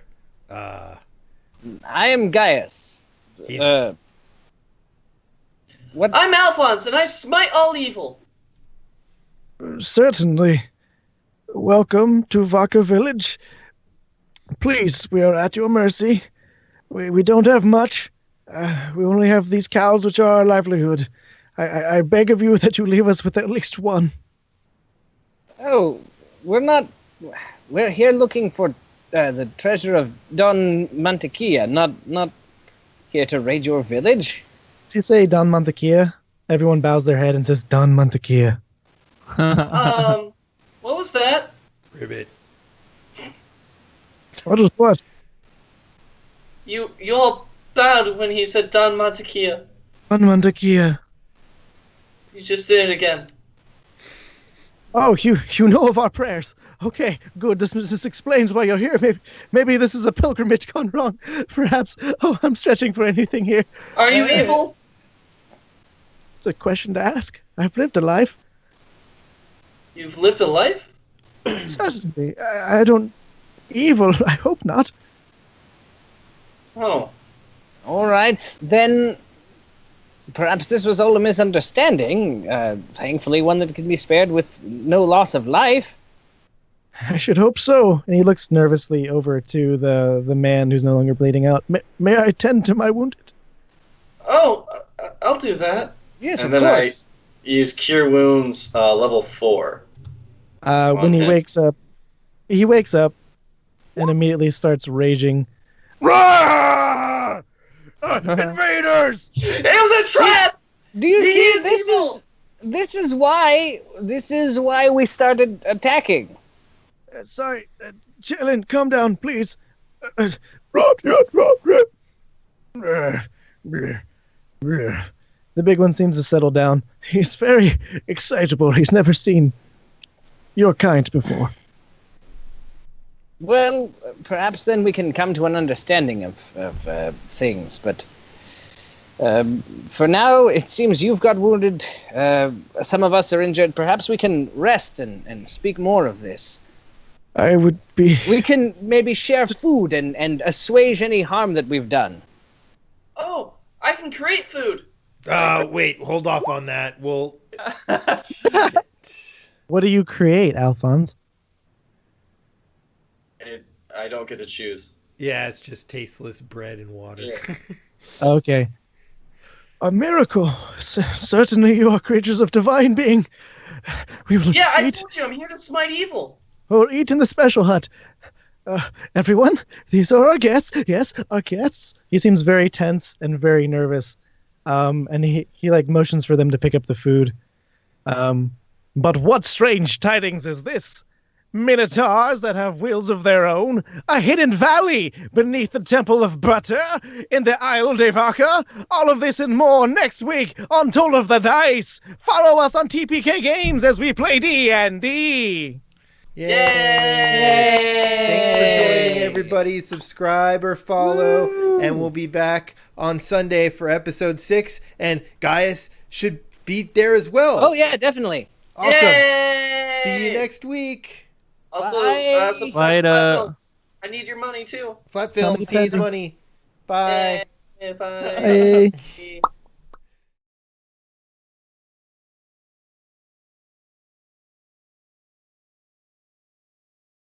[SPEAKER 5] I am Gaius.
[SPEAKER 2] He's,
[SPEAKER 5] What?
[SPEAKER 4] I'm Alphonse, and I smite all evil.
[SPEAKER 6] Certainly. Welcome to Vaca Village. Please, we are at your mercy. We don't have much. We only have these cows, which are our livelihood. I beg of you that you leave us with at least one.
[SPEAKER 5] Oh, we're here looking for the treasure of Don Mantequilla, not here to raid your village.
[SPEAKER 6] As you say Don Mantequilla, everyone bows their head and says Don Mantequilla.
[SPEAKER 4] What was that?
[SPEAKER 2] Ribbit.
[SPEAKER 6] What was what?
[SPEAKER 4] You all bowed when he said Don Mantequilla.
[SPEAKER 6] Don Mantequilla.
[SPEAKER 4] You just did it again.
[SPEAKER 6] Oh, you know of our prayers. Okay, good. This explains why you're here. Maybe this is a pilgrimage gone wrong. Perhaps. Oh, I'm stretching for anything here.
[SPEAKER 4] Are you evil?
[SPEAKER 6] It's a question to ask. I've lived a life.
[SPEAKER 4] You've lived a life?
[SPEAKER 6] Certainly. I don't... Evil, I hope not.
[SPEAKER 4] Oh.
[SPEAKER 5] All right, then perhaps this was all a misunderstanding. Thankfully, one that can be spared with no loss of life.
[SPEAKER 6] I should hope so. And he looks nervously over to the man who's no longer bleeding out. May I tend to my wounded?
[SPEAKER 4] Oh, I'll do that.
[SPEAKER 5] Yes,
[SPEAKER 4] And
[SPEAKER 5] of
[SPEAKER 4] then
[SPEAKER 5] course.
[SPEAKER 4] I use Cure Wounds level 4.
[SPEAKER 6] When he
[SPEAKER 4] Okay.
[SPEAKER 6] wakes up and immediately starts raging. Roar! Invaders!
[SPEAKER 4] It was a trap!
[SPEAKER 5] Do you
[SPEAKER 4] He
[SPEAKER 5] see?
[SPEAKER 4] is evil!
[SPEAKER 5] This is why we started attacking.
[SPEAKER 6] Sorry, Chillin, calm down, please. The big one seems to settle down. He's very excitable. He's never seen your kind before.
[SPEAKER 5] Well, perhaps then we can come to an understanding of things. But for now, it seems you've got wounded. Some of us are injured. Perhaps we can rest and speak more of this.
[SPEAKER 6] I would be...
[SPEAKER 5] We can maybe share food and assuage any harm that we've done.
[SPEAKER 4] Oh, I can create food.
[SPEAKER 2] Wait, hold off on that. Well,
[SPEAKER 6] What do you create, Alphonse?
[SPEAKER 4] I don't get to choose.
[SPEAKER 2] yeah, it's just tasteless bread and water.
[SPEAKER 4] Yeah.
[SPEAKER 6] Okay. A miracle. Certainly you are creatures of divine being. We will
[SPEAKER 4] Yeah, I
[SPEAKER 6] eat.
[SPEAKER 4] told you, I'm here to smite evil.
[SPEAKER 6] We'll eat in the special hut. Everyone, these are our guests. Yes, our guests. He seems very tense and very nervous. And he like motions for them to pick up the food. But what strange tidings is this? Minotaurs that have wills of their own, a hidden valley beneath the Temple of Butter in the Isle de Vaca. All of this and more next week on Toll of the Dice. Follow us on TPK Games as we play D&D.
[SPEAKER 2] Yay!
[SPEAKER 4] Yay!
[SPEAKER 2] Thanks for joining, everybody. Subscribe or follow, and we'll be back on Sunday for episode 6. And Gaius should be there as well.
[SPEAKER 5] Oh yeah, definitely.
[SPEAKER 2] Awesome.
[SPEAKER 4] Yay!
[SPEAKER 2] See you next week.
[SPEAKER 4] Also,
[SPEAKER 5] Bye.
[SPEAKER 4] some
[SPEAKER 3] Later.
[SPEAKER 4] flat films. I need your money too.
[SPEAKER 2] Flat Films needs money. Bye.
[SPEAKER 4] Bye.
[SPEAKER 6] Hey.